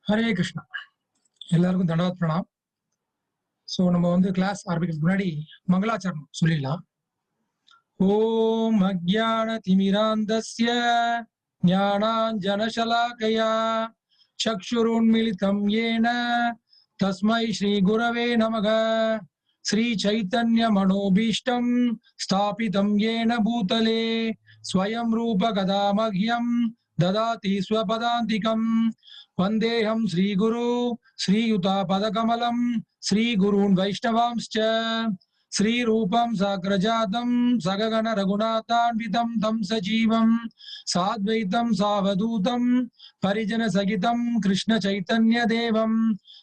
ஹரே கிருஷ்ணா. எல்லாருக்கும் தண்டவத் பிரணாம். ஸோ நம்ம கிளாஸ் ஆரம்பிக்கிறதுக்கு முன்னாடி மங்களாச்சரணம் சொல்லிடலாம். ஓம் அஜ்ஞான திமிராந்தஸ்ய ஞானாஞ்சனசலாகயா சக்ஷுருன்மிலிதம் ஏன தஸ்மை ஸ்ரீ குரவே நமக. ஸ்ரீ சைத்தன்ய மனோபீஷ்டம் ஸ்தாபிதம் ஏன பூதலே ஸ்வயம் ரூப கதா மஹ்யம் ததாதி ஸ்வபதாந்திகம். வந்தேஹம் ஸ்ரீகுரு ஸ்ரீயுதா பதகமலம் ஸ்ரீகுருன் வைஷ்ணவாம்ஸ்ச ஸ்ரீரூபம் சாக்ரஜாதம் சககண ரகுநாதான்விதம் தம் சஜீவம் சாத்வைதம் சாவதூதம் பரிஜன சகிதம் கிருஷ்ண சைத்தன்ய தேவம்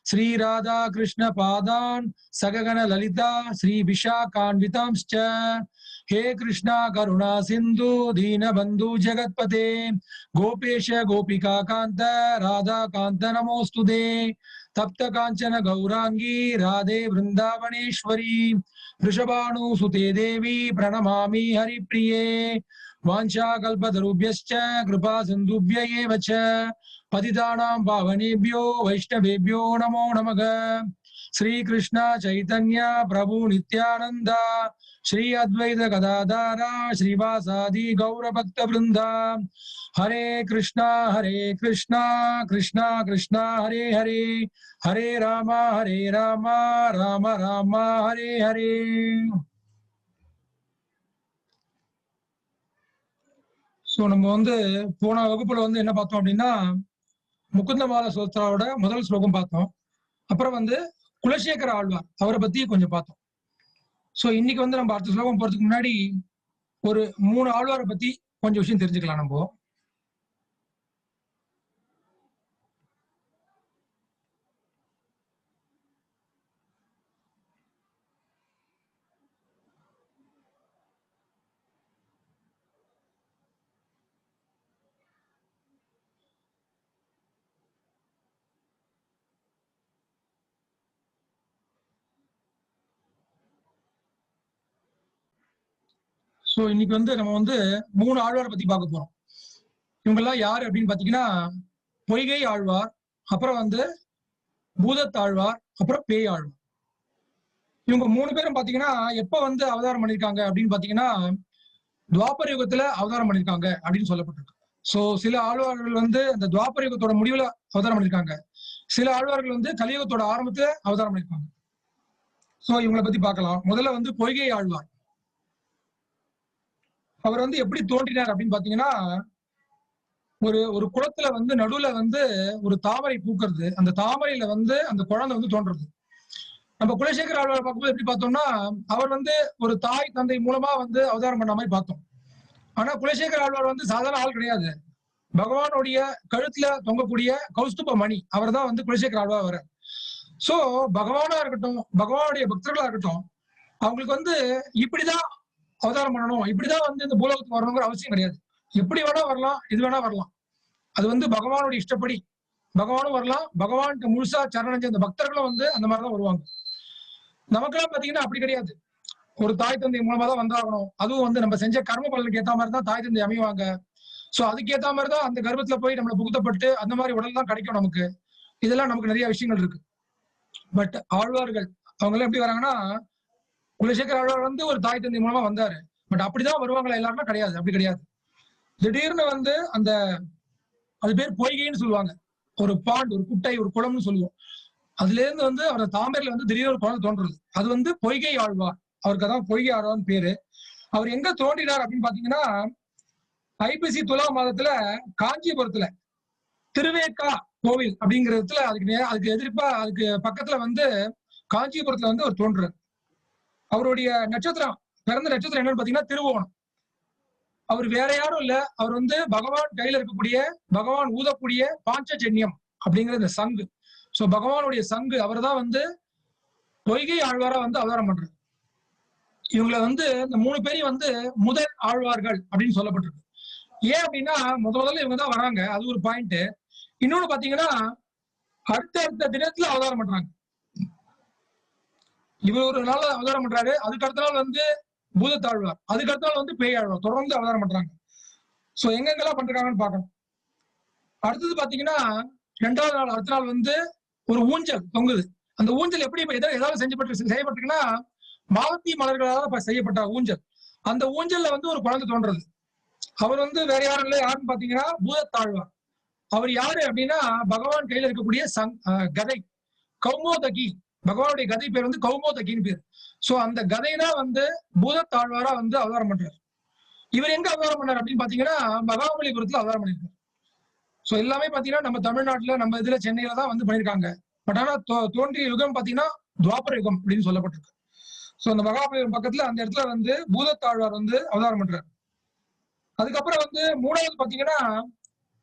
ஸ்ரீராதா கிருஷ்ண பாதான் சககண லலிதா ஸ்ரீ விஷாகான்விதாம்ஸ்ச. हे कृष्णा करुणा सिंधु दीन बंधु जगतपते गोपेश गोपिका कांत राधा कांत नमोस्तुते. तप्त कांचन गौरांगी राधे वृंदावनेश्वरी वृषभानुसुते देवी प्रणमामि हरिप्रिये. वाञ्छाकल्पतरुभ्यश्च कृपा सिन्धुभ्य एव च पतितानां पावनेभ्यो वैष्णवेभ्यो नमो नमः. श्री कृष्ण चैतन्य प्रभु नित्यानंद श्री अद्वैत गदाधारा श्रीवासादि गौर भक्त वृंदा. हरे कृष्णा कृष्णा कृष्णा हरे हरे हरे राम राम राम हरे हरे. ஸோ நம்ம போன வகுப்புல என்ன பார்த்தோம் அப்படின்னா, முகுந்தமால சோத்ராவோட முதல் ஸ்லோகம் பார்த்தோம். அப்புறம் குலசேகர ஆழ்வார் அவரை பத்தி கொஞ்சம் பார்த்தோம். சோ இன்னைக்கு நம்ம அடுத்த ஸ்லோகம் போறதுக்கு முன்னாடி ஒரு 3 ஆழ்வாரை பத்தி கொஞ்சம் விஷயம் தெரிஞ்சுக்கலாம் நம்ம. சோ இன்னைக்கு நம்ம 3 ஆழ்வாரை பத்தி பார்க்க போறோம். இவங்க எல்லாம் யாரு அப்படின்னு பாத்தீங்கன்னா, பொய்கை ஆழ்வார், அப்புறம் பூதத்தாழ்வார், அப்புறம் பேய் ஆழ்வார். இவங்க 3 பேரும் பாத்தீங்கன்னா எப்ப அவதாரம் பண்ணிருக்காங்க அப்படின்னு பாத்தீங்கன்னா, துவாபர யுகத்துல அவதாரம் பண்ணிருக்காங்க அப்படின்னு சொல்லப்பட்டிருக்கு. சோ சில ஆழ்வார்கள் அந்த துவாபர யுகத்தோட முடிவுல அவதாரம் பண்ணிருக்காங்க. சில ஆழ்வார்கள் கலியுகத்தோட ஆரம்பத்துல அவதாரம் பண்ணிருக்காங்க. சோ இவங்களை பத்தி பார்க்கலாம். முதல்ல பொய்கை ஆழ்வார். அவர் எப்படி தோன்றினார் அப்படின்னு பாத்தீங்கன்னா, ஒரு குளத்துல நடுவுல ஒரு தாமரை பூக்கிறது, அந்த தாமரையில அந்த குழந்தை தோன்றது. நம்ம குலசேகர ஆழ்வார் பார்க்கும்போது எப்படி பார்த்தோம்னா, அவர் ஒரு தாய் தந்தை மூலமா அவதாரம் பண்ண மாதிரி பார்த்தோம். ஆனா குலசேகர ஆழ்வார் சாதாரண ஆள் கிடையாது. பகவானுடைய கழுத்துல தொங்கக்கூடிய கௌஸ்துப மணி, அவர் தான் குலசேகர ஆழ்வார் வர. சோ பகவானா இருக்கட்டும், பகவானுடைய பக்தர்களா இருக்கட்டும், அவங்களுக்கு இப்படிதான் அவதாரம் பண்ணணும், இப்படிதான் இந்த பூலோகத்துக்கு வரணுங்கிற அவசியம் கிடையாது. எப்படி வேணா வரலாம், இது வேணா வரலாம். அது பகவானுடைய இஷ்டப்படி பகவானும் வரலாம். பகவானுக்கு முழுசா சரணடைஞ்ச அந்த பக்தர்களும் அந்த மாதிரிதான் வருவாங்க. நமக்கெல்லாம் பாத்தீங்கன்னா அப்படி கிடையாது. ஒரு தாய் தந்தை மூலமா தான் வந்தாகணும். அதுவும் நம்ம செஞ்ச கர்ம பலனுக்கு ஏத்த மாதிரி தான் தாய் தந்தை அமைவாங்க. சோ அதுக்கு ஏத்த மாதிரிதான் அந்த கர்ப்பத்துல போய் நம்மளை புகுத்தப்பட்டு அந்த மாதிரி உடல் தான் கிடைக்கும் நமக்கு. இதெல்லாம் நமக்கு நிறைய விஷயங்கள் இருக்கு. பட் ஆழ்வார்கள் அவங்க எல்லாம் எப்படி வராங்கன்னா, குலசேகர ஆழ்வார் ஒரு தாய் தந்தை மூலமா வந்தாரு. பட் அப்படிதான் வருவாங்களா எல்லாருமே? கிடையாது, அப்படி கிடையாது. திடீர்னு அந்த அது பேர் பொய்கைன்னு சொல்லுவாங்க. ஒரு பாண்ட், ஒரு குட்டை, ஒரு குளம்னு சொல்லுவோம். அதுல இருந்து அவரோட தாமரையில திடீர்னு ஒரு குழந்தை தோன்றது. அது பொய்கை ஆழ்வார். அவருக்கு அதான் பொய்கை ஆழ்வார்னு பேரு. அவர் எங்க தோன்றினார் அப்படின்னு பாத்தீங்கன்னா, ஐப்பசி துலா மாதத்துல காஞ்சிபுரத்துல திருவேக்கா கோவில் அப்படிங்கிறதுல அதுக்கு எதிர்ப்பா அதுக்கு பக்கத்துல காஞ்சிபுரத்துல அவர் தோன்றார். அவருடைய நட்சத்திரம், பிறந்த நட்சத்திரம் என்னன்னு பாத்தீங்கன்னா திருவோணம். அவர் வேற யாரும் இல்ல, அவர் பகவான் கையில இருக்கக்கூடிய, பகவான் ஊதக்கூடிய பாஞ்சஜன்யம் அப்படிங்கிற இந்த சங்கு. சோ பகவானுடைய சங்கு. அவர் தான் பொய்கை ஆழ்வாரா அவதாரம் பண்றாரு. இவங்களை இந்த 3 பேரையும் முதல் ஆழ்வார்கள் அப்படின்னு சொல்லப்பட்டிருக்கு. ஏன் அப்படின்னா, முதல்ல இவங்க தான் வராங்க, அது ஒரு பாயிண்ட். இன்னொன்னு பாத்தீங்கன்னா, அடுத்த தினத்துல அவதாரம் பண்றாங்க. இவர் ஒரு நாள் அவதாரம் பண்றாரு, அதுக்கு அடுத்த நாள் பூதத்தாழ்வார், அதுக்கு அடுத்த நாள் பேய் ஆழ்வார், தொடர்ந்து அவதாரம் பண்றாங்க. சோ எங்கெங்கெல்லாம் பண்றாங்கன்னு பார்க்கணும். அடுத்தது பாத்தீங்கன்னா, 2வது நாள் அடுத்த நாள் வந்து ஒரு ஊஞ்சல் தொங்குது. அந்த ஊஞ்சல் எப்படி ஏதாவது செய்யப்பட்டிருக்குன்னா மாலத்தி மலர்களால் செய்யப்பட்ட ஊஞ்சல். அந்த ஊஞ்சல்ல வந்து ஒரு குழந்தை தோன்றது. அவர் வந்து வேற யாரும் இல்லை, யாருன்னு பாத்தீங்கன்னா பூதத்தாழ்வார். அவர் யாரு அப்படின்னா பகவான் கையில இருக்கக்கூடிய கதை கௌமோதகி. பகவானுடைய கதை பேர் வந்து கௌமோதகின்னு பேர். சோ அந்த கதை தான் வந்து பூதத்தாழ்வாரா வந்து அவதாரம் பண்றாரு. இவர் எங்க அவதாரம் பண்ணார் அப்படின்னு பாத்தீங்கன்னா மகாபலிபுரத்துல அவதாரம் பண்ணிருக்காரு. சோ எல்லாமே பாத்தீங்கன்னா நம்ம தமிழ்நாட்டுல நம்ம இதுல சென்னையில தான் வந்து பண்ணிருக்காங்க. பட் ஆனா தோன்றிய யுகம் பாத்தீங்கன்னா துவாபர யுகம் அப்படின்னு சொல்லப்பட்டிருக்கு. சோ அந்த மகாபலிபுரம் பக்கத்துல அந்த இடத்துல வந்து பூதத்தாழ்வார் வந்து அவதாரம் பண்றாரு. அதுக்கப்புறம் வந்து 3வது பாத்தீங்கன்னா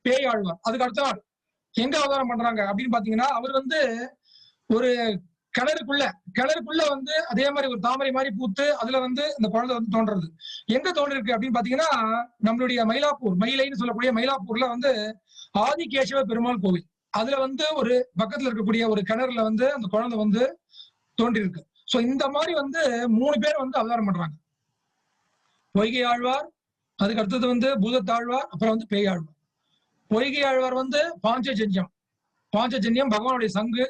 பேயாழ்வார். அதுக்கு அடுத்த நாள் எங்க அவதாரம் பண்றாங்க அப்படின்னு பாத்தீங்கன்னா அவர் வந்து ஒரு கிணறுக்குள்ள வந்து அதே மாதிரி ஒரு தாமரை மாதிரி பூத்து அதுல வந்து இந்த குழந்தை வந்து தோன்றது. எங்க தோன்றிருக்கு அப்படின்னு பாத்தீங்கன்னா நம்மளுடைய மயிலாப்பூர், மயிலைன்னு சொல்லக்கூடிய மயிலாப்பூர்ல வந்து ஆதிகேசவ பெருமாள் கோவில். அதுல வந்து ஒரு பக்கத்துல இருக்கக்கூடிய ஒரு கிணறுல வந்து அந்த குழந்தை வந்து தோன்றிருக்கு. சோ இந்த மாதிரி வந்து 3 பேர் வந்து அவதாரம் பண்றாங்க. பொய்கை ஆழ்வார், அதுக்கு அடுத்தது வந்து பூதத்தாழ்வார், அப்புறம் வந்து பேயாழ்வார். பொய்கை ஆழ்வார் வந்து பாஞ்சஜன்யம் பகவானுடைய சங்கு.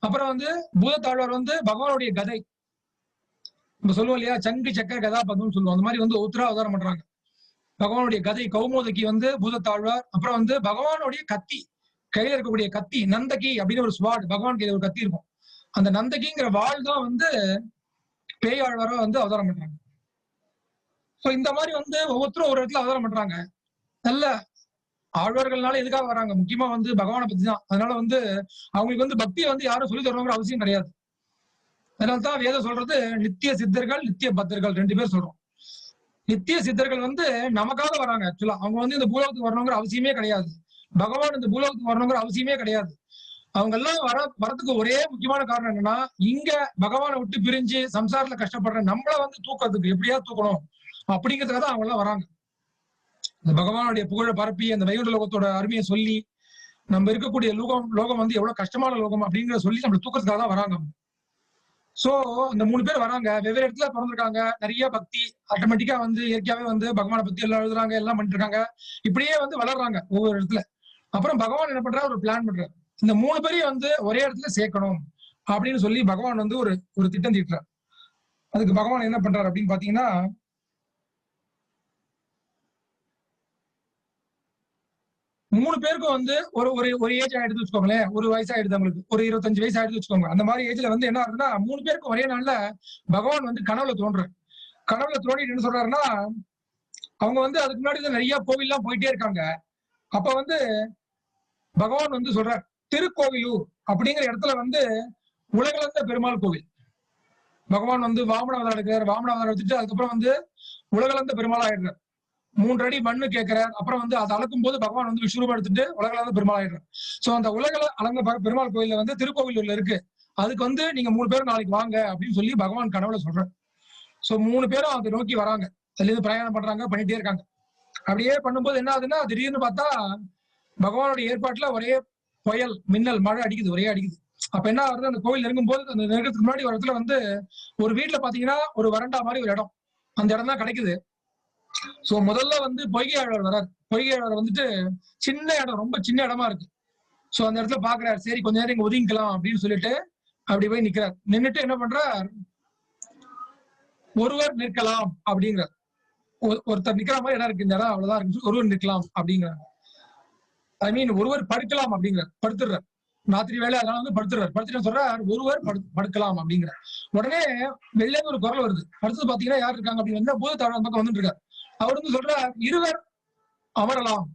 அப்புறம் வந்து பூதத்தாழ்வார் வந்து பகவானுடைய கதை. நம்ம சொல்லுவோம் இல்லையா, சங்கு சக்கர கதா பதம்னு சொல்லுவோம். அந்த மாதிரி வந்து ஒருத்தரா அவதாரம் பண்றாங்க. பகவானுடைய கதை கௌமோதகி வந்து பூதத்தாழ்வார். அப்புறம் வந்து பகவானுடைய கத்தி, கையில இருக்கக்கூடிய கத்தி நந்தகி அப்படின்னு ஒரு ஸ்வாட், பகவான் கையில ஒரு கத்தி இருக்கும். அந்த நந்தகிங்கிற வாழ் தான் வந்து பேயாழ்வாரா வந்து அவதாரம் பண்றாங்க. சோ இந்த மாதிரி வந்து ஒவ்வொருத்தரும் ஒரு இடத்துல அவதாரம் பண்றாங்க. நல்ல ஆழ்வார்கள்னால எதுக்காக வராங்க, முக்கியமா வந்து பகவானை பத்தி தான். அதனால வந்து அவங்களுக்கு வந்து பக்தியை வந்து யாரும் சொல்லி தரணுங்கிற அவசியம் கிடையாது. அதனால்தான் வேதம் சொல்றது நித்திய சித்தர்கள் நித்திய பக்தர்கள் 2 பேர் சொல்றோம். நித்திய சித்தர்கள் வந்து நமக்காக வராங்க. ஆக்சுவலா அவங்க வந்து இந்த பூலோகத்துக்கு வரணுங்கிற அவசியமே கிடையாது. பகவான் இந்த பூலோகத்துக்கு வரணுங்கிற அவசியமே கிடையாது. அவங்க எல்லாம் வரதுக்கு ஒரே முக்கியமான காரணம் என்னன்னா, இங்க பகவானை விட்டு பிரிஞ்சு சம்சாரத்துல கஷ்டப்படுற நம்மள வந்து தூக்கிறதுக்கு எப்படியா தூக்கணும் அப்படிங்கிறதுக்காக தான் அவங்க எல்லாம் வராங்க. இந்த பகவானுடைய புகழை பரப்பி அந்த வைகுண்ட லோகத்தோட அருமையை சொல்லி நம்ம இருக்கக்கூடிய லோகம் வந்து எவ்வளவு கஷ்டமான லோகம் அப்படிங்கிற சொல்லி நம்ம தூக்கிறதுக்காக தான் வராங்க. சோ இந்த 3 பேர் வராங்க, வெவ்வேறு இடத்துல பிறந்திருக்காங்க, நிறைய பக்தி ஆட்டோமேட்டிக்கா வந்து இயற்கையாவே வந்து பகவானை பத்தி எல்லாம் எழுதுறாங்க, எல்லாம் பண்ணிட்டு இருக்காங்க. இப்படியே வந்து வளர்றாங்க ஒவ்வொரு இடத்துல. அப்புறம் பகவான் என்ன பண்றாரு, ஒரு பிளான் பண்றாரு. இந்த 3 பேரையும் வந்து ஒரே இடத்துல சேர்க்கணும் அப்படின்னு சொல்லி பகவான் வந்து ஒரு திட்டம் தீட்டுறார். அதுக்கு பகவான் என்ன பண்றாரு அப்படின்னு பாத்தீங்கன்னா, 3 பேருக்கும் வந்து ஒரு ஏஜ் ஆயிடுது வச்சுக்கோங்களேன். ஒரு வயசு ஆயிடுது அவங்களுக்கு, ஒரு 25 வயசு ஆயிடுது வச்சுக்கோங்க. அந்த மாதிரி ஏஜ்ல வந்து என்ன ஆகுதுன்னா 3 பேருக்கும் ஒரே நாள்ல பகவான் வந்து கனவுல தோன்றாரு. கனவுல தோண்டிட்டு என்ன சொல்றாருன்னா, அவங்க வந்து அதுக்கு முன்னாடி நிறைய கோவில் போயிட்டே இருக்காங்க. அப்ப வந்து பகவான் வந்து சொல்றார், திருக்கோவிலூர் அப்படிங்கிற இடத்துல வந்து உலகளந்த பெருமாள் கோவில். பகவான் வந்து வாமன அவதாரம் எடுக்கிறார். வாமன அவதாரம் எடுத்துட்டு அதுக்கப்புறம் வந்து உலகளந்த பெருமாள் ஆயிடுறார். 3 அடி மண்ணு கேட்கிறார். அப்புறம் வந்து அதை அளக்கும் போது பகவான் வந்து விஸ்வரூபம் எடுத்துட்டு உலகளந்த பெருமாள் ஆயிடுறார். சோ அந்த அளந்த பெருமாள் கோயில்ல வந்து திருக்கோவிலூர்ல இருக்கு. அதுக்கு வந்து நீங்க 3 பேரும் நாளைக்கு வாங்க அப்படின்னு சொல்லி பகவான் கனவுல சொல்றாரு. சோ 3 பேரும் அதை நோக்கி வராங்க. அதுல இருந்து பிரயாணம் பண்றாங்க, பண்ணிட்டே இருக்காங்க. அப்படியே பண்ணும்போது என்ன ஆகுதுன்னா, திடீர்னு பார்த்தா பகவானுடைய ஏற்பாட்டுல ஒரே புயல், மின்னல், மழை அடிக்குது, ஒரே அடிக்குது. அப்ப என்ன ஆகுது, அந்த கோவில் நெருங்கும் போது அந்த நெருக்கத்துக்கு முன்னாடி ஒரு இடத்துல வந்து ஒரு வீட்டுல பாத்தீங்கன்னா ஒரு வரண்டா மாதிரி ஒரு இடம், அந்த இடம் தான் கிடைக்குது. சோ முதல்ல வந்து பொய்கை ஆழ்வார் வர்றாரு. பொய்கை ஆழ்வார் வந்துட்டு சின்ன இடம், ரொம்ப சின்ன இடமா இருக்கு. சோ அந்த இடத்துல பாக்குறாரு, சரி கொஞ்ச நேரம் இங்க ஒதுங்கிக்கலாம் அப்படின்னு சொல்லிட்டு அப்படி போய் நிக்கிறார். நின்னுட்டு என்ன பண்றார், ஒருவர் நிற்கலாம் அப்படிங்கிறார். ஒருத்தர் நிக்கிற மாதிரி இடம் இருக்கு, இந்த இடம் அவ்வளவுதான் இருக்கு, ஒருவர் நிற்கலாம் அப்படிங்கிறாங்க. ஐ மீன் ஒருவர் படுக்கலாம் அப்படிங்கிறார். படுத்துடுறார், ராத்திரி வேலை, அதனால வந்து படுத்துறாரு. படுத்துட்டு சொல்றார், ஒருவர் படுக்கலாம் அப்படிங்கிற உடனே வெளியே ஒரு குரல் வருது. அடுத்தது பாத்தீங்கன்னா யார் இருக்காங்க அப்படின்னு பூதத்தாழ்வார் பக்கம் வந்துட்டு இருக்காரு. அவர் வந்து சொல்றார், இருவர் அமரலாம்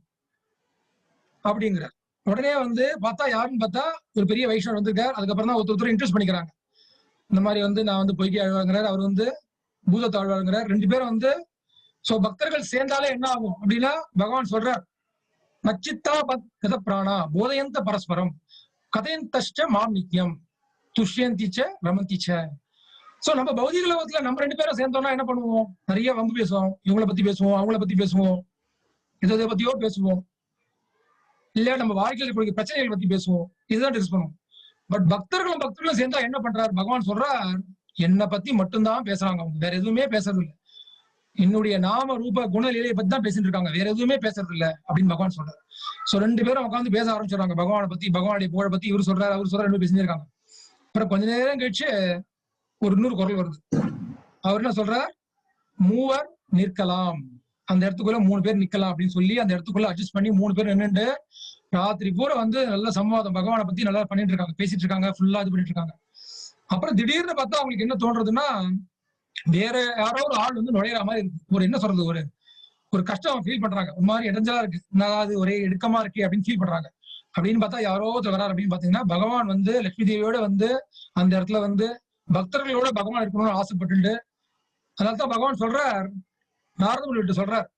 அப்படிங்கிறார். உடனே வந்து பார்த்தா யாருன்னு பார்த்தா ஒரு பெரிய வைஷ்ணவர் வந்திருக்காரு. அதுக்கப்புறம் தான் ஒருத்தர் இன்ட்ரெஸ்ட் பண்ணிக்கிறாங்க. இந்த மாதிரி வந்து நான் வந்து பொய்கை ஆழ்வாங்கிறார், அவர் வந்து பூதத்தாழ்வாங்கிறார். 2 பேரும் வந்து சோ பக்தர்கள் சேர்ந்தாலே என்ன ஆகும் அப்படின்னா பகவான் சொல்றார், நச்சித்தா கத பிராணா போதயந்த பரஸ்பரம் கதையந்தஷ்ட மாம் நித்யம் துஷ்யந்திச்ச ரமந்திச்ச. சோ நம்ம பௌதிக லோகத்துல நம்ம 2 பேரும் சேர்ந்தோம்னா என்ன பண்ணுவோம், நிறைய வம்பு பேசுவோம், இவங்களை பத்தி பேசுவோம், அவங்கள பத்தி பேசுவோம், இதை பத்தியோ பேசுவோம், இல்ல நம்ம வாழ்க்கையில் இருக்கக்கூடிய பிரச்சனைகளை பத்தி பேசுவோம், இதுதான் டிஸ்கஸ் பண்ணுவோம். பட் பக்தர்களும் சேர்ந்தா என்ன பண்றாரு, பகவான் சொல்றார், என்னை பத்தி மட்டும்தான் பேசுறாங்க, அவங்க வேற எதுவுமே பேசுறது இல்லை. என்னுடைய நாம ரூப குணலீலையை பத்தி தான் பேசிட்டு இருக்காங்க, வேற எதுவுமே பேசுறது இல்ல அப்படின்னு பகவான் சொல்றாரு. சோ 2 பேரும் உட்காந்து பேச ஆரம்பிச்சிடறாங்க பகவானை பத்தி, பகவானுடைய புகழை பத்தி. இவர் சொல்றாரு, அவர் சொல்றாரு, 2 பேரும் பேசிட்டு இருக்காங்க. அப்புறம் கொஞ்ச நேரம் கழிச்சு ஒரு இன்னொரு குரல் வருது. அவர் என்ன சொல்றார், மூவர் நிற்கலாம், அந்த இடத்துக்குள்ள 3 பேர் நிக்கலாம் அப்படின்னு சொல்லி அந்த இடத்துக்குள்ள அட்ஜஸ்ட் பண்ணி 3 பேர் நின்னுட்டு ராத்திரி பூரா வந்து நல்ல சம்வாதம் பகவானை பத்தி நல்லா பண்ணிட்டு இருக்காங்க, பேசிட்டு இருக்காங்க, ஃபுல்லா இது பண்ணிட்டு இருக்காங்க. அப்புறம் திடீர்னு பார்த்தா அவங்களுக்கு என்ன தோன்றதுன்னா, வேற யாரோ ஒரு ஆள் வந்து நுழையிற மாதிரி இருக்கு. ஒரு என்ன சொல்றது, ஒரு ஒரு கஷ்டம் ஃபீல் பண்றாங்க, ஒரு மாதிரி இடைஞ்சலா இருக்கு, அதாவது ஒரே இடுக்கமா இருக்கு அப்படின்னு ஃபீல் பண்றாங்க. அப்படின்னு பார்த்தா யாரோ ஒருத்தர் வராரு. அப்படின்னு பாத்தீங்கன்னா பகவான் வந்து லட்சுமி தேவியோட வந்து அந்த இடத்துல வந்து பக்தர்களோட பகவான் இருக்கணும்னு ஆசைப்பட்டு, அதனால்தான் பகவான் சொல்றார், நாரதமுனிகிட்ட சொல்றார்,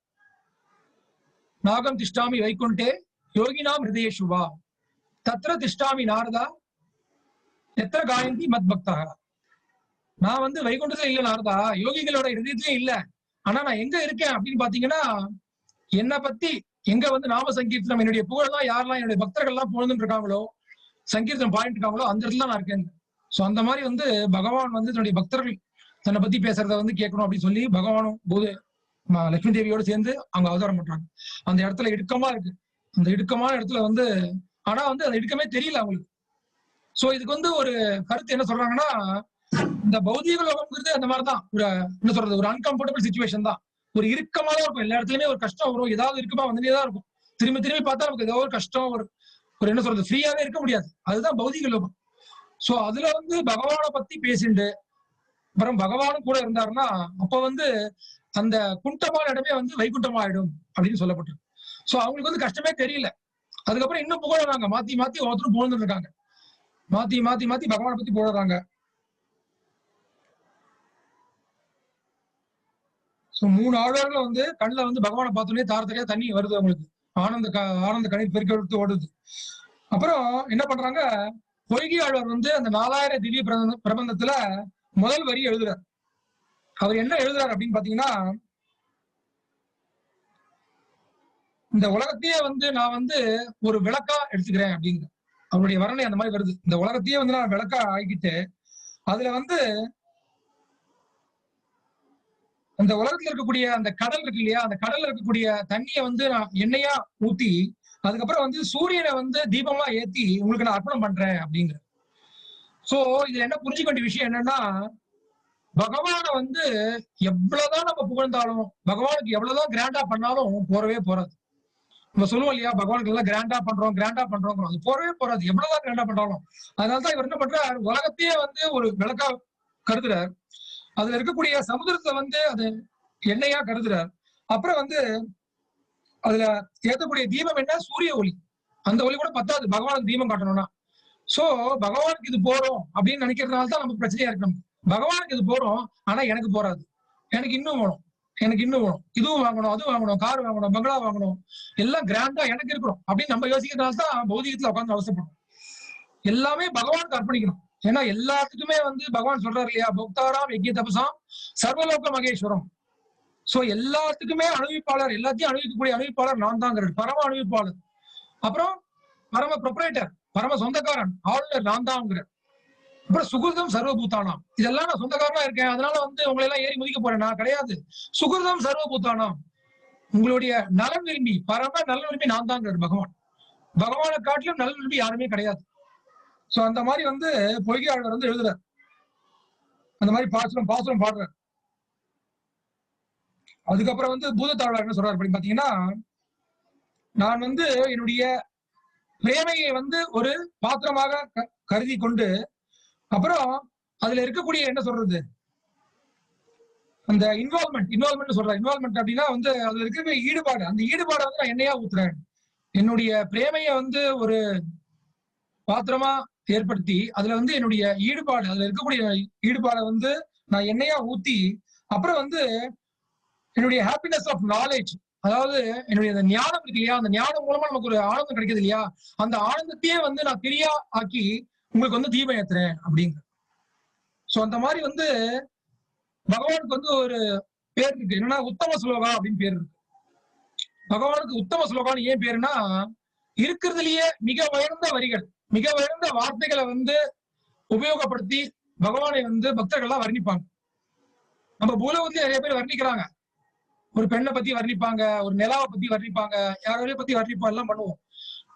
நாகம் திஷ்டாமி வைகுண்டே யோகினாம் ஹிருதயே சுபா தத்ர திஷ்டாமி நாரதா எத்திர காயந்தி மத் பக்தா. நான் வந்து வைகுண்டத்துல இல்ல நாரதா, யோகிகளோட ஹிருதயத்திலே இல்ல. ஆனா நான் எங்க இருக்கேன் அப்படின்னு பாத்தீங்கன்னா, என்னை பத்தி எங்க வந்து நாம சங்கீர்த்தனம், என்னுடைய புகழெல்லாம் யாரெல்லாம் என்னுடைய பக்தர்கள் எல்லாம் புகழ்ந்துட்டு இருக்காங்களோ, சங்கீர்த்தனம் பாயிண்ட் இருக்காங்களோ, அந்த இடத்துல நான் இருக்கேன். சோ அந்த மாதிரி வந்து பகவான் வந்து தன்னுடைய பக்தர்கள் தன்னை பத்தி பேசுறத வந்து கேட்கணும் அப்படின்னு சொல்லி பகவானும் போது லட்சுமி தேவியோட சேர்ந்து அவங்க அவதாரம் பண்றாங்க. அந்த இடத்துல இடுக்கமா இருக்கு, அந்த இடுக்கமான இடத்துல வந்து, ஆனா வந்து அந்த இடுக்கமே தெரியல அவங்களுக்கு. சோ இதுக்கு வந்து ஒரு கருத்து என்ன சொல்றாங்கன்னா, இந்த பௌதீக லோகம்ங்கிறது அந்த மாதிரிதான், ஒரு என்ன சொல்றது, ஒரு அன்கம்ஃபர்டபிள் சிச்சுவேஷன் தான். ஒரு இறுக்கமா தான் இருக்கும், எல்லா இடத்துலயுமே ஒரு கஷ்டம் வரும், ஏதாவது இருக்குமா வந்துட்டே தான் இருக்கும். திரும்பி திரும்பி பார்த்தா நமக்கு ஏதோ ஒரு கஷ்டம், ஒரு ஒரு என்ன சொல்றது, ஃப்ரீயாவே இருக்க முடியாது. அதுதான் பௌதீக லோகம். சோ அதுல வந்து பகவானை பத்தி பேசிண்டு அப்புறம் பகவானும் கூட இருந்தாருன்னா, அப்ப வந்து அந்த குண்டமான இடமே வந்து வைகுண்டமா ஆயிடும் அப்படின்னு சொல்லப்பட்டிருக்கு. சோ அவங்களுக்கு வந்து கஷ்டமே தெரியல. அதுக்கப்புறம் இன்னும் புகழறாங்க, மாத்தி மாத்தி ஒருத்தரும் புகழ்ந்துட்டு இருக்காங்க, மாத்தி மாத்தி மாத்தி பகவானை பத்தி புகழறாங்க. சோ 3 ஆழ்வார்கள் வந்து கண்ணுல வந்து பகவானை பார்த்தோன்னே தாரத்தரையா தண்ணி வருது அவங்களுக்கு, ஆனந்த கண்ணீர் பெருக்கெடுத்து ஓடுது. அப்புறம் என்ன பண்றாங்க, பொய்கை ஆழ்வார் வந்து அந்த 4000 திவ்ய பிரபந்தத்துல முதல் வரி எழுதுறார். அவர் என்ன எழுதுறாரு அப்படின்னு பாத்தீங்கன்னா, இந்த உலகத்தையே வந்து நான் வந்து ஒரு விளக்கா எடுத்துக்கிறேன் அப்படிங்கிற அவருடைய வர்ணனை அந்த மாதிரி வருது. இந்த உலகத்தையே வந்து நான் விளக்கா ஆகிட்டு, அதுல வந்து அந்த உலகத்துல இருக்கக்கூடிய அந்த கடல் இருக்கு இல்லையா, அந்த கடல்ல இருக்கக்கூடிய தண்ணியை வந்து நான் எண்ணெயா ஊத்தி, அதுக்கப்புறம் வந்து சூரியனை வந்து தீபமா ஏத்தி உங்களுக்கு நான் அர்ப்பணம் பண்றேன் அப்படிங்கிற. சோ இதுல என்ன புரிஞ்சுக்க வேண்டிய விஷயம் என்னன்னா, பகவான வந்து எவ்வளவுதான் நம்ம புகழ்ந்தாலும், பகவானுக்கு எவ்வளவுதான் கிராண்டா பண்ணாலும் போறவே போறாது. நம்ம சொல்லுவோம் இல்லையா, பகவானுக்கு எல்லாம் கிராண்டா பண்றோம், கிராண்டா பண்றோம், அது போறவே போறாது எவ்வளவுதான் கிராண்டா பண்றாலும். அதனாலதான் இவர் என்ன பண்றார், உலகத்தையே வந்து ஒரு விளக்கா கருதுறார். அதுல இருக்கக்கூடிய சமுதிரத்தை வந்து அது எண்ணெயா கருதுறார். அப்புறம் வந்து அதுல ஏற்றக்கூடிய தீபம் என்ன, சூரிய ஒளி. அந்த ஒளி கூட பத்தாது பகவானுக்கு தீபம் காட்டணும்னா. சோ பகவானுக்கு இது போறோம் அப்படின்னு நினைக்கிறதுனால தான் நமக்கு பிரச்சனையா இருக்கு. பகவானுக்கு இது போறோம், ஆனா எனக்கு போறாது, எனக்கு இன்னும் வேணும், எனக்கு இன்னும் வேணும், இதுவும் வாங்கணும், அதுவும் வாங்கணும், கார் வாங்கணும், பங்களா வாங்கணும், எல்லாம் கிராண்டா எனக்கு இருக்கணும் அப்படின்னு நம்ம யோசிக்கிறதுனால தான் பௌதிகத்துல உட்காந்து அவசரப்படும். எல்லாமே பகவானுக்கு அர்ப்பணிக்கணும். ஏன்னா எல்லாத்துக்குமே வந்து பகவான் சொல்றாரு இல்லையா, போக்தாராம் யஜ்ய தபசாம் சர்வலோக மகேஸ்வரம். சோ எல்லாத்துக்குமே அனுபவிப்பாளர், எல்லாத்தையும் அனுபவிக்கக்கூடிய அனுபவிப்பாளர் நான் தாங்கிறது, பரம அனுபவிப்பாளர். அப்புறம் பரம ப்ரொப்ரைட்டர், பரம சொந்தக்காரன், ஆளுநர் நான் தான்ங்கிற. அப்புறம் சுகிருதம் சர்வபூதானாம், இதெல்லாம் நான் சொந்தக்காரனா இருக்கேன், அதனால வந்து உங்களை எல்லாம் ஏறி முதிக்க போறேன் நான் கிடையாது. சுகிருதம் சர்வபூதானாம், உங்களுடைய நலன் விரும்பி, பரம நலன் விரும்பி நான் தாங்கிறார் பகவான். பகவானை காட்டிலும் நலன் விரும்பி யாருமே கிடையாது. சோ அந்த மாதிரி வந்து பொய்கை ஆழ்வார் வந்து எழுதுறார், அந்த மாதிரி பாசுரம் பாசுரம் பாடுறார். அதுக்கப்புறம் வந்து பூதத்தாழ்வார் என்ன சொல்றாரு அப்படின்னு பாத்தீங்கன்னா, நான் வந்து என்னுடைய பிரேமையை வந்து ஒரு பாத்திரமாக கருதி கொண்டு, அப்புறம் அதுல இருக்கக்கூடிய என்ன சொல்றது, அந்த இன்வால்மெண்ட் சொல்றேன். இன்வால்மெண்ட் அப்படின்னா வந்து அதுல இருக்கிற ஈடுபாடு, அந்த ஈடுபாடை வந்து நான் என்னையா ஊத்துறேன். என்னுடைய பிரேமையை வந்து ஒரு பாத்திரமா ஏற்படுத்தி அதுல வந்து என்னுடைய ஈடுபாடு, அதுல இருக்கக்கூடிய ஈடுபாடை வந்து நான் என்னையா ஊத்தி, அப்புறம் வந்து என்னுடைய ஹாப்பினஸ் ஆஃப் நாலேஜ், அதாவது என்னுடைய அந்த ஞானம் இருக்கு இல்லையா, அந்த ஞானம் மூலமா நமக்கு ஒரு ஆனந்தம் கிடைக்குது இல்லையா, அந்த ஆனந்தத்தையே வந்து நான் தெரியா ஆக்கி உங்களுக்கு வந்து தீபம் ஏத்துறேன் அப்படிங்க. சோ அந்த மாதிரி வந்து பகவானுக்கு வந்து ஒரு பேர் இருக்கு, என்னன்னா உத்தம ஸ்லோகா அப்படின்னு பேர் இருக்கு. பகவானுக்கு உத்தம ஸ்லோகான்னு ஏன் பேருன்னா, இருக்கிறதுலயே மிக உயர்ந்த வரிகள், மிக உயர்ந்த வார்த்தைகளை வந்து உபயோகப்படுத்தி பகவானை வந்து பக்தர்கள்லாம் வர்ணிப்பாங்க. நம்ம பூலோகத்திலே நிறைய பேர் வர்ணிக்கிறாங்க, ஒரு பெண்ணை பத்தி வர்ணிப்பாங்க, ஒரு நிலாவை பத்தி வர்ணிப்பாங்க, யாரையும் பத்தி வர்ணிப்பா எல்லாம் பண்ணுவோம்.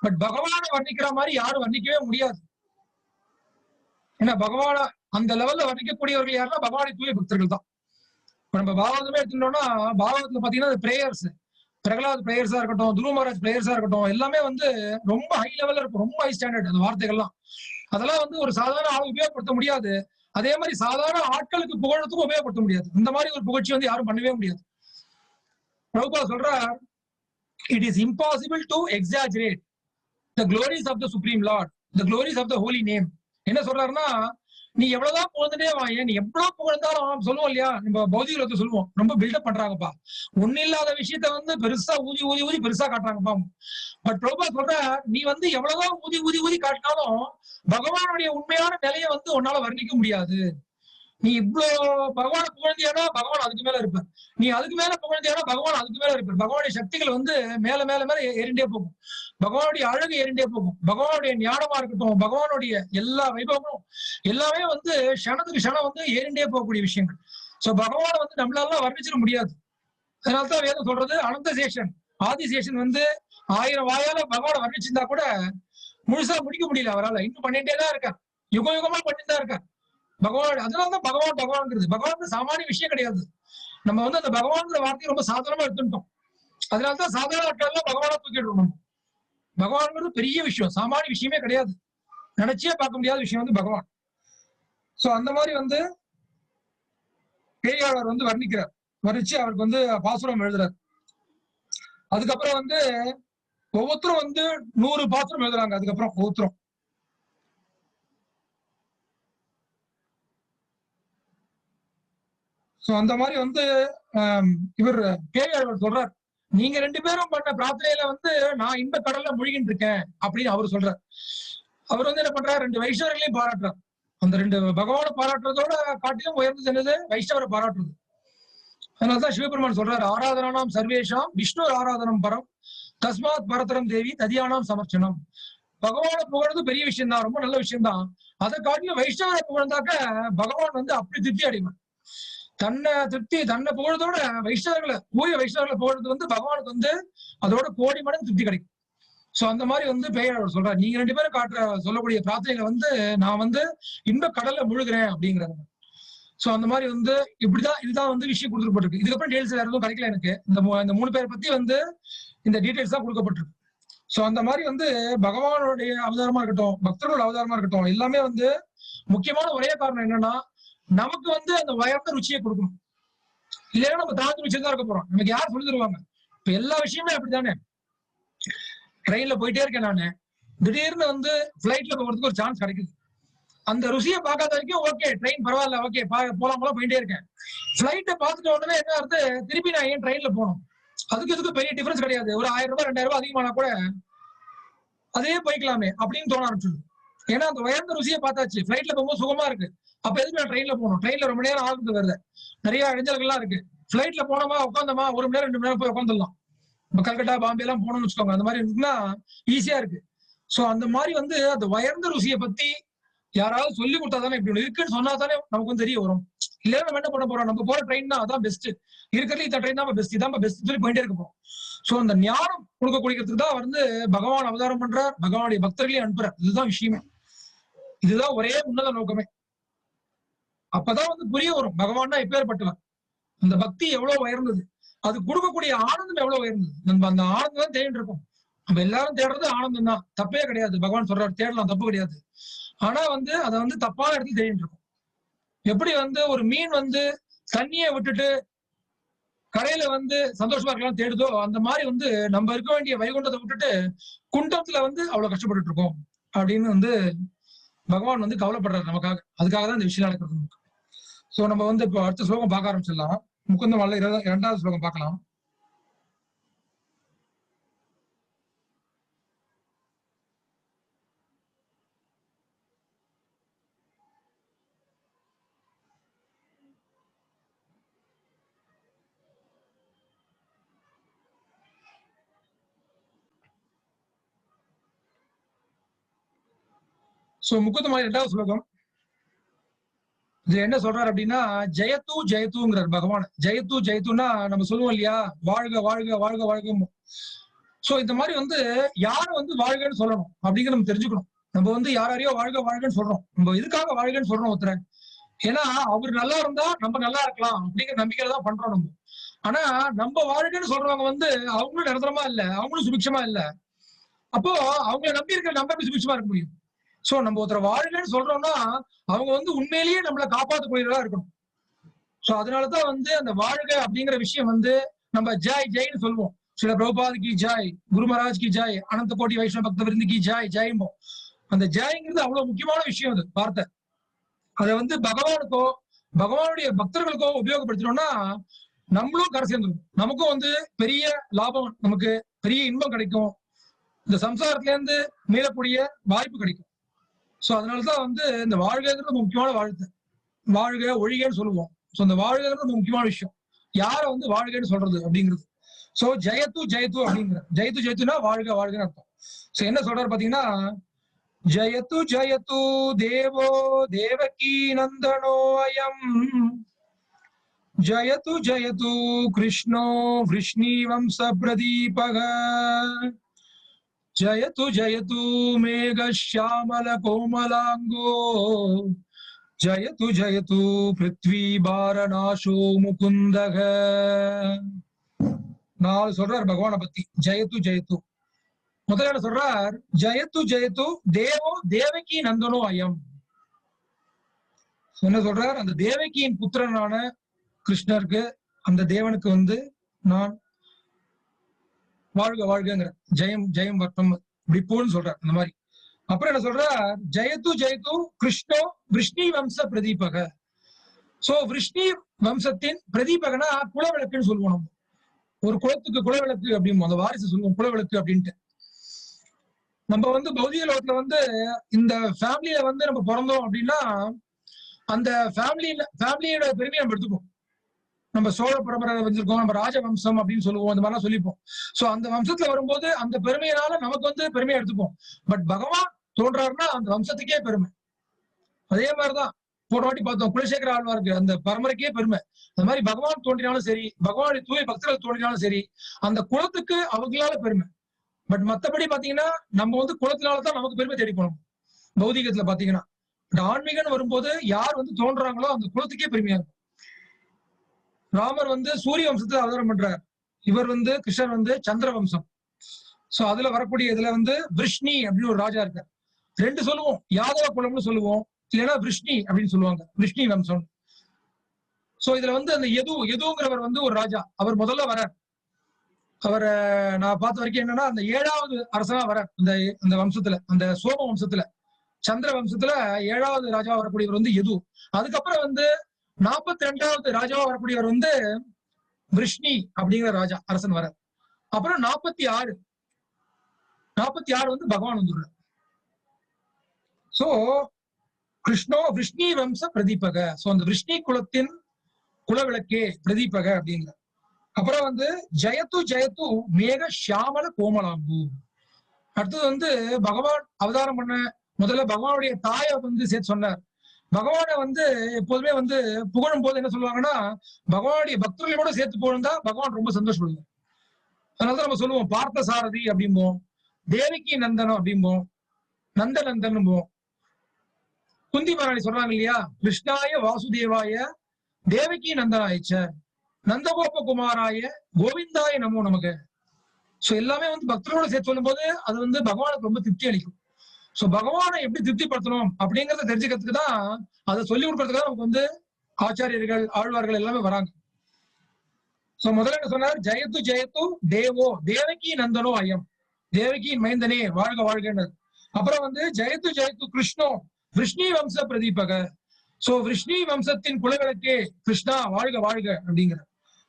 பட் பகவானை வர்ணிக்கிற மாதிரி யாரும் வர்ணிக்கவே முடியாது. ஏன்னா பகவான அந்த லெவல்ல வர்ணிக்கக்கூடியவர்கள் யாருன்னா பகவானை தூய பக்தர்கள் தான். இப்ப நம்ம பாகவதமே எடுத்துட்டோம்னா, பாகவதத்துல பாத்தீங்கன்னா பிரேயர்ஸ், பிரகலாத் பிரேயர்ஸா இருக்கட்டும், துருவ மகாராஜ் பிரேயர்ஸா இருக்கட்டும், எல்லாமே வந்து ரொம்ப ஹை லெவல்ல இருக்கும், ரொம்ப ஹை ஸ்டாண்டர்ட் அந்த வார்த்தைகள்லாம். அதெல்லாம் வந்து ஒரு சாதாரண ஆள் உபயோகப்படுத்த முடியாது. அதே மாதிரி சாதாரண ஆட்களுக்கு புகழத்துக்கும் உபயோகப்படுத்த முடியாது. இந்த மாதிரி ஒரு புகழ்ச்சி வந்து யாரும் பண்ணவே முடியாது. பிரபுபா சொல்றார், it is impossible to exaggerate the glories of the supreme lord, the glories of the holy name. என்ன சொல்றாருன்னா, நீ எவ்வளவுதான் புகழ்ந்துட்டே வாங்க, நீ எவ்வளவு புகழ்ந்தாலும் சொல்லுவோம் இல்லையா, நம்ம பௌதிகத்தை சொல்லுவோம், ரொம்ப பில்டப் பண்றாங்கப்பா, ஒண்ணு இல்லாத விஷயத்த வந்து பெருசா ஊதி ஊதி ஊதி பெருசா காட்டுறாங்கப்பா. பட் பிரபுபா சொல்ற, நீ வந்து எவ்வளவுதான் ஊதி ஊதி ஊதி காட்டினாலும் பகவானுடைய உண்மையான நிலையை வந்து உன்னால வர்ணிக்க முடியாது. நீ இவ்வளவு பகவானை புகழ்ந்தியானா பகவான் அதுக்கு மேல இருப்பார், நீ அதுக்கு மேல புகழ்ந்தியானா பகவான் அதுக்கு மேல இருப்பார். பகவானுடைய சக்திகள் வந்து மேல மேல மேல ஏறிண்டே போகும், பகவானுடைய அழகு ஏறிண்டே போகும், பகவானுடைய ஞானமா இருக்கட்டும், பகவானுடைய எல்லா வைபவமும் எல்லாமே வந்து க்ஷணத்துக்கு க்ஷணம் வந்து ஏறிண்டே போகக்கூடிய விஷயங்கள். சோ பகவானை வந்து நம்மளால வர்ணிச்சிட முடியாது. அதனால்தான் வேதம் சொல்றது, அனந்த சேஷன் ஆதிசேஷன் வந்து 1000 வாயால பகவானை வர்ணிச்சிருந்தா கூட முழுசா முடிக்க முடியல அவரால், இன்னும் பண்ணிட்டே தான் இருக்கார், யுக யுகமா பண்ணிட்டு தான் இருக்கார் பகவான். அதனாலதான் பகவான் பகவான்ங்கிறது, பகவான் சாமானிய விஷயம் கிடையாது. நம்ம வந்து அந்த பகவான்கிற வார்த்தையை ரொம்ப சாதாரணமா எடுத்துட்டோம். அதனாலதான் சாதாரண ஆட்கள் பகவானா தூக்கிடுறோம். நம்ம பகவான்ங்கிறது பெரிய விஷயம், சாமானிய விஷயமே கிடையாது, நினைச்சே பார்க்க முடியாத விஷயம் வந்து பகவான். சோ அந்த மாதிரி வந்து பேயாளர் வந்து வர்ணிக்கிறார், வர்ணிச்சு அவருக்கு வந்து பாசுரம் எழுதுறார். அதுக்கப்புறம் வந்து ஒவ்வொருத்தரும் வந்து 100 பாசுரம் எழுதுறாங்க. அதுக்கப்புறம் ஒவ்வொருத்தரும் சோ அந்த மாதிரி வந்து இவர் பேயாளர் சொல்றார், நீங்க 2 பேரும் பண்ண பிரார்த்தனையில வந்து நான் இந்த கடல்ல முழுகிட்டு இருக்கேன் அப்படின்னு அவர் சொல்றார். அவர் வந்து என்ன பண்றாரு, 2 வைஷ்ணவர்களையும் பாராட்டுறார். அந்த 2 பகவானை பாராட்டுறதோட காட்டிலும் உயர்ந்து என்னது, வைஷ்ணவரை பாராட்டுறது. அதனாலதான் சிவபெருமான் சொல்றாரு, ஆராதனானாம் சர்வேஷாம் விஷ்ணு ஆராதனம் பரம் தஸ்மாத் பரதரம் தேவி ததியானாம் சமர்ச்சனம். பகவானை புகழ்றது பெரிய விஷயம் தான், ரொம்ப நல்ல விஷயம் தான். அதை காட்டிலும் வைஷ்ணவரை புகழ்ந்தாக்க பகவான் வந்து அப்படி திருப்தி அடைவான். தன்னை புகழதோட வைஷ்ணவர்களை, தூய வைஷ்ணவர்களை புகழ்றது வந்து பகவானுக்கு வந்து அதோட கோடி மடங்கு திருப்தி கிடைக்கும். சோ அந்த மாதிரி வந்து பேயாளர் சொல்றாரு, நீங்க 2 பேரும் காட்டுற சொல்லக்கூடிய பிரார்த்தனைகளை வந்து நான் வந்து இன்ப கடல்ல முழுகிறேன் அப்படிங்கிறாங்க. சோ அந்த மாதிரி வந்து இப்படிதான், இதுதான் வந்து விஷயம் கொடுக்கப்பட்டிருக்கு. இதுக்கப்புறம் டீடைல்ஸ் வேற எதுவும் கிடைக்கல எனக்கு. இந்த 3 பேரை பத்தி வந்து இந்த டீடைல்ஸ் தான் கொடுக்கப்பட்டிருக்கு. சோ அந்த மாதிரி வந்து பகவானுடைய அவதாரமா இருக்கட்டும், பக்தர்களோட அவதாரமா இருக்கட்டும், எல்லாமே வந்து முக்கியமான ஒரே காரணம் என்னன்னா, நமக்கு வந்து அந்த உயர்ந்த ருச்சியை கொடுக்கணும். இல்லைன்னா நம்ம தாழ்ந்த ருச்சியை தான் இருக்க போறோம். நமக்கு யார் சொல்லி தருவாங்க? இப்ப எல்லா விஷயமே அப்படித்தானே. ட்ரெயின்ல போயிட்டே இருக்கேன் நானு, திடீர்னு வந்து பிளைட்ல போகிறதுக்கு ஒரு சான்ஸ் கிடைக்குது. அந்த ருசியை பார்க்காத வரைக்கும் ஓகே, ட்ரெயின் பரவாயில்ல, ஓகே போலாம் போயிட்டே இருக்கேன். பிளைட்டை பார்த்துட்ட உடனே என்ன அர்த்தம், திருப்பி நான் ஏன் ட்ரெயின்ல போகணும்? அதுக்கு இதுக்கு பெரிய டிஃபரன்ஸ் கிடையாது. ஒரு 1000 ரூபாய் 2000 ரூபாய் அதிகமானா கூட அதே போய்க்கலாமே அப்படின்னு தோண ஆரம்பிச்சது. ஏன்னா அந்த உயர்ந்த ருசியை பார்த்தாச்சு, பிளைட்ல போகும்போது சுகமா இருக்கு. அப்ப எதுக்கு நான் ட்ரெயின்ல போகணும்? ட்ரெயின்ல ரொம்ப நேரம் ஆகுது, வருது, நிறைய இடைஞ்சல்கள்லாம் இருக்கு. பிளைட்ல போனோமா உட்காந்தோமா 1 மணி நேரம் 2 மணி நேரம் போய் உட்காந்துடலாம். இப்ப கல்கட்டா பாம்பே எல்லாம் போகணும்னு வச்சுக்கோங்க, அந்த மாதிரி இருக்குன்னா ஈஸியா இருக்கு. சோ அந்த மாதிரி வந்து அந்த உயர்ந்த ருசியை பத்தி யாராவது சொல்லி கொடுத்தா தானே, இப்படி ஒண்ணு இருக்குன்னு சொன்னா தானே நமக்கு வந்து தெரிய வரும். இல்லையா நம்ம என்ன பண்ண போறோம், நம்ம போற ட்ரெயின் தான் அதான் பெஸ்ட், இருக்கிறதுல இந்த ட்ரெயின் தான் பெஸ்ட், இதான் பெஸ்ட் சொல்லி போயிட்டே இருக்க போறோம். சோ அந்த ஞானம் கொடுக்க குடிக்கிறதுக்கு தான் வந்து பகவான் அவதாரம் பண்றார், பகவானுடைய பக்தர்களையும் அனுப்புறார். இதுதான் விஷயமே, இதுதான் ஒரே உன்னத நோக்கமே. அப்பதான் வந்து புரிய வரும் பகவான் தான் எப்பேற்பட்டவர், அந்த பக்தி எவ்வளவு உயர்ந்தது, அது கொடுக்கக்கூடிய ஆனந்தம் எவ்வளவு உயர்ந்தது. நம்ம அந்த ஆனந்தம் தான் தேடிட்டு இருக்கோம். நம்ம எல்லாரும் தேடுறது ஆனந்தம் தான், தப்பே கிடையாது. பகவான் சொல்றாரு தேடலாம், தப்பு கிடையாது. ஆனா வந்து அதை வந்து தப்பான இடத்துல தேடிட்டு இருக்கோம். எப்படி வந்து ஒரு மீன் வந்து தண்ணியை விட்டுட்டு கரையில வந்து சந்தோஷமா இருக்கலாம் தேடுதோ, அந்த மாதிரி வந்து நம்ம இருக்க வேண்டிய வைகுண்டத்தை விட்டுட்டு குண்டத்துல வந்து அவ்வளவு கஷ்டப்பட்டு இருக்கோம் அப்படின்னு வந்து பகவான் வந்து கவலைப்படுறாரு நமக்காக. அதுக்காக தான் இந்த விஷயம் நடக்கிறது நமக்கு. சோ நம்ம வந்து இப்போ அடுத்த ஸ்லோகம் பார்க்க ஆரம்பிச்சிடலாம். முகுந்த மாலை 2வது ஸ்லோகம் பார்க்கலாம். சோ முகுந்த மாலை 2வது ஸ்லோகம். இது என்ன சொல்றாரு அப்படின்னா, ஜெயத்து ஜெயத்துங்கிறார் பகவான். ஜெயத்து ஜெயத்துன்னா நம்ம சொல்லுவோம் இல்லையா, வாழ்க வாழ்க வாழ்க வாழ்க. சோ இந்த மாதிரி வந்து யார வந்து வாழ்கன்னு சொல்லணும் அப்படிங்கிற நம்ம தெரிஞ்சுக்கணும். நம்ம வந்து யாரையோ வாழ்க வாழ்கன்னு சொல்றோம். நம்ம எதுக்காக வாழ்கன்னு சொல்றோம் ஒருத்தர? ஏன்னா அவர் நல்லா இருந்தா நம்ம நல்லா இருக்கலாம் அப்படிங்கிற நம்பிக்கையில தான் பண்றோம் நம்ம. ஆனா நம்ம வாழ்க்கைன்னு சொல்றவங்க வந்து அவங்களும் நிரந்தரமா இல்ல, அவங்களும் சுபிட்சமா இல்ல. அப்போ அவங்களை நம்பி இருக்கிற நம்ம எப்படி சுபிட்சமா இருக்க முடியும்? சோ நம்ம ஒருத்தர் வாழ்க்கைன்னு சொல்றோம்னா அவங்க வந்து உண்மையிலேயே நம்மளை காப்பாற்றக்கூடியவர்களா இருக்கணும். சோ அதனாலதான் வந்து அந்த வாழ்க அப்படிங்கிற விஷயம் வந்து நம்ம ஜெய் ஜெய்ன்னு சொல்லுவோம். சில பிரபுபாத் கி ஜாய், குரு மகாராஜ் கி ஜாய், அனந்த கோட்டி வைஷ்ணவ பக்த விருந்து கி ஜாய் ஜெயம்போம். அந்த ஜெயங்கிறது அவ்வளவு முக்கியமான விஷயம் அது வார்த்தை. அதை வந்து பகவானுக்கோ பகவானுடைய பக்தர்களுக்கோ உபயோகப்படுத்தினோம்னா நம்மளும் கரை சேர்ந்துடும். நமக்கும் வந்து பெரிய லாபம், நமக்கு பெரிய இன்பம் கிடைக்கும். இந்த சம்சாரத்துல இருந்து மீளக்கூடிய வாய்ப்பு கிடைக்கும். சோ அதனாலதான் வந்து இந்த வாழ்கைங்கிறது முக்கியமான வாழ்த்து. வாழ்க ஒழிகன்னு சொல்லுவோம். சோ இந்த வாழ்கைங்கிறது முக்கியமான விஷயம். யார வந்து வாழ்கைன்னு சொல்றது அப்படிங்கிறது. சோ ஜெயத்து ஜெயத்து அப்படிங்கிற ஜெயத்து ஜெயத்துனா வாழ்க வாழ்கன்னு அர்த்தம். சோ என்ன சொல்றாரு பாத்தீங்கன்னா, ஜயத்து ஜயத்து தேவோ தேவகி நந்தனோ அயம், ஜயத்து ஜயத்து கிருஷ்ணோ விஷ்ணிவம்ச பிரதீபக, ஜயத்து ஜயத்து மேக ஷியாமல கோமலாங்கோ, ஜயத்து ஜயத்து பிருத்வி பாரநாசோ முகுந்தக. நாலு சொல்றார் பகவானை பத்தி. ஜெயத்து ஜெயத்து முதல்ல என்ன சொல்றார், ஜெயத்து ஜெயத்து தேவோ தேவகி நந்தனோ அயம். என்ன சொல்றார், அந்த தேவகியின் புத்திரனான கிருஷ்ணருக்கு, அந்த தேவனுக்கு வந்து நான் வாழ்க வாழ்கங்கிற ஜெயம் ஜெயம் வட்டம் இப்படி போன்னு சொல்றார் அந்த மாதிரி. அப்புறம் என்ன சொல்றார், ஜெயத்து ஜெயத்து கிருஷ்ணோ விஷ்ணி வம்ச பிரதீபக. சோ விஷ்ணி வம்சத்தின் பிரதீபகனா குலவிளக்குன்னு சொல்லுவோம். நம்ம ஒரு குலத்துக்கு குலவிளக்கு அப்படின்னு அந்த வாரிசு சொல்லுவோம் குலவிளக்கு அப்படின்ட்டு. நம்ம வந்து பௌதிக லோகத்துல வந்து இந்த ஃபேமிலியில வந்து நம்ம பிறந்தோம் அப்படின்னா அந்த ஃபேமிலியோட பெருமையை நம்ம எடுத்துப்போம். நம்ம சோழ பரம்பரை வச்சிருக்கோம், நம்ம ராஜவம்சம் அப்படின்னு சொல்லுவோம், அந்த மாதிரிலாம் சொல்லிப்போம். சோ அந்த வம்சத்துல வரும்போது அந்த பெருமையினால நமக்கு வந்து பெருமையை எடுத்துப்போம். பட் பகவான் தோன்றாருன்னா அந்த வம்சத்துக்கே பெருமை. அதே மாதிரிதான் போன வாட்டி பார்த்தோம், குலசேகர ஆழ்வாருக்கு அந்த பரம்பரைக்கே பெருமை. அந்த மாதிரி பகவான் தோன்றினாலும் சரி, பகவானுடைய தூய பக்தர்கள் தோன்றினாலும் சரி, அந்த குலத்துக்கு அவங்களால பெருமை. பட் மத்தபடி பாத்தீங்கன்னா நம்ம வந்து குலத்தினாலதான் நமக்கு பெருமை தேடி போனோம். பௌதிகத்துல பாத்தீங்கன்னா ஆன்மீகம்னு வரும்போது யார் வந்து தோன்றாங்களோ அந்த குலத்துக்கே பெருமையா இருக்கும். ராமர் வந்து சூரிய வம்சத்துல அவதாரம் பண்றார். இவர் வந்து கிருஷ்ணர் வந்து சந்திர வம்சம். சோ அதுல வரக்கூடிய இதுல வந்து விஷ்ணி அப்படின்னு ஒரு ராஜா இருக்கார். ரெண்டு சொல்லுவோம், யாதவ குலம்னு சொல்லுவோம், இல்லைன்னா விஷ்ணி அப்படின்னு சொல்லுவாங்க, விஷ்ணி வம்சம். சோ இதுல வந்து அந்த எதுங்கிறவர் வந்து ஒரு ராஜா. அவர் முதல்ல வரார். அவரை நான் பார்த்த வரைக்கும் என்னன்னா அந்த 7வது அரசனா வர அந்த வம்சத்துல, அந்த சோம வம்சத்துல, சந்திர வம்சத்துல 7வது ராஜாவா வரக்கூடியவர் வந்து எது. அதுக்கப்புறம் வந்து 42வது ராஜாவா வரக்கூடியவர் வந்து விஷ்ணி அப்படிங்கிற ராஜா அரசன் வர. அப்புறம் 46 வந்து பகவான் வந்துடுறார். சோ கிருஷ்ணோ விஷ்ணி வம்ச பிரதீபக. சோ அந்த விஷ்ணி குலத்தின் குலவிளக்கே பிரதீபக அப்படிங்கிற. அப்புறம் வந்து ஜெயத்து ஜெயத்து மேக ஷியாமல கோமலாம்பு. அடுத்தது வந்து பகவான் அவதாரம் பண்ண முதல்ல பகவானுடைய தாயை வந்து சேர்த்து சொன்னார். பகவானை வந்து எப்போதுமே வந்து புகழும் போது என்ன சொல்லுவாங்கன்னா, பகவானுடைய பக்தர்களோட சேர்த்து போனா பகவான் ரொம்ப சந்தோஷப்படுவார். அதனாலதான் நம்ம சொல்லுவோம் பார்த்த சாரதி அப்படிம்போம், தேவகி நந்தனம் அப்படிம்போம், நந்தநந்தனும்போம். குந்தி மகாராணி சொல்றாங்க இல்லையா, கிருஷ்ணாய வாசுதேவாய தேவகி நந்தனாயிச்ச நந்தகோப குமாராய கோவிந்தாய நமோ நமக்கு. சோ எல்லாமே வந்து பக்தர்களோட சேர்த்து சொல்லும் போது அது வந்து பகவானுக்கு ரொம்ப திருப்தி அளிக்கும். சோ பகவானை எப்படி திருப்திப்படுத்தணும் அப்படிங்கறத தெரிஞ்சுக்கிறதுக்கு தான், அதை சொல்லி கொடுக்கறதுக்காக நமக்கு வந்து ஆச்சாரியர்கள் ஆழ்வார்கள் எல்லாமே வராங்க. சோ முதல்ல என்ன சொன்னார், ஜெயத்து ஜெயத்து தேவோ தேவகி நந்தனோ அயம், தேவகியின் மைந்தனே வாழ்க வாழ்கின்றது. அப்புறம் வந்து ஜெயத்து ஜெயத்து கிருஷ்ணோ விஷ்ணி வம்ச பிரதீபக. சோ விஷ்ணி வம்சத்தின் குலவிளக்கே கிருஷ்ணா வாழ்க வாழ்க அப்படிங்கிற.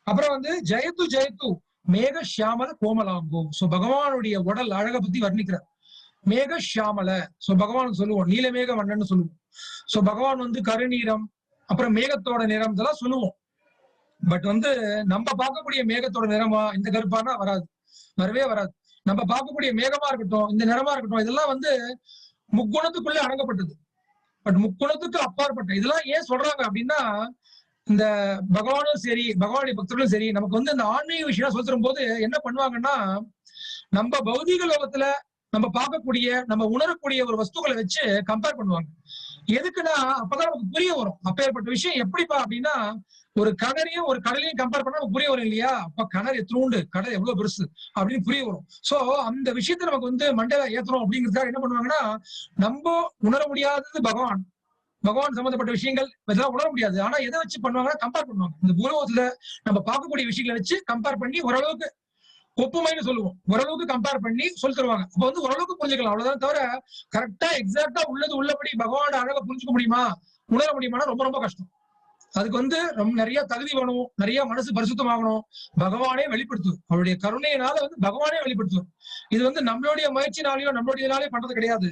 அப்புறம் வந்து ஜெயத்து ஜெயத்து மேக ஷியாமல கோமலாங்கோ. சோ பகவானுடைய உடல் அழகை பத்தி வர்ணிக்கிறார். மேக ஷியாமல, சோ பகவான் சொல்லுவோம் நீலமேக வண்ணன்னு சொல்லுவோம். சோ பகவான் வந்து கருநீரம், அப்புறம் மேகத்தோட நிறம் இதெல்லாம் சொல்லுவோம். பட் வந்து நம்ம பார்க்கக்கூடிய மேகத்தோட நிறமா இந்த கருப்பானா வராது, வரவே வராது. நம்ம பார்க்கக்கூடிய மேகமா இருக்கட்டும், இந்த நிறமா இருக்கட்டும், இதெல்லாம் வந்து முக்குணத்துக்குள்ளே அடங்கப்பட்டது. பட் முக்குணத்துக்கு அப்பாற்பட்ட இதெல்லாம் ஏன் சொல்றாங்க அப்படின்னா, இந்த பகவானும் சரி, பகவானுடைய பக்தர்களும் சரி, நமக்கு வந்து இந்த ஆன்மீக விஷயம் சொல்லி தரும்போது என்ன பண்ணுவாங்கன்னா, நம்ம பௌதீக லோகத்துல நம்ம பார்க்கக்கூடிய, நம்ம உணரக்கூடிய ஒரு வஸ்துக்களை வச்சு கம்பேர் பண்ணுவாங்க. எதுக்குன்னா, அப்பதான் நமக்கு புரிய வரும். அப்பேற்பட்ட விஷயம் எப்படிப்பா அப்படின்னா, ஒரு கிணறையும் ஒரு கடலையும் கம்பேர் பண்ணா நமக்கு புரிய வரும் இல்லையா? அப்ப கிணறு எத்தனூண்டு, கடல் எவ்வளவு பெருசு அப்படின்னு புரிய வரும். சோ அந்த விஷயத்த நமக்கு வந்து மண்டையில ஏத்தணும் அப்படிங்கிறதுக்காக என்ன பண்ணுவாங்கன்னா, நம்ம உணர முடியாதது பகவான். பகவான் சம்பந்தப்பட்ட விஷயங்கள் இதெல்லாம் உணர முடியாது. ஆனா எதை வச்சு பண்ணுவாங்கன்னா, கம்பேர் பண்ணுவாங்க. இந்த பூலோகத்துல நம்ம பார்க்கக்கூடிய விஷயங்களை வச்சு கம்பேர் பண்ணி ஓரளவுக்கு ஒப்புமைன்னு சொல்லுவோம். ஓரளவுக்கு கம்பேர் பண்ணி சொல்லி தருவாங்க. அப்ப வந்து ஓரளவுக்கு புரிஞ்சுக்கலாம். அவ்வளவுதான் தவிர கரெக்டா எக்ஸாக்டா உள்ளது உள்ளபடி பகவானோட அழகை புரிஞ்சுக்க முடியுமா, உணர முடியுமானா ரொம்ப ரொம்ப கஷ்டம். அதுக்கு வந்து ரொம்ப நிறைய தகுதி வேணும், நிறைய மனசு பரிசுத்தமாகணும். பகவானே வெளிப்படுத்தும். அவருடைய கருணையினால வந்து பகவானே வெளிப்படுத்தும். இது வந்து நம்மளுடைய முயற்சினாலேயோ நம்மளுடையனாலே பண்றது கிடையாது.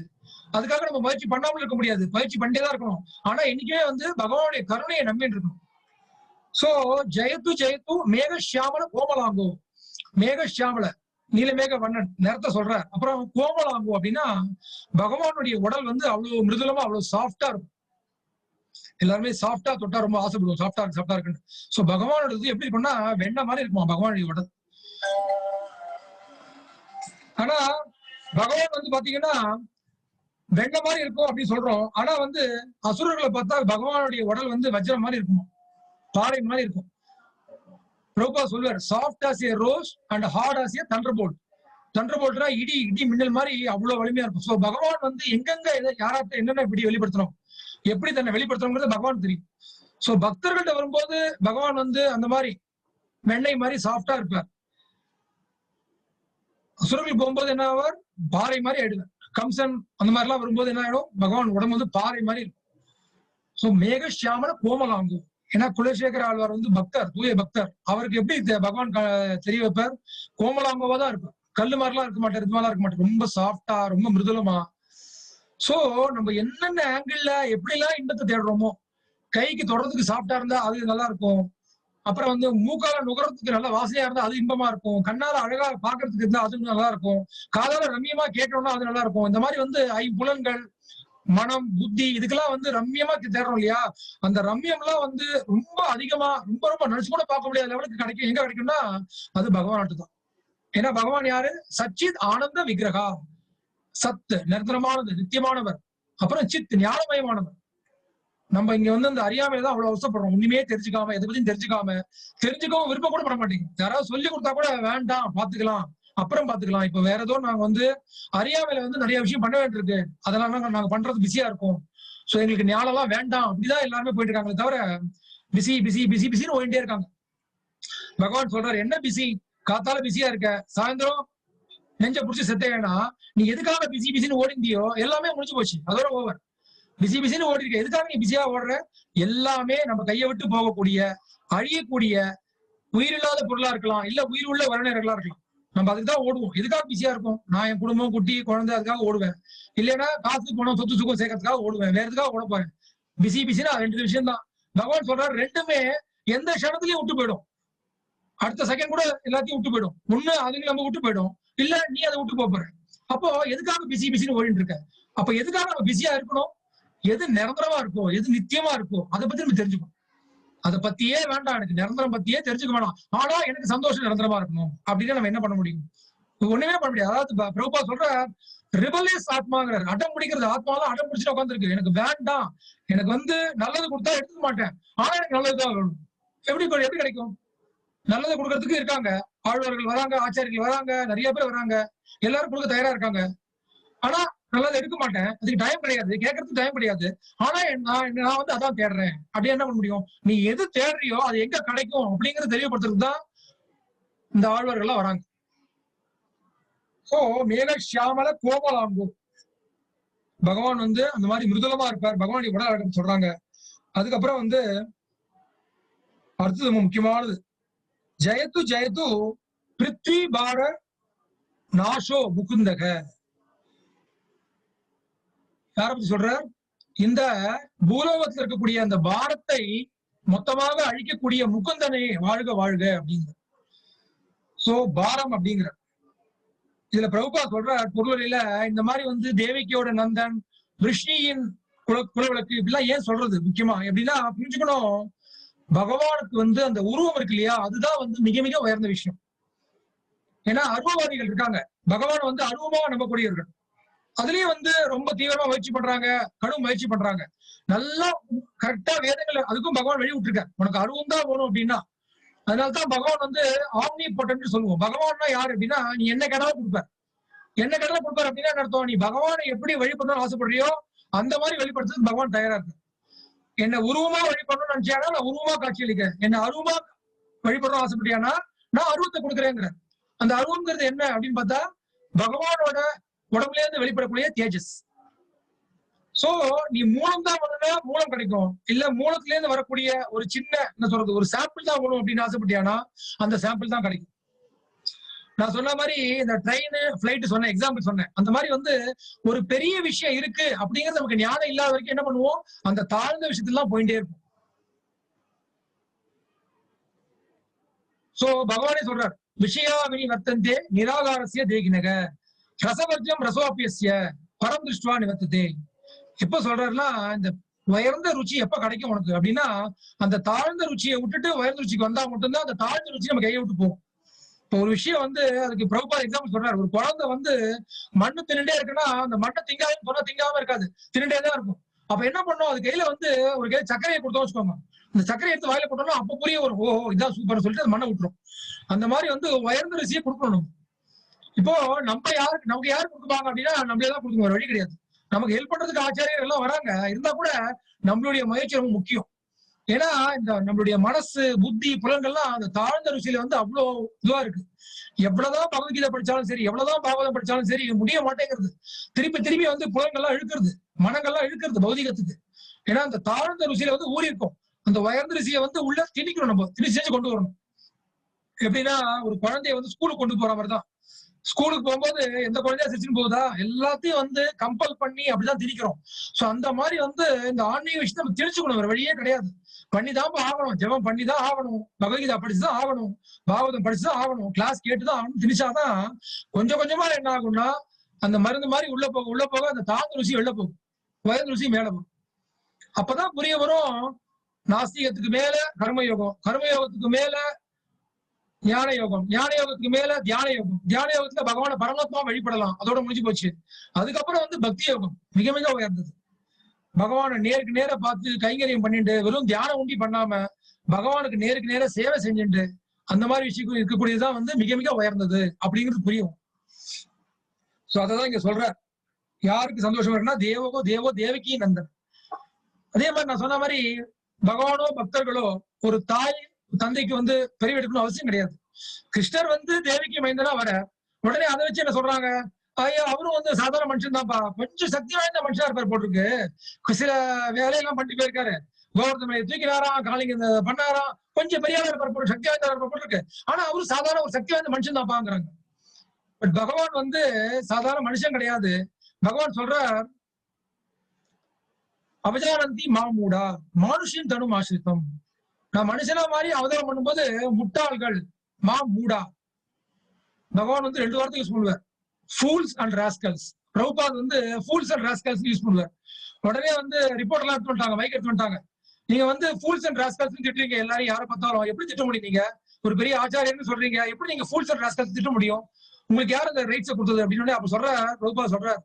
அதுக்காக நம்ம முயற்சி பண்ணாமல் இருக்க முடியாது. முயற்சி பண்ணிட்டே தான் இருக்கணும். ஆனா என்னைக்குமே வந்து பகவானுடைய கருணையை நம்பிட்டு இருக்கணும். சோ ஜெயத்து ஜெயத்து மேக ஷியாமல கோமலாங்கோ. மேக ஷியாமல நீலமேக வண்ணன் நிறத்தை சொல்ற. அப்புறம் கோமலாங்கோ அப்படின்னா பகவானுடைய உடல் வந்து அவ்வளவு மிருதுலமா அவ்வளவு சாஃப்டா இருக்கும். எல்லாருமே சாஃப்டா தொட்டா ரொம்ப ஆசைப்படுவோம். சாஃப்டா இருக்கு சாஃப்டா இருக்குன்னு. சோ பகவானோட இது எப்படி இருக்கும்னா வெண்ணெய் மாதிரி இருக்குமா பகவானுடைய உடல். ஆனா பகவான் வந்து பாத்தீங்கன்னா வெண்ணெய் மாதிரி இருக்கும் அப்படின்னு சொல்றோம். ஆனா வந்து அசுரர்களை பார்த்தா பகவானுடைய உடல் வந்து வஜ்ரம் மாதிரி இருக்குமா, பாறை மாதிரி இருக்கும். பிரபுபா சொல்லுவார், soft as a rose and hard as a thunderbolt. தண்டர்போல்ட்னா இடி இடி மின்னல் மாதிரி அவ்வளவு வலிமையா இருக்கும். சோ பகவான் வந்து எங்கெங்க யாராட்ட என்னென்ன இப்படி வெளிப்படுத்தணும், எப்படி தன்னை வெளிப்படுத்தணுங்கிறது பகவான் தெரியும். சோ பக்தர்கள்ட்ட வரும்போது பகவான் வந்து அந்த மாதிரி வெண்ணெய் மாதிரி சாஃப்டா இருப்பார். அசுரர்கள் போகும்போது என்ன ஆவார், பாறை மாதிரி ஆயிடுவார். கம்சன் அந்த மாதிரி எல்லாம் வரும்போது என்ன ஆயிடும், பகவான் உடம்பு வந்து பாறை மாதிரி இருக்கும். சோ மேக ஷியாமல கோமலாங்கும். ஏன்னா குலசேகர ஆழ்வார் வந்து பக்தர், தூய பக்தர். அவருக்கு எப்படி பகவான் தெரிய வைப்பார், கோமலாங்கோவா தான் இருப்பார். கல்லு மாதிரிலாம் இருக்க மாட்டார், இது மாதிரிலாம் இருக்க மாட்டார். ரொம்ப சாஃப்டா, ரொம்ப மிருதுலமா. சோ நம்ம என்னென்ன ஆங்கிள் எப்படி எல்லாம் இன்பத்தை தேடுறோமோ, கைக்கு தொடறதுக்கு சாஃப்டா இருந்தா அது நல்லா இருக்கும். அப்புறம் வந்து மூக்கால நுகரத்துக்கு நல்ல வாசனையா இருந்தா அது இன்பமா இருக்கும். கண்ணால அழகா பாக்குறதுக்கு இருந்தா அது நல்லா இருக்கும். காதால ரம்மியமா கேட்டோம்னா அது நல்லா இருக்கும். இந்த மாதிரி வந்து ஐம்புலன்கள், மனம், புத்தி இதுக்கெல்லாம் வந்து ரம்மியமா தேடுறோம் இல்லையா? அந்த ரம்மியம் எல்லாம் வந்து ரொம்ப அதிகமா ரொம்ப ரொம்ப நினைச்சு கூட பார்க்க முடியாத லெவலுக்கு கிடைக்கும். எங்க கிடைக்கும்னா அது பகவான் தான். ஏன்னா பகவான் யாரு, சச்சித் ஆனந்த விக்கிரகா. சத்து நிரந்தரமானது, நித்தியமானவர். அப்புறம் சித் ஞானமயமானவர். நம்ம இங்க வந்து அந்த அறியாமையில தான் அவ்வளவு அவசரப்படுறோம். ஒண்ணுமே தெரிஞ்சுக்காம, எதை பத்தியும் தெரிஞ்சுக்கவும் விருப்பம் கூட பட மாட்டேங்குது. யாராவது சொல்லி கொடுத்தா கூட வேண்டாம், பாத்துக்கலாம், அப்புறம் பாத்துக்கலாம். இப்ப வேற ஏதோ நாங்க வந்து அறியாமையில வந்து நிறைய விஷயம் பண்ண வேண்டியிருக்கு, அதெல்லாம் நாங்க பண்றது பிஸியா இருக்கும். சோ எங்களுக்கு ஞானம் எல்லாம் வேண்டாம் அப்படிதான் எல்லாருமே போயிட்டு இருக்காங்களே தவிர பிஸி பிஸி பிஸி பிஸின்னு ஓடிட்டே இருக்காங்க. பகவான் சொல்றாரு, என்ன பிஸி, காத்தால பிஸியா இருக்க, சாயந்தரம் நெஞ்ச புடிச்சு செத்தேன்னா நீ எதுக்காக பிஸி பிஸின்னு ஓடிந்தியோ எல்லாமே முடிஞ்சு போச்சு, அதோட ஓவர். பிஸி பிஸின்னு ஓடி இருக்க, எதுக்காக நீ பிஸியா ஓடுற? எல்லாமே நம்ம கையை விட்டு போகக்கூடிய, அழியக்கூடிய, உயிரில்லாத பொருளா இருக்கலாம், இல்ல உயிர் உள்ள உறவினர்களா இருக்கலாம். நம்ம அதுக்குதான் ஓடுவோம். எதுக்காக பிஸியா இருக்கும்? நான் என் குடும்பம், குட்டி, குழந்தை அதுக்காக ஓடுவேன். இல்லைன்னா காசு பணம் சொத்து சுகம் சேர்க்கறதுக்காக ஓடுவேன். வேற எதுக்காக ஓட போறேன்? பிஸி பிஸினா ரெண்டு விஷயம் தான். பகவான் சொல்றாரு, ரெண்டுமே எந்த க்ஷணத்துலயும் விட்டு போயிடும். அடுத்த செகண்ட் கூட எல்லாத்தையும் விட்டு போயிடும். ஒண்ணு அதுங்க நம்ம விட்டு போயிடும், இல்ல நீ அதை விட்டு போற. அப்போ எதுக்காக பிஸி பிஸின்னு ஓடிட்டு இருக்க? அப்ப எதுக்காக நம்ம பிஸியா இருக்கணும்? எது நிரந்தரமா இருக்கோ, எது நித்தியமா இருக்கோ அதை பத்தி நம்ம தெரிஞ்சுக்கணும். அதை பத்தியே வேண்டாம், எனக்கு நிரந்தரம் பத்தியே தெரிஞ்சுக்க வேணாம், ஆனா எனக்கு சந்தோஷம் நிரந்தரமா இருக்கணும் அப்படின்னா நம்ம என்ன பண்ண முடியும்? ஒண்ணுமே பண்ண முடியாது. அதாவது பிரபுபா சொல்ற ரிபலியஸ் ஆத்மாங்கிறார். அடம் பிடிக்கிறது, ஆத்மாலாம் அடம் பிடிச்சிட்டு உட்காந்துருக்கு. எனக்கு வேண்டாம், எனக்கு வந்து நல்லது கொடுத்தா எடுத்துக்க மாட்டேன், ஆனா எனக்கு நல்லதுதான் வேணும். எப்படி கிடைக்கும்? நல்லது கொடுக்கறதுக்கு இருக்காங்க, ஆழ்வார்கள் வராங்க, ஆச்சாரியர்கள் வராங்க, நிறைய பேர் வராங்க, எல்லாரும் கொடுக்க தயாரா இருக்காங்க. ஆனா நல்லது எடுக்க மாட்டேன், அதுக்கு டைம் கிடையாது, கேட்கறதுக்கு டைம் கிடையாது. ஆனா நான் வந்து அதான் தேடுறேன். அப்படி என்ன பண்ண முடியும்? நீ எது தேடுறியோ அது எங்க கிடைக்கும் அப்படிங்கறத தெரியப்படுத்துறதுக்கு தான் இந்த ஆழ்வார்கள் எல்லாம் வராங்க. சோ மேல ஷியாமல கோமலாங்கு. பகவான் வந்து அந்த மாதிரி மிருதுலமா இருப்பார். பகவான் உடல் அழகம் சொல்றாங்க. அதுக்கப்புறம் வந்து அடுத்தது முக்கியமானது, ஜெயத்து ஜெயத்து பிருத்வி பார நாசோ முகுந்தக. யார பத்தி சொல்றார்? இந்த பூலோகத்தில் இருக்கக்கூடிய அந்த பாரத்தை மொத்தமாக அழிக்கக்கூடிய முகுந்தனை வாழ்க வாழ்க அப்படிங்கிற. சோ பாரம் அப்படிங்கிற இதுல பிரபுபா சொல்ற பொருளில இந்த மாதிரி வந்து தேவகியோட நந்தன், விஷ்ணியின் குலவிளக்கு இப்படிலாம் ஏன் சொல்றது முக்கியமா எப்படின்னா புரிஞ்சுக்கணும். பகவானுக்கு வந்து அந்த உருவம் இருக்கு இல்லையா, அதுதான் வந்து மிக மிக உயர்ந்த விஷயம். ஏன்னா அருவவாதிகள் இருக்காங்க, பகவான் வந்து அருவமா நம்பக்கூடியவர்கள். அதுலயும் வந்து ரொம்ப தீவிரமா முயற்சி பண்றாங்க, கடும் முயற்சி பண்றாங்க. நல்லா கரெக்டா வேதங்கள் அதுக்கும் பகவான் வழி விட்டுருக்காரு. உனக்கு அருவம் தான் வேணும் அப்படின்னா. அதனாலதான் பகவான் வந்து ஆம்னி பொட்டன்ட் சொல்லுவோம். பகவான்னா யாரு அப்படின்னா, நீ என்ன கேட்டாலும் கொடுப்பார். என்ன கேட்டாலும் கொடுப்பார் அப்படின்னா அர்த்தம், நீ பகவானை எப்படி வழிபடணும்னு ஆசைப்படுறியோ அந்த மாதிரி வெளிப்படுத்துறதுக்கு பகவான் தயாரா இருக்கு. என்ன உருவமா வழிபடணும்னு நினைச்சியானா நான் உருவமா காட்சி அளிக்கிறேன். என்ன அருவமா வழிபடணும் ஆசைப்பட்டியானா நான் அருவத்தை கொடுக்குறேங்கிறேன். அந்த அருவம்ங்கிறது என்ன அப்படின்னு பார்த்தா பகவானோட உடம்புல இருந்து வெளிப்படக்கூடிய தேஜஸ். சோ நீ மூலம் தான் வேணும்னா மூலம் கிடைக்கும், இல்ல மூலத்துல இருந்து வரக்கூடிய ஒரு சின்ன என்ன சொல்றது ஒரு சாம்பிள் தான் வேணும் அப்படின்னு ஆசைப்பட்டியானா அந்த சாம்பிள் தான் கிடைக்கும். நான் சொன்ன மாதிரி இந்த ட்ரெயின் பிளைட் சொன்ன எக்ஸாம்பிள் சொன்னேன். அந்த மாதிரி வந்து ஒரு பெரிய விஷயம் இருக்கு அப்படிங்கிறது நமக்கு ஞானம் இல்லாத வரைக்கும் என்ன பண்ணுவோம், அந்த தாழ்ந்த விஷயத்துலாம் போயிட்டே இருக்கும். சோ பகவானே சொல்றார், விஷயாவினி வர்த்தந்தே நிராகாரசிய தேகினக ரசவர்ஜம் ரசோபியஸ்ய பரம் திருஷ்டுவா நிவர்த்ததே. எப்ப சொல்றாருன்னா இந்த உயர்ந்த ருச்சி எப்ப கிடைக்கும் உனக்கு அப்படின்னா அந்த தாழ்ந்த ருச்சியை விட்டுட்டு உயர்ந்த ருச்சிக்கு வந்தா மட்டும்தான் அந்த தாழ்ந்த ருச்சி நம்ம கையை விட்டு போகும். இப்போ ஒரு விஷயம் வந்து அதுக்கு பிரபுபாத் எக்ஸாம்பிள் சொல்றாரு, ஒரு குழந்தை வந்து மண்ணு தின்னுட்டே இருக்குன்னா அந்த மண்ணை திங்காதுன்னு சொன்னா திங்காம இருக்காது, தின்னுட்டே தான் இருக்கும். அப்ப என்ன பண்ணும், அது கையில வந்து ஒரு கையில சர்க்கரையை கொடுத்தோம் வச்சுக்கோங்க, இந்த சர்க்கரை எடுத்து வாயில போட்டோம்னா அப்ப புரிய வரும், ஓஹோ இதான் சூப்பர் சொல்லிட்டு அது மண்ணை விட்டுரும். அந்த மாதிரி வந்து உயர்ந்த ருசியை கொடுக்கணும். இப்போ நமக்கு யாரு கொடுக்குவாங்க அப்படின்னா நம்மளே தான் கொடுக்கணும், வழி கிடையாது. நமக்கு ஹெல்ப் பண்றதுக்கு ஆச்சாரியர் எல்லாம் வராங்க, இருந்தா கூட நம்மளுடைய முயற்சி ரொம்ப முக்கியம். ஏன்னா இந்த நம்மளுடைய மனசு புத்தி புலன்கள்லாம் அந்த தாழ்ந்த ருசியில வந்து அவ்வளவு இதுவா இருக்கு. எவ்வளவுதான் பகவத்கீதை படிச்சாலும் சரி, எவ்வளவுதான் பாகவதம் படிச்சாலும் சரி முடிய மாட்டேங்கிறது. திருப்பி திருப்பி வந்து புலன்கள்லாம் இழுக்கிறது, மனங்கள்லாம் இழுக்கிறது பௌதிகத்துக்கு. ஏன்னா அந்த தாழ்ந்த ருசியில வந்து ஊறி இருக்கும். அந்த உயர்ந்த ருசியை வந்து உள்ள திணிக்கணும், நம்ம திணி செஞ்சு கொண்டு வரணும். எப்படின்னா ஒரு குழந்தைய வந்து ஸ்கூலுக்கு கொண்டு போற மாதிரிதான். ஸ்கூலுக்கு போகும்போது எந்த குழந்தையா சிரிச்சுன்னு போகுதா, எல்லாத்தையும் வந்து கம்பல் பண்ணி அப்படிதான் திணிக்கிறோம். சோ அந்த மாதிரி வந்து இந்த ஆன்மீக விஷயத்தை நம்ம திணிச்சுக்கணும், வேற வழியே கிடையாது. பண்ணிதான் ஆகணும், ஜெபம் பண்ணிதான் ஆகணும், பகவத்கீதா படிச்சுதான் ஆகணும், பாகவதம் படிச்சுதான் ஆகணும், கிளாஸ் கேட்டுதான் ஆகணும். திணிச்சாதான் கொஞ்சம் கொஞ்சமா என்ன ஆகும்னா அந்த மருந்து மாதிரி உள்ள போக அந்த தாழ்ந்த ருசி வெளில போகும், உயர்ந்த ருசி மேல போகும். அப்பதான் புரிய வரும், நாஸ்திகத்துக்கு மேல கர்மயோகம், கர்மயோகத்துக்கு மேல ஞான யோகம், ஞான யோகத்துக்கு மேல தியான யோகம், தியான யோகத்துல பகவான பரமாத்மா வழிபடலாம், அதோட முடிஞ்சு போச்சு. அதுக்கப்புறம் வந்து பக்தி யோகம் மிக மிக உயர்ந்தது. பகவானை நேருக்கு நேர பார்த்து கைங்கரியம் பண்ணிட்டு வெறும் தியானம் உண்டி பண்ணாம பகவானுக்கு நேருக்கு நேர சேவை செஞ்சுட்டு அந்த மாதிரி விஷயம் இருக்கக்கூடியதுதான் வந்து மிக மிக உயர்ந்தது அப்படிங்கிறது புரியும். சோ அததான் இங்க சொல்ற, யாருக்கு சந்தோஷம் இருக்குன்னா தேவகோ தேவோ தேவகி நந்தன். அதே மாதிரி நான் சொன்ன மாதிரி பகவானோ பக்தர்களோ ஒரு தாய் தந்தைக்கு வந்து பெரிய எடுக்கணும் அவசியம் கிடையாது. கிருஷ்ணர் வந்து தேவிக்கு மைந்தனா வர உடனே அதை வச்சு என்ன சொல்றாங்க, ஐயா அவரும் வந்து சாதாரண மனுஷன் தான்ப்பா, கொஞ்சம் சக்தி வாய்ந்த மனுஷனா இருப்பார் போட்டிருக்கு, சில வேலையெல்லாம் பண்ணிட்டு போயிருக்காரு, கோவர்தமனை தூக்கினாராம், காலிங்க பண்ணாராம், கொஞ்சம் பெரிய இருப்பார், சக்தி வாய்ந்த இருப்பார் போட்டிருக்கு. ஆனா அவரும் சாதாரண ஒரு சக்தி வாய்ந்த மனுஷன் தான் பாக்குறாங்க. பட் பகவான் வந்து சாதாரண மனுஷன் கிடையாது. பகவான் சொல்ற அவஜானந்தி மாமூடா மானுஷின் தனும் ஆசிரித்தம். நான் மனுஷனா மாதிரி அவதாரம் பண்ணும்போது முட்டாள்கள் மா மூடா. பகவான் வந்து 2 வார்த்தை யூஸ் பண்ணுவார், ஃபூல்ஸ் அண்ட் ராஸ்கல்ஸ். பிரபுபாத் வந்து ஃபூல்ஸ் அண்ட் ராஸ்கல்ஸ் யூஸ் பண்ணுவார். உடனே வந்து ரிப்போர்ட் எல்லாம் எடுத்து வந்துட்டாங்க, மைக் எடுத்து வந்துட்டாங்க, நீங்க வந்து ஃபூல்ஸ் அண்ட் ராஸ்கல்ஸ் திட்டுறீங்க, எல்லாரும் யாரை பார்த்தாலும் எப்படி திட்ட முடியும், நீங்க ஒரு பெரிய ஆச்சாரியன்னு சொல்றீங்க, எப்படி நீங்க ஃபூல்ஸ் அண்ட் ராஸ்கல்ஸ் திட்ட முடியும், உங்களுக்கு யார் அந்த ரைட்ஸை கொடுத்தது அப்படின்னு அப்ப சொல்ற பிரபுபாத் சொல்ற,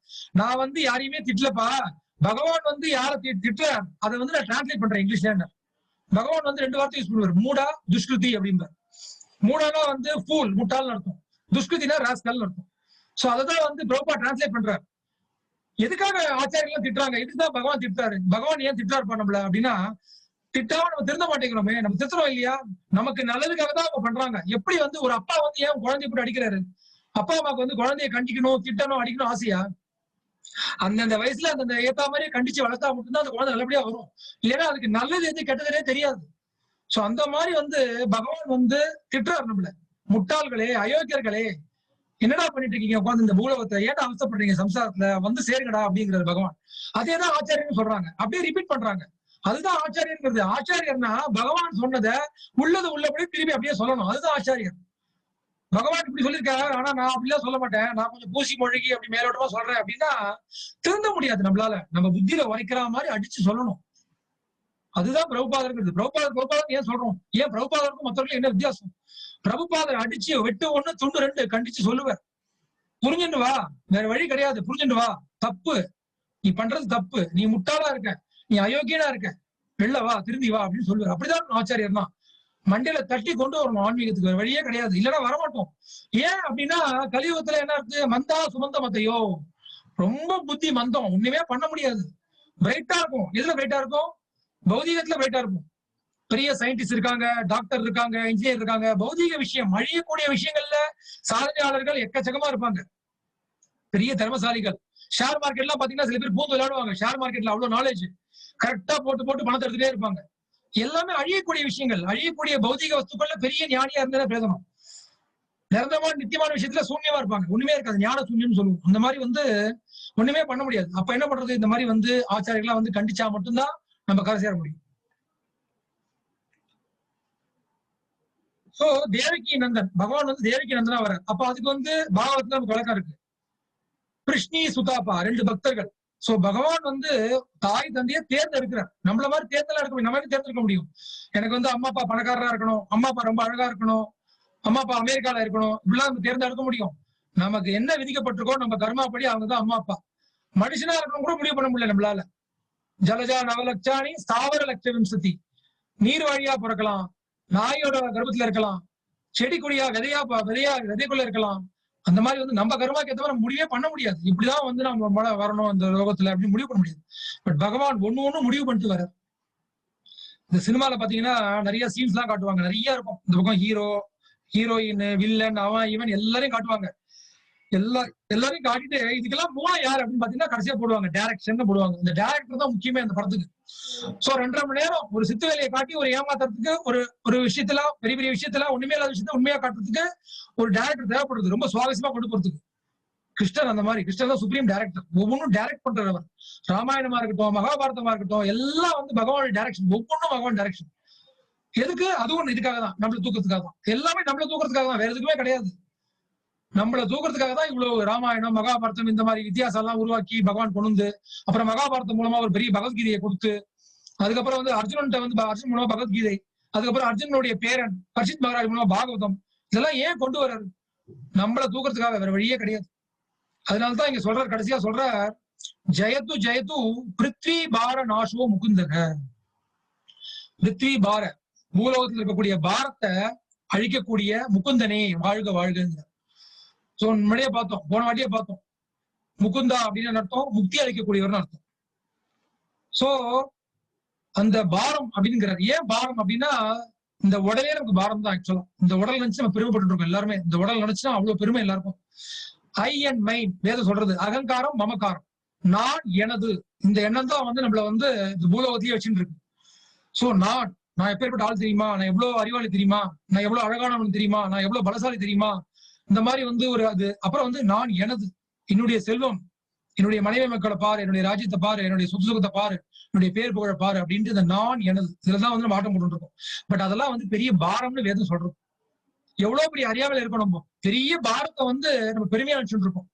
நான் வந்து யாரையுமே திட்டலப்பா, பகவான் வந்து யாரை திட்டுற அதை வந்து நான் டிரான்ஸ்லேட் பண்றேன் இங்கிலீஷ்ல. பகவான் வந்து 2 வார்த்தை யூஸ் பண்ணுவார், மூடா துஷ்கிருதி அப்படின்பார். மூடானா வந்து ஃபூல் முட்டாள்னு அர்த்தம், துஷ்கிருதினா ராஸ்கல்னு அர்த்தம். சோ அததான் வந்து பிரபுபாத் டிரான்ஸ்லேட் பண்றாரு. எதுக்காக ஆச்சாரியெல்லாம் திட்டுறாங்க, எதுக்குதான் பகவான் திட்டுறாரு, பகவான் ஏன் திட்டுறாரு நம்மள அப்படின்னா, திட்டாம நம்ம திருந்த மாட்டேங்கிறோமே, நம்ம திட்டுறோம் இல்லையா, நமக்கு நல்லதுக்காக தான் அவங்க பண்றாங்க. எப்படி வந்து ஒரு அப்பா வந்து ஏன் குழந்தைய போட்டு அடிக்கிறாரு, அப்பா அம்மாவுக்கு வந்து குழந்தைய கண்டிக்கணும் திட்டணும் அடிக்கணும் ஆசையா, அந்தந்த வயசுல அந்த ஏத்த மாதிரி கண்டிச்சு வளர்த்தா மட்டும்தான் அந்த குழந்தை நல்லபடியா வரும், இல்லைன்னா அதுக்கு நல்லது எது கெட்டதுனே தெரியாது. சோ அந்த மாதிரி வந்து பகவான் வந்து திட்டுறாரு நம்மள, முட்டாள்களே அயோக்கியர்களே என்னடா பண்ணிட்டு இருக்கீங்க உட்காந்து இந்த பூலோகத்தை, ஏன்டா அவசப்படுறீங்க சம்சாரத்துல வந்து சேருங்கடா அப்படிங்கிறது பகவான். அதேதான் ஆச்சாரியன்னு சொல்றாங்க, அப்படியே ரிப்பீட் பண்றாங்க. அதுதான் ஆச்சாரியங்கிறது. ஆச்சாரியர்னா பகவான் சொன்னதை உள்ளது உள்ளபடி திரும்பி அப்படியே சொல்லணும், அதுதான் ஆச்சாரியர். பகவான் இப்படி சொல்லியிருக்காரு, ஆனா நான் அப்படிலாம் சொல்ல மாட்டேன், நான் கொஞ்சம் பூசி மொழிகி அப்படி மேலோட்டமா சொல்றேன் அப்படின்னா திருந்த முடியாது நம்மளால. நம்ம புத்தியில உரைக்கிற மாதிரி அடிச்சு சொல்லணும். அதுதான் பிரபுபாதர் இருக்குது. பிரபுபாதர் ஏன் சொல்றோம்? ஏன் பிரபுபாதருக்கும் மற்றவர்களுக்கும் என்ன வித்தியாசம்? பிரபுபாதர் அடிச்சு வெட்டு 1 துண்டு 2 கண்டிச்சு சொல்லுவார். புரிஞ்சுட்டு வா, வேற வழி கிடையாது, புரிஞ்சுட்டு வா, தப்பு, நீ பண்றது தப்பு, நீ முட்டாளா இருக்க, நீ அயோக்கியனா இருக்க, வெளில வா, திரும்பி வா அப்படின்னு சொல்லுவார். அப்படிதான் ஆச்சாரியர் தான் மண்டையில தட்டி கொண்டு வரணும் ஆன்மீகத்துக்கு, வேற வழியே கிடையாது, இல்லைன்னா வரமாட்டோம். ஏன் அப்படின்னா கலியுகத்துல என்ன இருக்கு? மந்தா சுமந்த மத்தையோ, ரொம்ப புத்தி மந்தம், ஒண்ணுமே பண்ண முடியாது. பிரைட்டா இருக்கும். எதுல பிரைட்டா இருக்கும்? பௌதீகத்துல பிரைட்டா இருக்கும். பெரிய சயின்டிஸ்ட் இருக்காங்க, டாக்டர் இருக்காங்க, இன்ஜினியர் இருக்காங்க. பௌதீக விஷயம், அழியக்கூடிய விஷயங்கள்ல சாதனையாளர்கள் எக்கச்சக்கமா இருப்பாங்க, பெரிய திறமசாலிகள். ஷேர் மார்க்கெட்லாம் பாத்தீங்கன்னா சில பேர் பூந்து விளையாடுவாங்க. ஷேர் மார்க்கெட்ல அவ்வளவு நாலேஜ், கரெக்டா போட்டு போட்டு பணத்தை எடுத்துட்டே இருப்பாங்க. எல்லாமே அழியக்கூடிய விஷயங்கள். அழியக்கூடிய பௌதிக வஸ்துக்கள்ல பெரிய ஞானியா இருந்தா பேசணும். நிரந்தரமான நித்தியமான விஷயத்துல சூன்யமா இருப்பாங்க, ஒண்ணுமே இருக்காது, ஞான சூன்யம் சொல்லுவோம். அந்த மாதிரி ஒண்ணுமே பண்ண முடியாது. அப்ப என்ன பண்றது? இந்த மாதிரி ஆச்சாரியர்களா கண்டிச்சா மட்டும்தான் நம்ம கரை சேர முடியும். சோ தேவகி நந்தன் பகவான் தேவகி நந்தனா வர. அப்ப அதுக்கு பாகவத்துல நமக்கு வழக்கம் இருக்கு. கிருஷ்ணி சுதாப்பா 2 பக்தர்கள். சோ பகவான் தாய் தந்தையை தேர்ந்தெடுக்கிறார். நம்மள மாதிரி தேர்ந்தெல்லாம் எடுக்க முடியும், நம்ம தேர்ந்தெடுக்க முடியும். எனக்கு அம்மா அப்பா பணக்காரரா இருக்கணும், அம்மா அப்பா ரொம்ப அழகா இருக்கணும், அம்மா அப்பா அமெரிக்கால இருக்கணும், இப்படிலாம் நம்ம தேர்ந்தெடுக்க முடியும். நமக்கு என்ன விதிக்கப்பட்டிருக்கோ நம்ம கர்மாப்படி அவங்கதான் அம்மா அப்பா. மனுஷனா இருக்கணும் கூட முடிவு பண்ண முடியல நம்மளால. ஜலஜா நவலட்சாணி ஸ்தாவர லட்ச விம்சதி. நீர் வழியா பிறக்கலாம், நாயோட கர்ப்பத்துல இருக்கலாம், செடி கொடியா விதைக்குள்ள இருக்கலாம். அந்த மாதிரி நம்ம கர்மாக்கு ஏற்ற மாதிரி முடிவே பண்ண முடியாது. இப்படிதான் நம்ம வரணும் அந்த லோகத்துல அப்படின்னு முடிவு பண்ண முடியாது. பட் பகவான் ஒண்ணு முடிவு பண்ணிட்டு வர. இந்த சினிமால பாத்தீங்கன்னா நிறைய சீன்ஸ் எல்லாம் காட்டுவாங்க, நிறைய இருக்கும். இந்த பக்கம் ஹீரோ, ஹீரோயின், வில்லன், அவன் இவன் எல்லாரையும் காட்டுவாங்க. எல்லாரையும் காட்டிட்டு இதுக்கெல்லாம் மூலம் யாரு அப்படின்னு பாத்தீங்கன்னா கடைசியா போடுவாங்க டைரக்ஷன் போடுவாங்க. இந்த டைரக்டர் தான் முக்கியமே அந்த படத்துக்கு. சோ 2.5 மணி நேரம் ஒரு சித்து வேலையை காட்டி ஒரு ஏமாத்துறதுக்கு, ஒரு விஷயத்துல பெரிய பெரிய விஷயத்துல ஒண்ணுமே இல்லாத விஷயத்த உண்மையா காட்டுறதுக்கு ஒரு டைரக்டர் தேவைப்படுது, ரொம்ப சுவாரஸ்யமா கொண்டு போறதுக்கு. கிருஷ்ணர் அந்த மாதிரி. கிருஷ்ணர் தான் சுப்ரீம் டைரக்டர், ஒவ்வொன்றும் டைரக்ட் பண்றவர். ராமாயணமா இருக்கட்டும், மகாபாரதமா இருக்கட்டும், எல்லாம் பகவான் டைரக்ஷன், ஒவ்வொன்றும் பகவான் டைரக்ஷன். எதுக்கு? அதுவும் இதுக்காக தான், நம்மள தூக்கத்துக்காக தான். எல்லாமே நம்மள தூக்கத்துக்காக தான், வேற எதுக்குமே கிடையாது. நம்மள தூக்கறதுக்காக தான் இவ்வளவு ராமாயணம், மகாபாரதம் இந்த மாதிரி வித்தியாசம் எல்லாம் உருவாக்கி பகவான் கொண்டு அப்புறம் மகாபாரதம் மூலமா ஒரு பெரிய பகவத்கீதையை கொடுத்து, அதுக்கப்புறம் அர்ஜுனன்ட்ட அர்ஜுன் மூலமா பகவத்கீதை, அதுக்கப்புறம் அர்ஜுனனுடைய பேரன் பரிஷித் மகாராஜ் மூலமா பாகவதம், இதெல்லாம் ஏன் கொண்டு வர்றாரு? நம்மள தூக்கறதுக்காக, வேற வழியே கிடையாது. அதனாலதான் இங்க சொல்றார், கடைசியா சொல்றார், ஜெயத்து ஜெயத்து பிருத்வி பார நாசோ முகுந்தக. பிருத்வி பார, பூலோகத்தில் இருக்கக்கூடிய பாரத்தை அழிக்கக்கூடிய முகுந்தனே வாழ்க வாழ்க. சோ முன்னாடியே பார்த்தோம், போன வாட்டியே பார்த்தோம். முகுந்தா அப்படின்னு அர்த்தம் முக்தி அளிக்கக்கூடியவர்னு அர்த்தம். சோ அந்த பாரம் அப்படிங்கிறார். ஏன் பாரம் அப்படின்னா இந்த உடலே நமக்கு பாரம் தான். ஆக்சுவலா இந்த உடல் நினைச்சு நம்ம பெருமைப்பட்டு இருக்கோம் எல்லாருமே. இந்த உடல் நினைச்சுன்னா அவ்வளவு பெருமை எல்லாருக்கும். ஐ அண்ட் மைண்ட் வேதம் சொல்றது, அகங்காரம் மமக்காரம், நான் எனது, இந்த எண்ணம் தான் நம்மள இந்த பூலோகத்திலேயே வச்சுட்டு இருக்கு. சோ நான் எப்பேற்பட்ட ஆள் தெரியுமா, நான் எவ்வளவு அறிவாளி தெரியுமா, நான் எவ்வளவு அழகானவன் தெரியுமா, நான் எவ்வளவு பலசாலி தெரியுமா, இந்த மாதிரி ஒரு அது. அப்புறம் நான் எனது, என்னுடைய செல்வம், என்னுடைய மனைவி மக்களை பாரு, என்னுடைய ராஜ்யத்தை பாரு, என்னுடைய சொத்து சுகத்தை பாரு, என்னுடைய பேர் புகழ பாரு அப்படின்ட்டு இந்த நான் எனது இதுலதான் நம்ம ஆட்டம் போட்டு இருக்கோம். பட் அதெல்லாம் பெரிய பாரம்னு வேதம் சொல்றோம். எவ்வளவு பெரிய அறியாமல் இருக்கணும், நம்ம பெரிய பாரத்தை நம்ம பெருமையா நினைச்சுட்டு இருக்கோம்.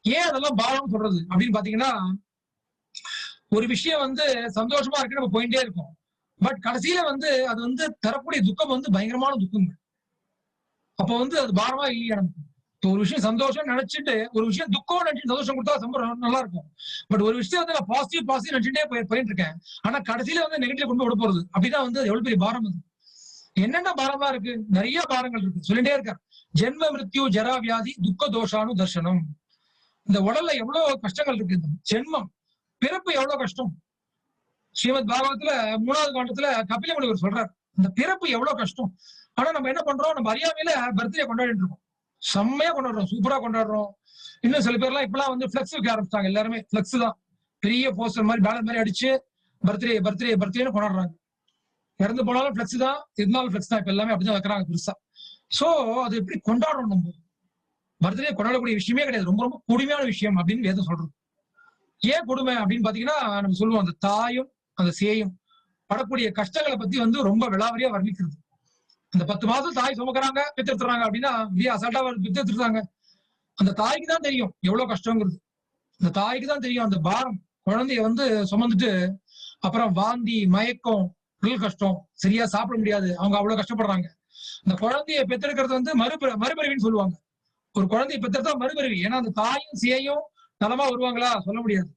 ஏன் அதெல்லாம் பாரம் சொல்றது அப்படின்னு பாத்தீங்கன்னா, ஒரு விஷயம் சந்தோஷமா இருக்கு நம்ம போயிட்டே இருக்கோம். பட் கடைசியில அது தரக்கூடிய துக்கம் பயங்கரமான துக்கம். அப்ப அது பாரமா இல்லையா நமக்கு? ஒரு விஷயம் சந்தோஷம் நினைச்சிட்டு ஒரு விஷயம் துக்கம் நினைச்சு சந்தோஷம் கொடுத்தா நல்லா இருக்கும். பட் ஒரு விஷயம் நான் பாசிட்டிவ் நினைச்சுட்டே போயிட்டு இருக்கேன், ஆனா கடைசியில நெகட்டிவ் கொண்டு விட போறது அப்படின்னா எவ்வளவு பெரிய பாரம் அது. என்னென்ன பாரமா இருக்கு? நிறைய பாரங்கள் இருக்கு, சொல்லிட்டே இருக்கார். ஜென்ம மிருத்யு ஜரா வியாதி துக்க தோஷானு தர்சனம். இந்த உடல்ல எவ்வளவு கஷ்டங்கள் இருக்கு. ஜென்மம், பிறப்பு எவ்வளவு கஷ்டம். ஸ்ரீமத் பாகவத்துல 3வது காண்டத்துல கபில முனிவர் சொல்றார், இந்த பிறப்பு எவ்வளவு கஷ்டம். ஆனா நம்ம என்ன பண்றோம்? நம்ம அறியாமையில பர்த்டே கொண்டாடிட்டு இருக்கோம், செம்மையா கொண்டாடுறோம், சூப்பரா கொண்டாடுறோம். இன்னும் சில பேர்லாம் இப்பெல்லாம் ஃபிளெக்ஸ் வைக்க ஆரம்பிச்சிட்டாங்க. எல்லாருமே ஃபிளெக்ஸ் தான், பெரிய போஸ்டர் மாதிரி பேனர் மாதிரி அடிச்சு பர்த்டேன்னு கொண்டாடுறாங்க. இறந்து போனாலும் ஃபிளெக்ஸ் தான், இருந்தாலும் ஃபிளெக்ஸ் தான். இப்ப எல்லாமே அப்படிதான் வைக்கிறாங்க பெருசா. சோ அது எப்படி கொண்டாடுறோம்? நம்ம பர்த்டே கொண்டாடக்கூடிய விஷயமே கிடையாது, ரொம்ப ரொம்ப கொடுமையான விஷயம் அப்படின்னு வேதம் சொல்றது. ஏன் கொடுமை அப்படின்னு பாத்தீங்கன்னா, நம்ம சொல்லுவோம் அந்த தாயும் அந்த சேயும் படக்கூடிய கஷ்டங்களை பத்தி ரொம்ப விளாவரியா வர்ணிக்கிறது. அந்த 10 மாசம் தாய் சுமக்கிறாங்க, பெத்தெடுத்துறாங்க அப்படின்னா அசால்ட்டா பெத்தெடுத்துறாங்க. அந்த தாய்க்கு தான் தெரியும் எவ்வளவு கஷ்டங்கிறது. அந்த தாய்க்கு தான் தெரியும் அந்த பாரம். குழந்தைய வந்து சுமந்துட்டு அப்புறம் வாந்தி, மயக்கம், உடல் கஷ்டம், சரியா சாப்பிட முடியாது. அவங்க அவ்வளவு கஷ்டப்படுறாங்க. அந்த குழந்தைய பெத்தெடுக்கிறது வந்து மறுபிறவின்னு சொல்லுவாங்க. ஒரு குழந்தைய பெத்தெடுத்தா மறுபிறவி. ஏன்னா அந்த தாயும் சேயும் நலமா வருவாங்களா சொல்ல முடியாது.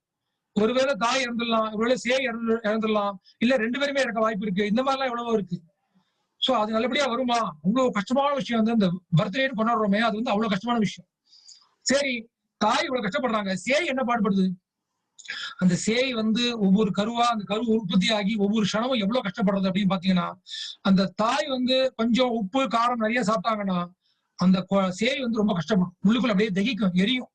ஒருவேளை தாய் இறந்துடலாம், ஒருவேளை சேய் இறந்துடலாம், இல்ல 2 பேருமே இறக்க வாய்ப்பு இருக்கு. இந்த மாதிரி எல்லாம் எவ்வளவோ இருக்கு. சோ அது நல்லபடியா வருமா? அவ்வளவு கஷ்டமான விஷயம் வந்து இந்த பர்த்டேன்னு கொண்டாடுறோமே, அது வந்து அவ்வளவு கஷ்டமான விஷயம். சரி, தாய் இவ்வளவு கஷ்டப்படுறாங்க. சேய் என்ன பாடுபடுது? அந்த சேய் வந்து ஒவ்வொரு கருவா அந்த கரு உற்பத்தி ஆகி ஒவ்வொரு க்ஷணமும் எவ்வளவு கஷ்டப்படுறது அப்படின்னு பாத்தீங்கன்னா, அந்த தாய் வந்து கொஞ்சம் உப்பு, காரம் நிறைய சாப்பிட்டாங்கன்னா, அந்த சேய் வந்து ரொம்ப கஷ்டப்படும். உள்ளுக்குள்ள அப்படியே தகிக்கும், எரியும்.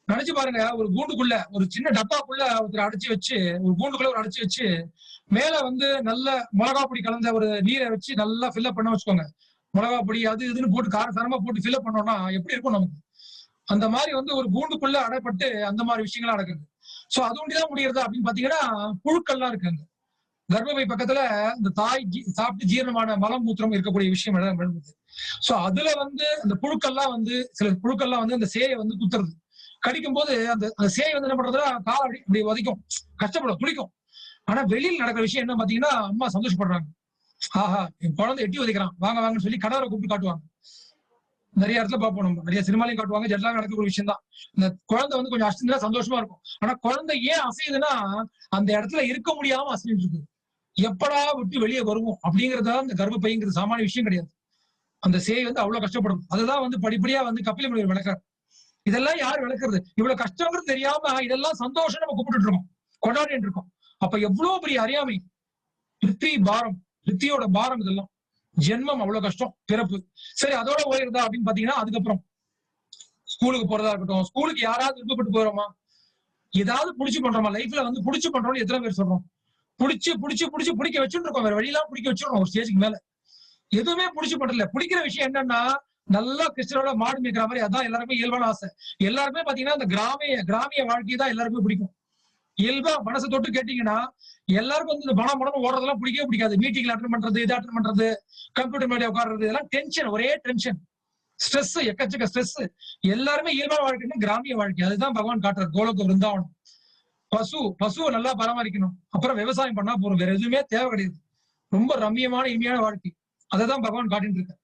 நினைச்சு பாருங்க, ஒரு கூண்டுக்குள்ள ஒரு சின்ன டப்பாக்குள்ள ஒருத்தர் அடைச்சு வச்சு, ஒரு கூண்டுக்குள்ள ஒரு அடைச்சு வச்சு, மேல வந்து நல்ல மிளகா பொடி கலந்த ஒரு நீரை வச்சு நல்லா ஃபில்அப் பண்ண வச்சுக்கோங்க. மிளகா பொடி அது இதுன்னு போட்டு காரசாரமா போட்டு ஃபில்அப் பண்ணோம்னா எப்படி இருக்கும் நமக்கு? அந்த மாதிரி வந்து ஒரு கூண்டுக்குள்ள அடைப்பட்டு அந்த மாதிரி விஷயங்கள்லாம் நடக்குது. சோ அது ஒண்டிதான் முடியறது அப்படின்னு பாத்தீங்கன்னா, புழுக்கள்லாம் இருக்குங்க. கர்ப்பப்பை பக்கத்துல இந்த தாய் சாப்பிட்டு ஜீரணமான மலம் மூத்திரம் இருக்கக்கூடிய விஷயம் நடந்தது. சோ அதுல வந்து அந்த புழுக்கள்லாம் வந்து சில புழுக்கள்லாம் வந்து அந்த சேயை வந்து குத்துறது. கடிக்கும் போது அந்த சேய் வந்து என்ன பண்றதுன்னா கால் அப்படி உதைக்கும், கஷ்டப்படும், துடிக்கும். ஆனா வெளியில் நடக்கிற விஷயம் என்ன பாத்தீங்கன்னா, அம்மா சந்தோஷப்படுறாங்க. ஆஹா, என் குழந்தை எட்டி உதைக்கிறான், வாங்க வாங்கன்னு சொல்லி கணவரை கூப்பிட்டு காட்டுவாங்க. நிறைய இடத்துல பார்ப்போம், நம்ம நிறைய சினிமாலையும் காட்டுவாங்க, ஜெட்லாம் நடக்கக்கூடிய விஷயம் தான். இந்த குழந்தை வந்து கொஞ்சம் அசைந்தா சந்தோஷமா இருக்கும். ஆனா குழந்தை ஏன் அசையுதுன்னா, அந்த இடத்துல இருக்க முடியாம அசைஞ்சிட்டு இருக்கு. எப்படா விட்டு வெளியே வருவோம் அப்படிங்கறத இந்த கர்ப்பப்பைங்கிறது சாமானிய விஷயம் கிடையாது. அந்த சேய் வந்து அவ்வளவு கஷ்டப்படும். அதுதான் வந்து படிப்படியா வந்து கபில முனிவர் விளக்குறார். இதெல்லாம் யார் விளக்குறது? இவ்வளவு கஷ்டங்கிறது தெரியாம இதெல்லாம் சந்தோஷம் நம்ம கூப்பிட்டு இருக்கோம், கொண்டாடிட்டு இருக்கோம். அப்ப எவ்வளவு பெரிய அறியாமை. பிருத்தி பாரம், பிருத்தியோட பாரம் இதெல்லாம். ஜென்மம் அவ்வளவு கஷ்டம், பிறப்பு. சரி, அதோட ஓயிருதா அப்படின்னு பாத்தீங்கன்னா, அதுக்கப்புறம் ஸ்கூலுக்கு போறதா இருக்கட்டும், ஸ்கூலுக்கு யாராவது விருப்பப்பட்டு போறோமா? ஏதாவது புடிச்சு பண்றோமா? லைஃப்ல வந்து புடிச்சு பண்றோம்னு எத்தனை பேர் சொல்றோம்? புடிச்சு புடிச்சு புடிச்சு பிடிக்க வச்சுட்டு இருக்கோம். வேற வழியெல்லாம் பிடிக்க வச்சிருக்கோம் ஒரு ஸ்டேஜுக்கு மேல. எதுவுமே புடிச்சு பண்றல. பிடிக்கிற விஷயம் என்னன்னா, நல்லா கிறிஸ்டனோட மாடு மேய்க்கிற மாதிரி அதான் எல்லாருமே இயல்பான ஆசை. எல்லாருமே பாத்தீங்கன்னா இந்த கிராமிய வாழ்க்கை தான் எல்லாருமே பிடிக்கும். இயல்பா மனசை தொட்டு கேட்டீங்கன்னா, எல்லாருக்கும் வந்து இந்த பணம் ஓடுறதெல்லாம் பிடிக்கவே பிடிக்காது. மீட்டிங்ல அட்டன் பண்றது, இதை அட்டன் பண்றது, கம்ப்யூட்டர் மேலே உட்கார்றது, இதெல்லாம் டென்ஷன், ஒரே டென்ஷன், ஸ்ட்ரெஸ், எக்கச்சக்க ஸ்ட்ரெஸ். எல்லாருமே இயல்பான வாழ்க்கைன்னா கிராமிய வாழ்க்கை. அதுதான் பகவான் காட்டுறார் கோலோக விருந்தாவனம். பசுவை நல்லா பராமரிக்கணும், அப்புறம் விவசாயம் பண்ணா போறோம், வேற எதுவுமே தேவை கிடையாது. ரொம்ப ரம்மியமான இனிமையான வாழ்க்கை. அதைதான் பகவான் காட்டிட்டு இருக்கார்.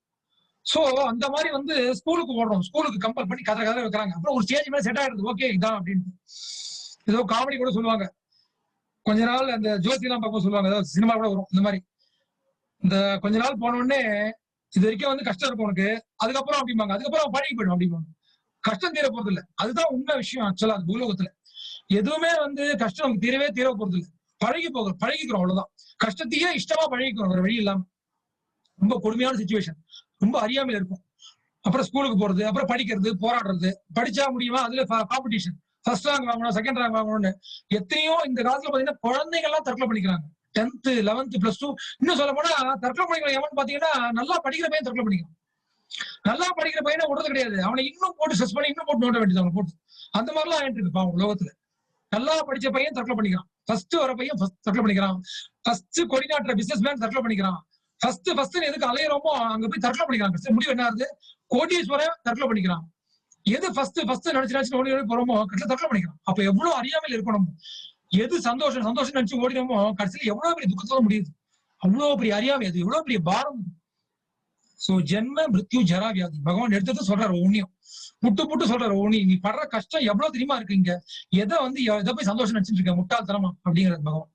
சோ அந்த மாதிரி வந்து ஸ்கூலுக்கு ஓடுறோம், ஸ்கூலுக்கு கம்பல் பண்ணி கதை வைக்கிறாங்க. அப்புறம் ஒரு ஸ்டேஜ் மேல செட் ஆயிடுது, ஓகே இதான் அப்படின்னு. ஏதோ காமெடி கூட சொல்லுவாங்க. கொஞ்ச நாள் அந்த ஜோசி எல்லாம் பார்க்கும் சொல்லுவாங்க, ஏதாவது சினிமா கூட வரும் இந்த மாதிரி. இந்த கொஞ்ச நாள் போன உடனே இது வரைக்கும் வந்து கஷ்டம் இருக்கும் உனக்கு, அதுக்கப்புறம் அப்படிம்பாங்க, அதுக்கப்புறம் பழகி போயிடும் அப்படிம்பாங்க. கஷ்டம் தீர போறது இல்ல. அதுதான் உண்மை விஷயம். ஆக்சுவலா பூலோகத்துல எதுவுமே வந்து கஷ்டம் நமக்கு தீர போறது இல்லை. பழகிக்கிறோம் அவ்வளவுதான். கஷ்டத்தையே இஷ்டமா பழகிக்கிறோம், வேற வழி இல்லாம. ரொம்ப கொடுமையான சிச்சுவேஷன், ரொம்ப அறியாமையில இருக்கும். அப்புறம் ஸ்கூலுக்கு போறது, அப்புறம் படிக்கிறது, போராடுறது, படிச்சா முடியுமா, அதுல காம்படிஷன், ஃபர்ஸ்ட் ரேங்க் வாங்கணும், செகண்ட் ரேங்க் வாங்கணும்னு எத்தனையோ இந்த காலத்துல பாத்தீங்கன்னா குழந்தைகள் எல்லாம் தற்கொலை பண்ணிக்கிறாங்க. 10th 11th +2 இன்னும் சொல்ல போனா தற்கொலை பண்ணிக்கிற எவன் பாத்தீங்கன்னா நல்லா படிக்கிற பையன் தற்கொலை பண்ணிக்கிறான். நல்லா படிக்கிற பையனை விடுறது கிடையாது, அவனை இன்னும் போட்டு ஸ்ட்ரெஸ் பண்ணி இன்னும் போட்டு நோட்ட வேண்டியது அவனை போட்டு. அந்த மாதிரிலாம் ஆயிட்டு இருக்கு பாவம் உலகத்துல. நல்லா படிச்ச பையன் தற்கொலை பண்ணிக்கிறான், ஃபர்ஸ்ட் வர பையன் தற்கொலை பண்ணிக்கிறான், ஃபர்ஸ்ட் கொடிநாட்டுற பிசினஸ் மேன் தற்கொலை பண்ணிக்கிறான். ஃபர்ஸ்ட் எதுக்கு அலையிறோமோ அங்க போய் தற்கொலை பண்ணிக்கிறாங்க. முடிவு என்ன ஆகுது? கோடீஸ்வரன் தற்கொலை பண்ணிக்கிறான். எது ஃபர்ஸ்ட் நினைச்சு ஓடி போறோமோ கடைசியில தற்கொலை பண்ணிக்கிறோம். அப்ப எவ்வளவு அறியாமல் இருக்கணும். எது சந்தோஷம் நினைச்சு ஓடினோமோ கடைசியில எவ்வளவு பெரிய துக்கத்தோட முடியுது. அவ்வளவு பெரிய அறியாமை, அது எவ்வளவு பெரிய பாரம். சோ ஜென்ம மிருத்யு ஜரா வியாதி பகவான் எடுத்து சொல்றாரு ஒவ்வொன்னையும், புட்டு சொல்றாரு ஒவ்வொன்னையும். நீ படுற கஷ்டம் எவ்வளவு தெரியுமா இருக்கு, இங்க எதை போய் சந்தோஷம் நினைச்சிட்டு இருக்க முட்டாள்தனமா அப்படிங்கிறது பகவான்.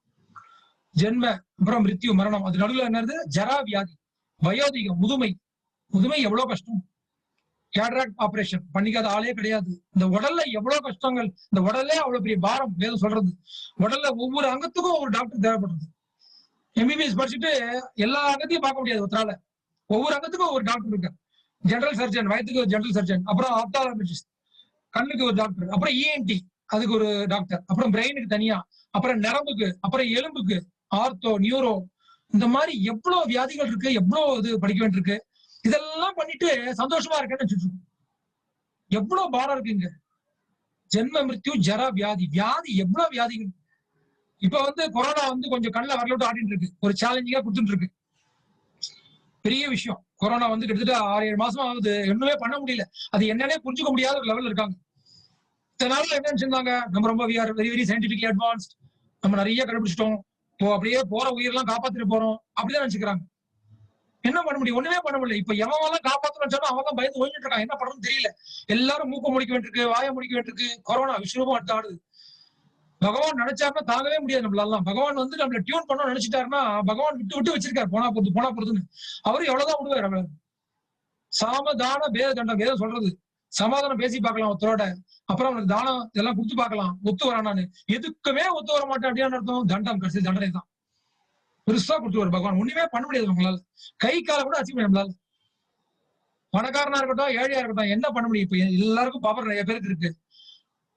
ஜென்ம, அப்புறம் மிருத்யு மரணம், அது நடுவில் என்னது? ஜரா வியாதி, வயோதிகம், முதுமை எவ்வளவு கஷ்டம். கேட்ராக்ட் ஆபரேஷன் பண்ணிக்காத ஆளே கிடையாது. இந்த உடல்ல எவ்வளவு கஷ்டங்கள், இந்த உடலே அவ்வளவு பெரிய பாரம். வேதம் சொல்றது உடல்ல ஒவ்வொரு அங்கத்துக்கும் ஒரு டாக்டர் தேவைப்படுறது. எம்பிபிஎஸ் படிச்சுட்டு எல்லா அங்கத்தையும் பார்க்க முடியாது ஒருத்தரால. ஒவ்வொரு அங்கத்துக்கும் ஒரு டாக்டர் இருக்கு. ஜெனரல் சர்ஜன், வயிற்றுக்கு ஒரு ஜெனரல் சர்ஜன், அப்புறம் ஆப்தாலமிஸ்ட், கண்ணுக்கு ஒரு டாக்டர், அப்புறம் இஎன்டி அதுக்கு ஒரு டாக்டர், அப்புறம் பிரெயினுக்கு தனியா, அப்புறம் நரம்புக்கு, அப்புறம் எலும்புக்கு ஆர்த்தோ, நியூரோ, இந்த மாதிரி எவ்வளவு வியாதிகள் இருக்கு, எவ்வளவு இது படிக்க வேண்டியிருக்கு. இதெல்லாம் பண்ணிட்டு சந்தோஷமா இருக்கேன்னு வச்சுட்டு எவ்வளவு பாரம் இருக்குங்க. ஜென்ம மிருத்யு ஜரா வியாதி எவ்வளவு வியாதிகள். இப்ப வந்து கொரோனா வந்து கொஞ்சம் கண்ணில் வரல விட்டு ஆடிட்டு இருக்கு, ஒரு சேலஞ்சிங்கா கொடுத்துட்டு இருக்கு. பெரிய விஷயம். கொரோனா வந்து கிட்டத்தட்ட 6-7 மாசம் ஆகுது. ஒண்ணுமே பண்ண முடியல. அது என்னன்னே புரிஞ்சுக்க முடியாத ஒரு லெவல்ல இருக்காங்க. இத்தனை நாள்ல என்ன நினைச்சிருந்தாங்க, நம்ம ரொம்ப வெரி வெரி சயின்டிபிக்லி அட்வான்ஸ்ட், நம்ம நிறைய கண்டுபிடிச்சிட்டோம், இப்போ அப்படியே போற உயிரெல்லாம் காப்பாத்திட்டு போறோம் அப்படிதான் நினைச்சுக்கிறாங்க. என்ன பண்ண முடியும்? ஒண்ணுமே பண்ண முடியல. இப்ப எவன் காப்பாத்தணும்னு சொன்னா அவன் தான் பயந்து ஓடிட்டு இருக்கான். என்ன பண்றதுன்னு தெரியல. எல்லாரும் மூக்க முடிக்க வேண்டியிருக்கு, வாயை முடிக்க வேண்டியிருக்கு. கொரோனா விஸ்வரூபம் அடுத்து ஆடுது. பகவான் நினைச்சாருன்னா தாங்கவே முடியாது நம்மளால. பகவான் வந்து நம்மள டியூன் பண்ண நினைச்சிட்டாருன்னா பகவான் விட்டு விட்டு வச்சிருக்காரு. போனா போறதுன்னு. அவரு எவ்வளவுதான் விடுவார் அவள. சாமதான பேத தண்டம் வேதம் சொல்றது. சமாதானம் பேசி பார்க்கலாம் ஒருத்தரோட. அப்புறம் அவனுக்கு தானம் இதெல்லாம் கொடுத்து பார்க்கலாம். ஒத்து வரானான்னு. எதுக்குமே ஒத்து வர மாட்டேன் அப்படின்னு அர்த்தம். தண்டம் கடைசி தண்டனை தான். பெருசா கொடுத்துருவாரு பகவான். ஒண்ணுமே பண்ண முடியாது உங்களால. கை கால கூட அச்சீவ் பண்ண நம்மளால. பணக்காரனா இருக்கட்டும், ஏழையா இருக்கட்டும், என்ன பண்ண முடியும்? இப்ப எல்லாருக்கும் பவர் நிறைய பேருக்கு இருக்கு.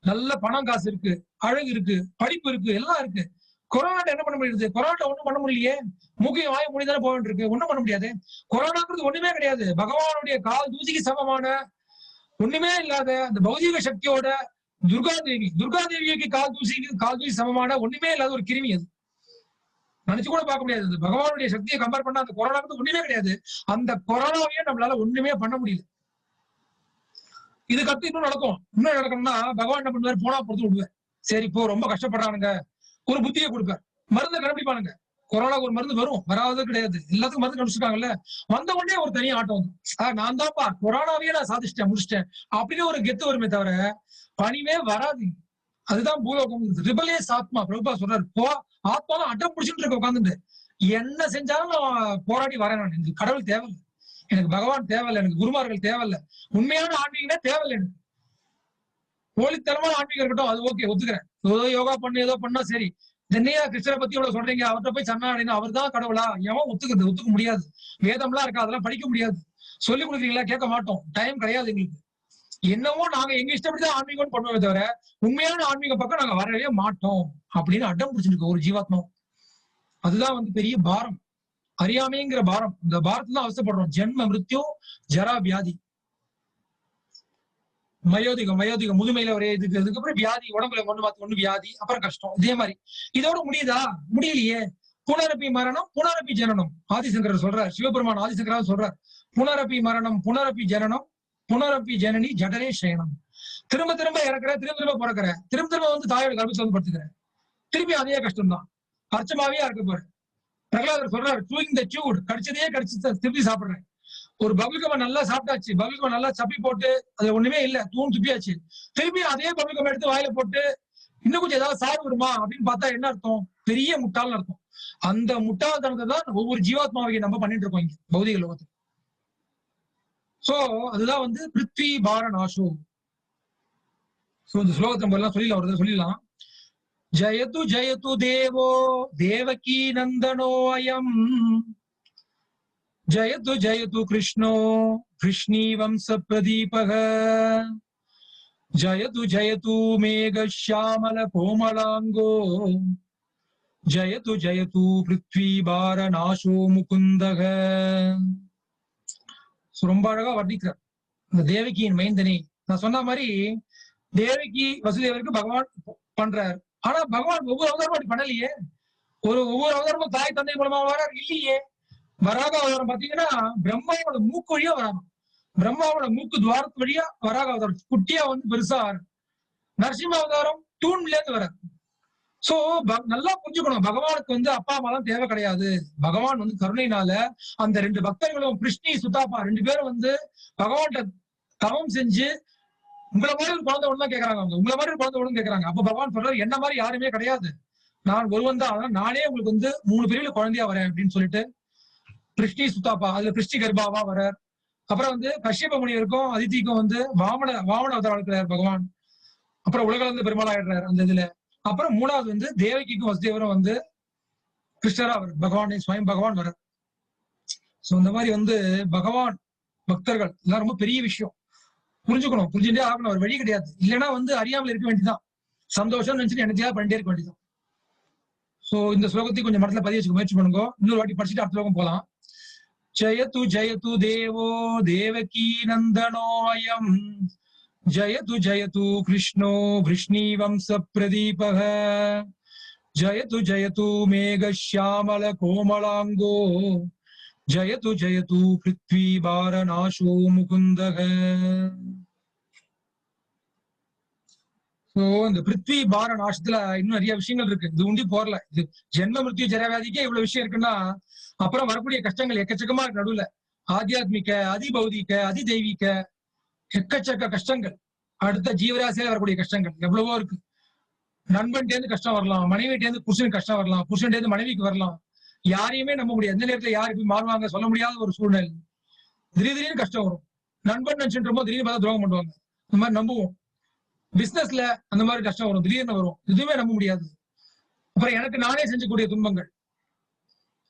நல்ல பணம் காசு இருக்கு, அழகு இருக்கு, படிப்பு இருக்கு, எல்லாம் இருக்கு. கொரோனா என்ன பண்ண முடியுது? கொரோனா ஒண்ணும் பண்ண முடியலையே. மூக்கையும் வாய மூடி தானே போக வேண்டியிருக்கு. ஒண்ணும் பண்ண முடியாது. கொரோனாங்கிறது ஒண்ணுமே கிடையாது. பகவானுடைய கால் தூசிக்கு சமமான ஒண்ணுமே இல்லாத அந்த பௌதிக சக்தியோட துர்காதேவிக்கு கால் தூசி சமமான ஒண்ணுமே இல்லாத ஒரு கிருமி அது. நினைச்சு கூட பார்க்க முடியாது. பகவானுடைய சக்தியை கம்பேர் பண்ணா அந்த கொரோனாங்கிறது ஒண்ணுமே கிடையாது. அந்த கொரோனாவையே நம்மளால ஒண்ணுமே பண்ண முடியல. இதுக்கு அடுத்து இன்னும் நடக்கும். இன்னும் நடக்கணும்னா பகவான் என்ன பண்ணுவாரு? போனா பொறுத்து விடுவார். சரி இப்போ ரொம்ப கஷ்டப்படுறானுங்க, ஒரு புத்தியை கொடுப்பார். மருந்தை கண்டுபிடிப்பானுங்க. கொரோனாக்கு ஒரு மருந்து வரும், வராது கிடையாது. எல்லாத்துக்கும் மருந்து கண்டுபிடிச்சிருக்காங்கல்ல. வந்த உடனே ஒரு தனி ஆட்டம் வந்து நான் தான்ப்பா கொரோனாவையே நான் சாதிச்சிட்டேன், முடிச்சிட்டேன் அப்படின்னு ஒரு கெத்து வருமே தவிர பணிவே வராது. அதுதான் பூலோகம். ரிபலேஸ் ஆத்மா. பிரபுபா சொல்றாரு, ஆத்மாவும் அட்டம் பிடிச்சிட்டு இருக்க உட்காந்துட்டு என்ன செஞ்சாலும் நான் போராடி வரேன். நான் எனக்கு கடவுள் தேவையில்லை, எனக்கு பகவான் தேவையில்லை, எனக்கு குருமார்கள் தேவையில்லை, உண்மையான ஆன்மீகமே தேவையில்லை. எனக்கு போலித்தனமான ஆன்மீகம் இருக்கட்டும், அது ஓகே, ஒத்துக்கிறேன். ஏதோ யோகா பண்ணு ஏதோ பண்ணா சரி. என்னையா கிருஷ்ணரை பத்தி இவ்வளவு சொல்றீங்க, அவர்கிட்ட போய் சரணாடினா அவர் தான் கடவுளா? எவன் ஒத்துக்க முடியாது. வேதம்லாம் இருக்கா, அதெல்லாம் படிக்க முடியாது. சொல்லி கொடுக்குறீங்களா? கேட்க மாட்டோம். டைம் கிடையாது எங்களுக்கு. என்னவோ நாங்க எங்க இஷ்டப்படிதான் ஆன்மீகம் பண்ணுவோமே தவிர உண்மையான ஆன்மீக பக்கம் நாங்க வரவே மாட்டோம் அப்படின்னு அடம் பிடிச்சிருக்கு ஒரு ஜீவாத்மா. அதுதான் வந்து பெரிய பாரம், அறியாமைங்கிற பாரம். இந்த பாரத்துல தான் அவசப்படுறோம். ஜென்ம மிருத்யு ஜரா வியாதி, மயோதிகம் முதுமையில ஒரே அதுக்கப்புறம் வியாதி, உடம்புல ஒண்ணு வியாதி, அப்புறம் கஷ்டம். இதே மாதிரி இதோட முடியுதா? முடியலையே. புனரப்பி மரணம், புனரப்பி ஜனனம். ஆதிசங்கரர் சொல்றார், சிவபெருமான் ஆதிசங்கரா சொல்றார், புனரப்பி மரணம், புனரப்பி ஜனனம், புனரப்பி ஜனனி ஜடரே சயனம். திரும்ப திரும்ப இறக்குற, திரும்ப பிறக்கிற, திரும்ப வந்து தாயோட கர்ப்பத்துல வந்து படுத்துக்கிற, திருப்பி அதே கஷ்டம் தான். அர்ச்சமாவே இருக்க போற. பிரகலாதர் சொல்றாரு, டூயிங் த டியூட், கடிச்சதையே கடிச்சு திருப்பி சாப்பிடுறேன். ஒரு பபுல்கம நல்லா சாப்பிட்டாச்சு, பபுல்கம நல்லா சப்பி போட்டு அது ஒண்ணுமே இல்ல, தூண் துப்பியாச்சு. திருப்பி அதே பபுல்கம் எடுத்து வாயில போட்டு இன்னும் கொஞ்சம் ஏதாவது சாப்பிட வருமா அப்படின்னு பார்த்தா என்ன அர்த்தம்? பெரிய முட்டாள்னு அர்த்தம். அந்த முட்டாள்தனத்தை தான் ஒவ்வொரு ஜீவாத்மாவையும் நம்ம பண்ணிட்டு இருக்கோம் இங்க பௌதிக லோகத்துல. சோ அதுதான் வந்து பிருத்வி பார நாசோ. சோ இந்த ஸ்லோகத்தை நம்ம எல்லாம் சொல்லிடலாம். ஜயது ஜயது தேவோ தேவகி நந்தனோ அயம், ஜயது ஜயது கிருஷ்ணோ கிருஷ்ணீ வம்ச பிரதீபக, ஜயது ஜயது மேக ஷியாமல கோமலாங்கோ, ஜயது ஜயது பிருத்வி பார நாசோ முகுந்தக. ரொம்ப அழகா வர்ணிக்கிறார் இந்த தேவகியின் மைந்தனை. நான் சொன்ன மாதிரி தேவகி வசுதேவருக்கு பகவான் பண்றாரு. ஆனா பகவான் ஒவ்வொரு அவதாரமும் அப்படி பண்ணலையே. ஒவ்வொரு அவதாரமும் தாய் தந்தை மூலமா வராரு இல்லையே. வராக அவதாரம் பாத்தீங்கன்னா பிரம்மாவோட மூக்கு வழியா வராங்க. பிரம்மாவோட மூக்கு துவாரத்து வழியா வராக அவதாரம் குட்டியா வந்து பெருசா வரும். நரசிம்ம அவதாரம் தூண்ல இருந்து வராது. சோ நல்லா புரிஞ்சுக்கணும், பகவானுக்கு வந்து அப்பா அம்மா எல்லாம் தேவை கிடையாது. பகவான் வந்து கருணையினால அந்த 2 பக்தர்களும் கிருஷ்ணி சுதாப்பா 2 பேரும் வந்து பகவான்கிட்ட தவம் செஞ்சு உங்களை மாதிரி ஒரு குழந்தை ஒண்ணு தான் கேட்கறாங்க. அவங்க உங்களை மாதிரி ஒரு குழந்தை ஒண்ணு கேட்கறாங்க. அப்ப பகவான் சொல்றாரு, என்ன மாதிரி யாருமே கிடையாது, நான் ஒருவன் தான், அதனால நானே உங்களுக்கு வந்து 3 பிரிவுல குழந்தையா வரேன் அப்படின்னு சொல்லிட்டு கிருஷ்ணி சுதாப்பா, அதுல கிருஷ்டி கர்ப்பாவா வரார். அப்புறம் வந்து கஷ்யப முனிவருக்கும் அதிதிக்கும் வந்து வாமன அவதாரம் எடுக்கிறார் பகவான். அப்புறம் உலகளந்த பெருமாள் ஆயிடுறாரு அந்த இதுல. அப்புறம் 3வது வந்து தேவகிக்கும் வசுதேவரும் வந்து கிருஷ்ணரா அவர் பகவானே ஸ்வயம் பகவான் வர. சோ இந்த மாதிரி வந்து பகவான் பக்தர்கள் எல்லாம் ரொம்ப பெரிய விஷயம். புரிஞ்சுக்கணும், புரிஞ்சுட்டே ஆகணும். ஒரு வழி கிடையாது. இல்லைன்னா வந்து அறியாமல் இருக்க வேண்டியதான். சந்தோஷம் நினைச்சுட்டு எனக்கா பண்ணிட்டே இருக்க வேண்டியதான். சோ இந்த ஸ்லோகத்தை கொஞ்சம் மனசுல பதிய வச்சுக்க முயற்சி பண்ணுங்க. இன்னொரு வாட்டி படிச்சுட்டு அடுத்த ஸ்லோகம் போலாம். ஜயது ஜயது தேவோ தேவகி நந்தனோ அயம், ஜயது ஜயது கிருஷ்ணோ கிருஷ்ணீ வம்ச பிரதீபக, ஜயது ஜயது மேக ஷியாமல கோமலாங்கோ, ஜயது ஜயது பிருத்வி பாரநாசோ முகுந்தக. சோ இந்த பிருத்வி பார நாசத்துல இன்னும் நிறைய விஷயங்கள் இருக்கு. இது உண்டி போறல. இது ஜென்ம மிருத்யு ஜராவியாதிக்கே இவ்வளவு விஷயம் இருக்குன்னா அப்புறம் வரக்கூடிய கஷ்டங்கள் எக்கச்சக்கமா இருக்கு. நடுவுல ஆத்தியாத்மிக, அதிபௌதிக, அதிதெய்வீக எக்கச்சக்க கஷ்டங்கள். அடுத்த ஜீவராசியில வரக்கூடிய கஷ்டங்கள் எவ்வளவோ இருக்கு. நண்பன்டேந்து கஷ்டம் வரலாம், மனைவிட்டேந்து புருஷனுக்கு கஷ்டம் வரலாம், புருஷன்டேந்து மனைவிக்கு வரலாம். யாரையுமே நம்ப முடியாது. எந்த நேரத்துல யாரு போய் மாறுவாங்க சொல்ல முடியாத ஒரு சூழ்நிலை. திடீர்னு கஷ்டம் வரும். நண்பன் நினைச்சுட்டு திடீர்னு பார்த்தா துரோகம் பண்ணுவாங்க. இந்த மாதிரி நம்புவோம். பிசினஸ்ல அந்த மாதிரி கஷ்டம் வரும், திடீர்னு வரும். எதுவுமே நம்ப முடியாது. அப்புறம் எனக்கு நானே செஞ்சக்கூடிய துன்பங்கள்.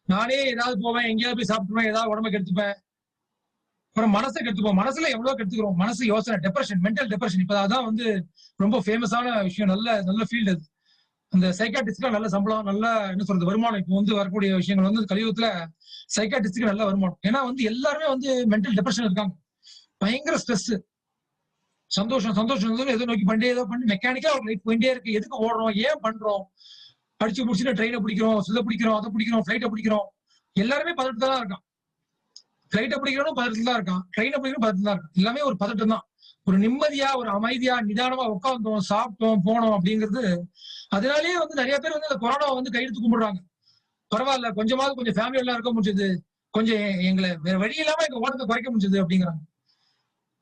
நானே ஏதாவது போவேன், எங்கேயாவது போய் சாப்பிட்டுவேன், ஏதாவது உடம்பை கெடுத்துப்பேன். அப்புறம் மனசை கெடுத்துப்போம். மனசுல எவ்வளவு கெடுத்துக்கிறோம். மனசு யோசனை, டெப்ரெஷன், மென்டல் டெப்ரெஷன். இப்ப அதான் வந்து ரொம்ப ஃபேமஸான விஷயம். நல்ல நல்ல ஃபீல்டு அது. அந்த சைக்காட்டிஸ்ட்லாம் நல்ல சம்பளம், நல்ல என்ன சொல்றது வருமானம். இப்போ வந்து வரக்கூடிய விஷயங்கள் வந்து கலியுகத்துல சைக்காட்டிஸ்டுக்கு நல்ல வருமானம். ஏன்னா வந்து எல்லாருமே வந்து மென்டல் டெப்ரெஷன் இருக்காங்க. பயங்கர ஸ்ட்ரெஸ். சந்தோஷம் சந்தோஷம் எதோ நோக்கி பண்ணிட்டே ஏதோ பண்ணி மெக்கானிக்கா ஒரு லைஃப் போயிட்டே இருக்கு. எதுக்கு ஓடுறோம், ஏன் பண்றோம், அடிச்சு முடிச்சுட்டு ட்ரெயினை பிடிக்கிறோம், சுத பிடிக்கிறோம், அதை பிடிக்கிறோம், ஃபிளைட்டை பிடிக்கிறோம். எல்லாருமே பதட்டத்துல தான் இருக்கான். ஃபிளைட்டை பிடிக்கிறோம் பதட்டத்துல தான் இருக்கான், ட்ரெயினை பிடிக்கிறோம் பதட்டத்துல தான் இருக்கான். எல்லாமே ஒரு பதட்டம் தான். ஒரு நிம்மதியா, ஒரு அமைதியா, நிதானமா உட்காந்தோம், சாப்பிட்டோம், போனோம் அப்படிங்கிறது. அதனாலேயே வந்து நிறைய பேர் வந்து இந்த கொரோனா வந்து கையெடுத்து கும்பிடுறாங்க. பரவாயில்ல, கொஞ்சமாவது கொஞ்சம் ஃபேமிலி எல்லாம் இருக்க முடிஞ்சது, கொஞ்சம் எங்களை வேற வழி இல்லாம எங்க ஓட்டத்தை குறைக்க முடிஞ்சது அப்படிங்கிறாங்க.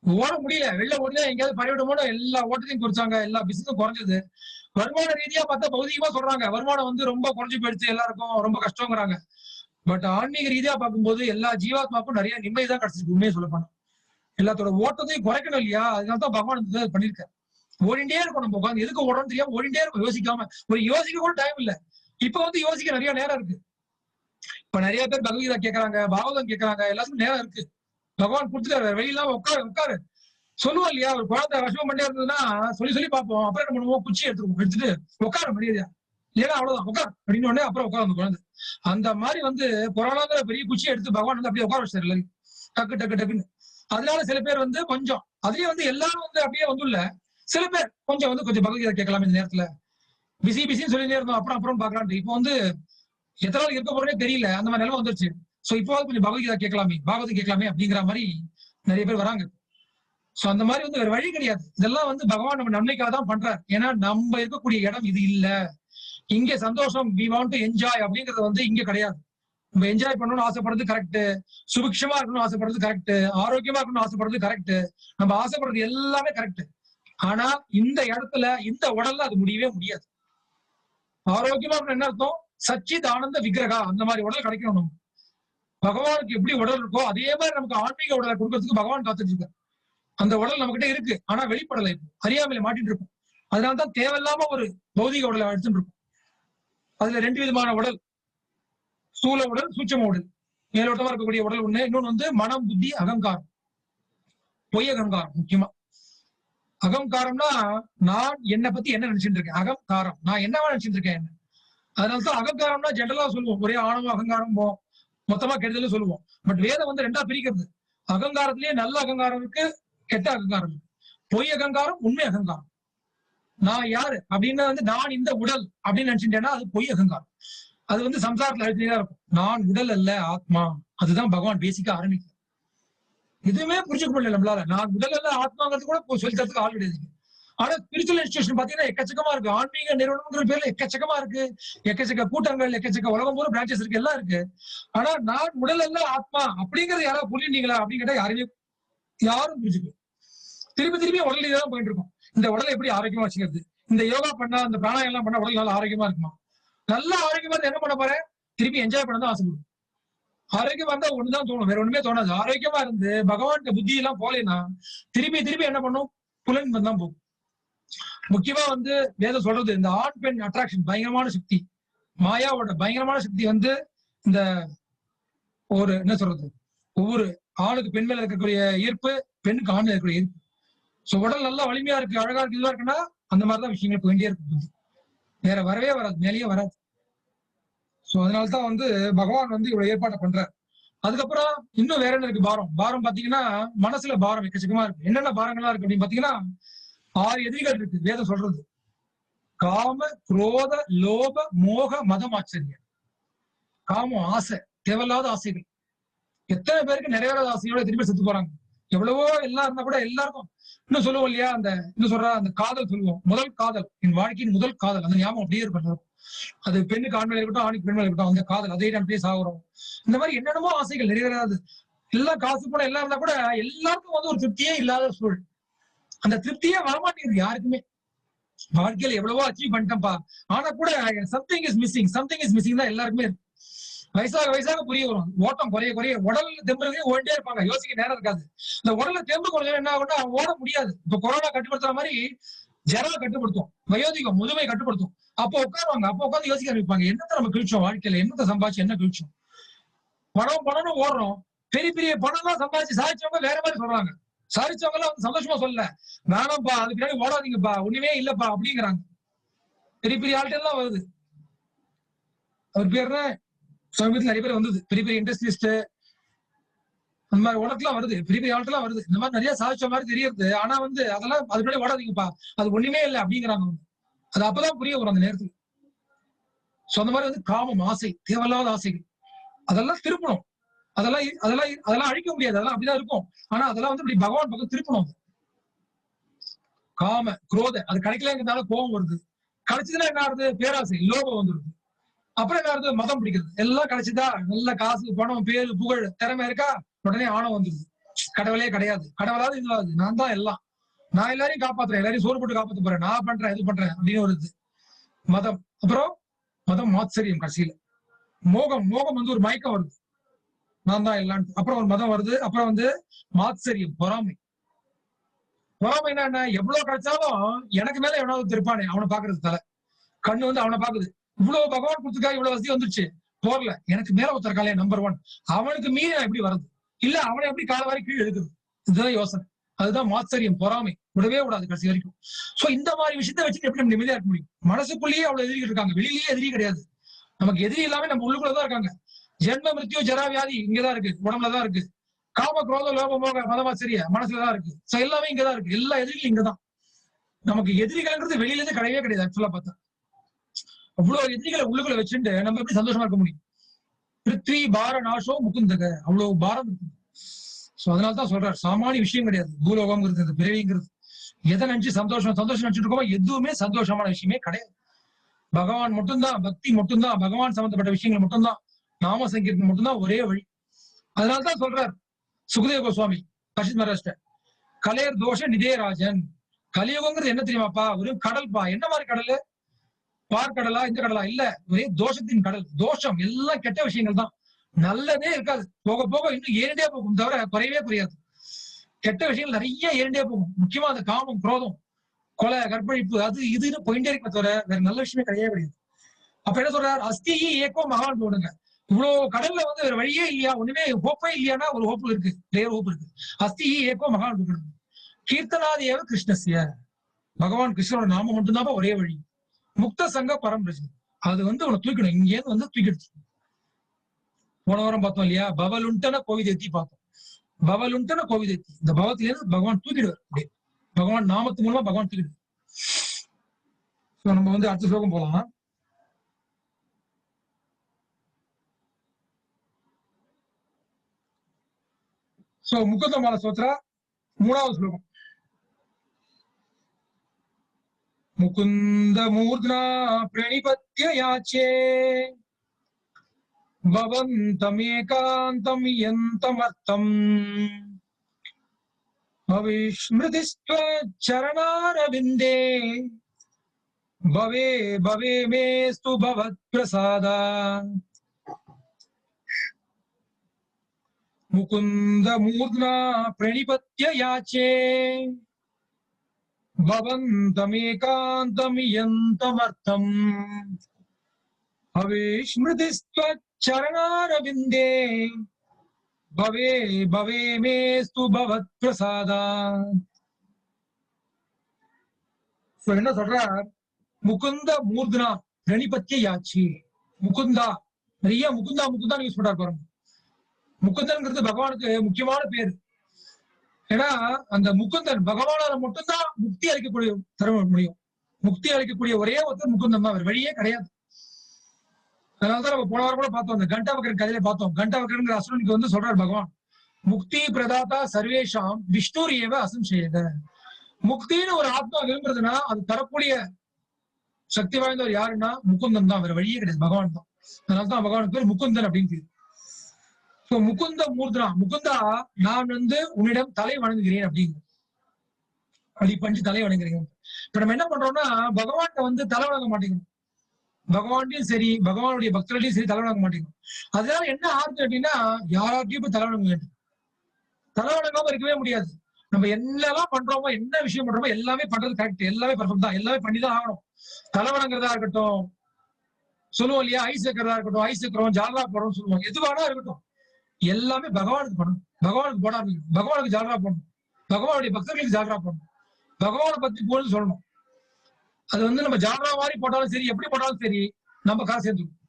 ஓட முடியல, வெளில ஓடுனா எங்கேயாவது பறிவிடமோட எல்லா ஓட்டத்தையும் குறைச்சாங்க, எல்லா பிசினஸும் குறைஞ்சது. வருமான ரீதியா பார்த்தா பௌதிகமா சொல்றாங்க வருமானம் வந்து ரொம்ப குறைஞ்சு போயிடுச்சு, எல்லாருக்கும் ரொம்ப கஷ்டங்கிறாங்க. பட் ஆன்மீக ரீதியா பார்க்கும்போது எல்லா ஜீவாத்மாக்கும் நிறைய நிம்மதி தான் கிடைச்சிருக்கு. உண்மையை சொல்ல போனா எல்லாத்தோட ஓட்டத்தையும் குறைக்கணும் இல்லையா? அதனாலதான் பகவான் பண்ணிருக்காரு. ஓடிண்டே இருக்கும். நம்ம உட்காந்து எதுக்கு ஓடணும் தெரியாம ஓடிண்டே இருக்கும், யோசிக்காம. ஒரு யோசிக்க கூட டைம் இல்ல. இப்ப வந்து யோசிக்க நிறைய நேரம் இருக்கு. இப்ப நிறைய பேர் பகவத்கீதா கேட்கறாங்க, பாகவதம் கேட்கறாங்க, எல்லாத்துக்கும் நேரம் இருக்கு. பகவான் கொடுத்துட்டாரு, வெளியில்லாம உட்காரு உட்காரு சொல்லுவோம் இல்லையா? ஒரு குழந்தை விஷமம் பண்ணே இருந்ததுன்னா சொல்லி சொல்லி பார்ப்போம். அப்புறம் என்ன பண்ணுவோம், குச்சி எடுத்துட்டு உட்கார மரியாதையா, ஏன்னா அவ்வளவுதான் உட்கார் அப்படின்னு உடனே அப்புறம் உட்கார அந்த குழந்தை. அந்த மாதிரி வந்து கொரோனாங்கிற பெரிய குச்சி எடுத்து பகவான் வந்து அப்படியே உட்கார வச்சாரு எல்லாரும், டக்கு டக்கு டக்குன்னு. அதனால சில பேர் வந்து கொஞ்சம் அதுலயே வந்து எல்லாரும் வந்து அப்படியே வந்துள்ள, சில பேர் கொஞ்சம் வந்து கொஞ்சம் பகவத்கீதை கேட்கலாம் இந்த நேரத்துல. பிசின்னு சொல்லிட்டே இருந்தோம், அப்புறம் அப்புறம் பாக்கலான்ட்டு. இப்போ வந்து எத்தனை நாள் இருக்க போறேனே தெரியல, அந்த மாதிரி நிலைமை வந்துருச்சு. சோ இப்போ கொஞ்சம் பகவத்கீதா கேட்கலாமே, பாகவதம் கேட்கலாமே அப்படிங்கிற மாதிரி நிறைய பேர் வராங்க. சோ அந்த மாதிரி வந்து வேற வழி கிடையாது. இதெல்லாம் வந்து பகவான் நம்ம நன்மைக்காக தான் பண்றாரு. ஏன்னா நம்ம இருக்கக்கூடிய இடம் இது இல்ல. இங்க சந்தோஷம், வி வாண்ட் டு என்ஜாய் அப்படிங்கிறது வந்து இங்க கிடையாது. நம்ம என்ஜாய் பண்ணணும்னு ஆசைப்படுறது கரெக்ட், சுபிக்ஷமா இருக்கணும்னு ஆசைப்படுறது கரெக்ட், ஆரோக்கியமா இருக்கணும்னு ஆசைப்படுறது கரெக்ட், நம்ம ஆசைப்படுறது எல்லாமே கரெக்ட். ஆனா இந்த இடத்துல இந்த உடல்ல அது முடியவே முடியாது. ஆரோக்கியமா இருக்கணும் என்ன அர்த்தம்? சச்சித் ஆனந்த விக்கிரகா, அந்த மாதிரி உடல் கிடைக்கணும். நம்ம பகவானுக்கு எப்படி உடல் இருக்கோ அதே மாதிரி நமக்கு ஆன்மீக உடலை கொடுக்கறதுக்கு பகவான் காத்துட்டு இருக்காரு. அந்த உடல் நம்ம கிட்ட இருக்கு, ஆனா வெளிப்படலை, அறியாமையில மாட்டிட்டு இருக்கும். அதனால்தான் தேவையில்லாம ஒரு பௌதிக உடலை எடுத்துட்டு இருக்கும். அதுல 2 விதமான உடல், ஸ்தூல உடல், சூட்சம உடல். மேலோட்டமா இருக்கக்கூடிய உடல் ஒண்ணு, இன்னொன்னு வந்து மனம், புத்தி, அகங்காரம், பொய் அகங்காரம். முக்கியமா அகங்காரம்னா நான் என்னை பத்தி என்ன நினைச்சிட்டு இருக்கேன், அகங்காரம் நான் என்னவா நினைச்சிட்டு இருக்கேன் என்ன. அதனாலதான் அகங்காரம்னா ஜென்ரலா சொல்லுவோம், ஒரே ஆணவம் அகங்காரம் மொத்தமா கெடுதல் சொல்லுவோம். பட் வேதம் வந்து 2ஆ பிரிக்கிறது. அகங்காரத்திலேயே நல்ல அகங்காரம் இருக்கு, கெட்ட அகங்காரம் இருக்கு. பொய் அகங்காரம், உண்மை அகங்காரம். நான் யாரு அப்படின்னு வந்து நான் இந்த உடல் அப்படின்னு நினைச்சுட்டேன்னா அது பொய் அகங்காரம். அது வந்து சம்சாரத்துல அழுத்திதான் இருக்கும். நான் உடல் அல்ல, ஆத்மா. அதுதான் பகவான் பேசிக்கா ஆரம்பிக்கும். எதுவுமே புரிஞ்சுக்க முடியல நம்மளால. நான் உடல் அல்ல, ஆத்மாங்கிறது கூட சொல்லி தரத்துக்கு ஆள் கிடையாது. ஆனா ஸ்பிரிச்சுவல் இன்ஸ்டிடியூஷன் பாத்தீங்கன்னா எக்கச்சக்கமா இருக்கு. ஆன்மீக நிறுவனம்ங்கிற பேர்ல எக்கச்சக்கமா இருக்கு. எக்கச்சக்க கூட்டங்கள், எக்கச்சக்க உலகம் பூரா பிரான்சஸ் இருக்கு, எல்லாம் இருக்கு. ஆனா நான் உடல் அல்ல, ஆத்மா அப்படிங்கறது யாராவது புரிஞ்சுட்டீங்களா அப்படின்னு கேட்டா யாரும் புரிஞ்சுக்கல. திருப்பி திருப்பி உடல் தான் போயிட்டு இருக்கும். இந்த உடலை எப்படி ஆரோக்கியமா வச்சுக்கிறது, இந்த யோகா பண்ணா, இந்த பிராணாயம் எல்லாம் பண்ணா உடல் நல்லா ஆரோக்கியமா இருக்குமா? நல்லா ஆரோக்கியமா இருந்தா என்ன பண்ண போறேன், திருப்பி என்ஜாய் பண்ண தான் ஆசைப்படும். ஆரோக்கியமா இருந்தா ஒண்ணுதான் தோணும், வேற ஒண்ணுமே தோணாது. ஆரோக்கியமா இருந்து பகவான் புத்தி எல்லாம் போலேன்னா திருப்பி திருப்பி என்ன பண்ணும், புலன் தான் போகும். முக்கியமா வந்து வேதம் சொல்றது, இந்த ஆண் பெண் அட்ராக்ஷன் பயங்கரமான சக்தி, மாயாவோட பயங்கரமான சக்தி வந்து இந்த ஒரு என்ன சொல்றது, ஒவ்வொரு ஆணுக்கு பெண் மேல இருக்கக்கூடிய ஈர்ப்பு, பெண்ணுக்கு ஆண் இருக்கக்கூடிய ஈர்ப்பு. சோ உடல் நல்லா வலிமையா இருக்கு, அழகா இருக்கு, இதா இருக்குன்னா அந்த மாதிரிதான் விஷயங்கள் போயிட்டே இருக்கு. புத்தி வேற வரவே வராது, மேலேயே வராது. சோ அதனால்தான் வந்து பகவான் வந்து இவ்வளவு ஏற்பாட்டை பண்றாரு. அதுக்கப்புறம் இன்னும் வேற என்ன இருக்கு பாரம்? பாரம் பாத்தீங்கன்னா மனசுல பாரம் எக்கச்சக்கமா இருக்கு. என்னென்ன பாரங்களா இருக்கு அப்படின்னு பாத்தீங்கன்னா 6 எதிரிகள் இருக்கு வேதம் சொல்றது. காம, குரோத, லோப, மோக, மதம், ஆச்சரியம். காமம் ஆசை, தேவையில்லாத ஆசைகள். எத்தனை பேருக்கு நிறைவேறாத ஆசையோட திரும்பி செத்து போறாங்க. எவ்வளவோ எல்லாம் இருந்தா கூட எல்லாருக்கும் இன்னும் சொல்லுவோம் இல்லையா, அந்த இன்னும் சொல்ற அந்த காதல் சொல்லுவோம், முதல் காதல், என் வாழ்க்கையின் முதல் காதல், அந்த ஞாபகம் அப்படியே இருக்கட்டும். அது பெண்ணுக்கு ஆண் மேல இருக்கட்டும், ஆணுக்கு பெண் மேல இருக்கட்டும், அந்த காதல் அதே அப்படியே சாகுறோம். இந்த மாதிரி என்னென்னமோ ஆசைகள் நிறைவேறாது. எல்லாம் காசு போல எல்லாம் இருந்தா கூட எல்லாருக்கும் வந்து ஒரு திருப்தியே இல்லாத சூழல். அந்த திருப்தியே வரமாட்டேங்குது யாருக்குமே. வாழ்க்கையில எவ்வளவோ அச்சீவ் பண்ணிட்டேன்ப்பா, ஆனா கூட something is missing, something is missing தான் எல்லாருக்குமே இருக்கு. வயசாக வயசாக புரிய வரும், ஓட்டம் குறைய குறைய உடல் தெம்புறதே ஓடிட்டே இருப்பாங்க, யோசிக்க நேரம் இருக்காது. இந்த உடல்ல தெம்பு கொஞ்சம் என்ன ஆகும்னா ஓட முடியாது. இப்ப கொரோனா கட்டுப்படுத்துற மாதிரி ஜரா கட்டுப்படுத்தும், வயோதிகம் முதுமை கட்டுப்படுத்தும். அப்போ உட்காருவாங்க, அப்போ உட்காந்து யோசிக்க ஆரம்பிப்பாங்க, என்னத்தை நம்ம கிழிச்சோம் வாழ்க்கையில, என்னத்தை சம்பாதிச்சு என்ன கிழிச்சோம். பணம் பணம்னு ஓடுறோம், பெரிய பெரிய பணம் எல்லாம் சம்பாதிச்சு சாதிச்சவங்க வேற மாதிரி சொல்றாங்க. சாதிச்சவங்க எல்லாம் வந்து சந்தோஷமா சொல்லல, வேணாம்ப்பா அது பின்னாடி ஓடாதீங்கப்பா ஒண்ணுமே இல்லப்பா அப்படிங்கிறாங்க. பெரிய பெரிய ஆள்கிட்ட எல்லாம் வருது. அவர் பேர் சமீபத்தில் நிறைய பேர் வந்தது, பெரிய பெரிய இண்டஸ்ட்ரியலிஸ்ட் அந்த மாதிரி உலகத்துல வருது, பெரிய பெரிய ஆள்லாம் வருது, இந்த மாதிரி நிறைய சாதிச்ச மாதிரி தெரியுது. ஆனா வந்து அதெல்லாம் அது பின்னாடி ஓடாதீங்கப்பா, அது ஒண்ணுமே இல்லை அப்படிங்கிறாங்க. அது அப்பதான் புரிய வரும் அந்த நேரத்துக்கு. சோ அந்த மாதிரி வந்து காமம், ஆசை, தேவையில்லாத ஆசைகள், அதெல்லாம் திருப்பணும். அதெல்லாம் அதெல்லாம் அதெல்லாம் அழிக்க முடியாது, அதெல்லாம் அப்படிதான் இருக்கும். ஆனா அதெல்லாம் வந்து இப்படி பகவான் பக்கம் திருப்பணும். காம குரோத அது கிடைக்கலங்கிறதுனால கோபம் வருது, கிடைச்சதுன்னா என்ன ஆகுது, பேராசை லோபம் வந்துருது. அப்புறம் என்ன ஆகுது, மதம் பிடிக்கிறது. எல்லாம் கிடைச்சதா, நல்ல காசு பணம் பேரு புகழ் திறமை இருக்கா, உடனே ஆணவம் வந்துருது. கடவுளே கிடையாது, கடவுளாவது இல்லாது, நான் தான் எல்லாம், நான் எல்லாரையும் காப்பாத்துறேன், எல்லாரையும் சோறு போட்டு காப்பாத்த போறேன், நான் பண்றேன் இது பண்றேன் அப்படின்னு வருது மதம். அப்புறம் மதம் மாத்சரியம், கடைசியில மோகம், மோகம் வந்து ஒரு மயக்கம் வருது, நான் தான் எல்லாம். அப்புறம் ஒரு மதம் வருது, அப்புறம் வந்து மாத்சரியம், பொறாமை. பொறாமை என்ன, எவ்வளவு கிடைச்சாலும் எனக்கு மேல எவனாவது திருப்பானே அவனை பாக்குறது தலை, கண்ணு வந்து அவனை பாக்குது. இவ்வளவு பகவான் கொடுத்துக்கா, இவ்வளவு வசதி வந்துருச்சு போர்ல, எனக்கு மேல ஒருத்தர் நம்பர் 1, அவனுக்கு மீறி எப்படி வருது, இல்ல அவனை எப்படி கால வரை கீழே எடுக்குது, இதுதான் யோசனை. அதுதான் மாத்சரியம், பொறாமை, விடவே விடாது கடைசி வரைக்கும். சோ இந்த மாதிரி விஷயத்தை வச்சுட்டு எப்படி நம்ம நிம்மதியா இருக்க முடியும். மனசுக்குள்ளேயே அவ்வளவு எதிரிகள் இருக்காங்க, வெளியிலேயே எதிரி கிடையாது. நமக்கு எதிரி எல்லாமே நம்ம உள்ளுக்குள்ளதான் இருக்காங்க. ஜென்ம மிருத்யு ஜரா வியாதி இங்கதான் இருக்கு, உடம்புலதான் இருக்கு. காம குரோத லோப மோக மதமாச்சரிய மனசுலதான் இருக்கு. சோ எல்லாமே இங்கதான் இருக்கு, எல்லா எதிரிகளும் இங்கதான். நமக்கு எதிரிகள்ன்றது வெளியில இருந்து கிடையவே கிடையாது. ஆக்சுவலா பார்த்தா அவ்வளவு எதிரிகளை உள்ளுக்குள்ள வச்சுட்டு நம்ம எப்படி சந்தோஷமா இருக்க முடியும். பிருத்வி பார நாசோ முகுந்தக, அவ்வளவு பாரம் இருக்கு. சோ அதனாலதான் சொல்றாரு, சாமானிய விஷயம் கிடையாது பூலோகம்ங்கிறது, இந்த பிறவிங்கிறது. எதை நினைச்சு சந்தோஷம் சந்தோஷம் நினைச்சிட்டு இருக்கோமோ எதுவுமே சந்தோஷமான விஷயமே கிடையாது. பகவான் மட்டும்தான், பக்தி மட்டும்தான், பகவான் சம்பந்தப்பட்ட விஷயங்கள் மட்டும்தான், நாம சங்கீர்த்தம் மட்டும்தான் ஒரே வழி. அதனால்தான் சொல்றார் சுகதேவ கோஸ்வாமி கஷித் மகாராஷ்டிர, கலேர் தோஷ நிதேராஜன். கலியுகங்கிறது என்ன தெரியுமாப்பா, ஒரு கடல்பா. என்ன மாதிரி கடல், பார்க்கடலா இந்த கடலா இல்ல, ஒரே தோஷத்தின் கடல். தோஷம் எல்லாம் கெட்ட விஷயங்கள் தான், நல்லதே இருக்காது. போக போக இன்னும் ஏறிண்டே போகும், தவிர குறையவே குறையாது. கெட்ட விஷயங்கள் நிறைய ஏறிண்டே போகும். முக்கியமா அந்த காமம் குரோதம் கொலை கற்பழிப்பு அது இதுன்னு போயிட்டே இருக்க தவிர வேற நல்ல விஷயமே கிடையவே கிடையாது. அப்ப என்ன சொல்றாரு, அஸ்தி ஏக்கோ மகான் போடுங்க. இவ்வளவு கடல்ல வந்து வேற வழியே இல்லையா, ஒண்ணுமே ஹோப்பே இல்லையானா ஒரு ஹோப் இருக்கு, ரேர் ஹோப் இருக்கு. அஸ்தி ஏக்கோ மகான் போடுங்க. கீர்த்தனாதேவ கிருஷ்ணஸ்ய, பகவான் கிருஷ்ணனோட நாமம் மட்டும்தான் ஒரே வழி. முக்த சங்க பரம்பிரஜி, அது வந்து உன தூக்கணும், இங்கேருந்து வந்து தூக்கிடுச்சு. போன வாரம் பார்த்தோம் இல்லையா, பவலுண்டன கோவிதேத்தி பார்த்தோம். பவலுண்டன கோவிதேத்தி, இந்த பவத்தில இருந்து பகவான் தூக்கிடுவார். அப்படியே பகவான் நாமத்து மூலமா பகவான் தூக்கிடுவார். நம்ம வந்து அடுத்த ஸ்லோகம் போலாம். சோ முகுந்தமால ஸ்தோத்ரா 3வது ஸ்லோகம். முகுந்த மூர்த்னா பிரணிபத்ய யாச்சே பவந்தமேகாந்தம் யந்தமர்த்தம் அவிஸ்மிருதிஸ்த்வ சரணாரவிந்தே பவே பவே மேஸ்து பவத் பிரசாதா. முகுந்த மூர்த்னா பிரணிபத்ய யாச்சே பவந்தமேகாந்தம் யந்தமர்த்தம் அவிஸ்மிருதிஸ்த்வ சரணாரவிந்தே பவே பவே மேஸ்து பவத் பிரசாதா. என்ன சொல்றார், முகுந்த மூர்த்னா பிரணிபத்ய யாச்சி. முகுந்தா, நிறைய முகுந்தா முகுந்தா யூஸ் பண்றாரு பாருங்க. முகுந்தன்ங்கிறது பகவானுக்கு முக்கியமான பேரு. ஏன்னா அந்த முகுந்தன் பகவானால மட்டும்தான் முக்தி அளிக்கக்கூடிய தர முடியும். முக்தி அளிக்கக்கூடிய ஒரே ஒருத்தர் முகுந்தன் தான், அவர் வழியே கிடையாது. அதனாலதான் நம்ம போன வாரம் கூட பார்த்தோம், அந்த கண்டாவக்கரன் கதையில பார்த்தோம். கண்டாவக்கரன் அசுரனுக்கு வந்து சொல்றாரு பகவான், முக்தி பிரதாதா சர்வேஷாம் விஷ்ணுர் ஏவ அசம்சேத. முக்தின்னு ஒரு ஆத்மா விரும்புறதுன்னா அது தரக்கூடிய சக்தி வாய்ந்தவர் யாருன்னா முகுந்தன் தான், வேற வழியே கிடையாது, பகவான் தான். அதனாலதான் பகவானுக்கு பேர் முகுந்தன் அப்படின்னு பேரு. முகுந்த மூர்த்தனா, முகுந்தா நான் வந்து உன்னிடம் தலை வணங்குகிறேன் அப்படிங்க, அடி பஞ்சு தலை வணங்குறீங்க. இப்ப நம்ம என்ன பண்றோம்னா பகவான்கிட்ட வந்து தலை வணங்க மாட்டேங்கிறோம். பகவான்டையும் சரி பகவானுடைய பக்தர்களையும் சரி தலை வணங்க மாட்டேங்கிறோம். அதனால என்ன ஆகுது அப்படின்னா யாராட்டையும் போய் தலை வணங்க வேண்டும். தலை வணங்காம இருக்கவே முடியாது. நம்ம என்னெல்லாம் பண்றோமோ, என்ன விஷயம் பண்றோமோ எல்லாமே பண்றது கரெக்ட், எல்லாமே பர்ஃபெக்ட் தான், எல்லாமே பண்ணிதான் ஆகணும். தலை வணங்குறதா இருக்கட்டும், சொல்லுவோம் இல்லையா, ஐஸ் வைக்கிறதா இருக்கட்டும், ஐஸ் வைக்கிறோம், ஜாலரா போறோம் சொல்லுவோம், எதுவானா இருக்கட்டும், எல்லாமே பகவானுக்கு பண்ணணும். பகவானுக்கு போடாது, பகவானுக்கு ஜாலரா போடணும், பகவானுடைய பக்தர்களுக்கு ஜாலரா போடணும், பகவானை பத்தி போன்னு சொல்லணும். அது வந்து நம்ம ஜாலரா மாதிரி போட்டாலும் சரி, எப்படி போட்டாலும் சரி, நம்ம காசு சேர்த்துக்கணும்.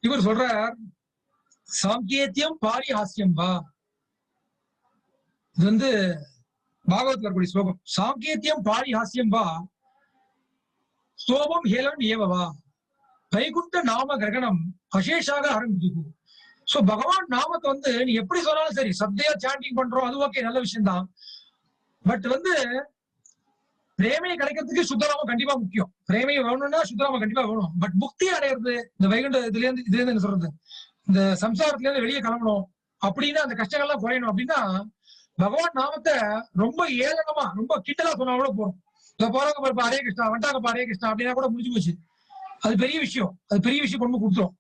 இவர் சொல்றார், சாங்கேத்தியம் பாரிஹாஸ்யம் வா. இது வந்து பாகவத்ல இருக்கக்கூடிய ஸ்லோகம். சாங்கேத்தியம் பாரிஹாஸ்யம் வா ஸ்தோபம் ஹேலன் ஏவவா வைகுண்ட நாம கிரகணம் அசேஷாக ஆரம்பிச்சு. சோ பகவான் நாமத்தை வந்து நீ எப்படி சொன்னாலும் சரி, சப்தையா சாண்டிங் பண்றோம், அது ஓகே, நல்ல விஷயம் தான். பட் வந்து பிரேமையை கிடைக்கிறதுக்கு சுத்தராமம் கண்டிப்பா முக்கியம். பிரேமையை வேணும்னா சுத்தராமம் கண்டிப்பா வேணும். பட் முக்தி அடையிறது, இந்த வைகுண்ட இதுல இருந்து என்ன சொல்றது, இந்த சம்சாரத்துல இருந்து வெளியே கிளம்பணும் அப்படின்னா, அந்த கஷ்டங்கள்லாம் குறையணும் அப்படின்னா பகவான் நாமத்தை ரொம்ப ஏளனமா ரொம்ப கிண்டலா சொன்னா கூட போறோம். போறாங்க பாருப்பா ஹரே கிருஷ்ணா, வந்துட்டாங்கப்பா ஹரே கிருஷ்ணா அப்படின்னா கூட முடிஞ்சு போச்சு. அது பெரிய விஷயம், அது பெரிய விஷயம் கொண்டு கொடுத்துரும்.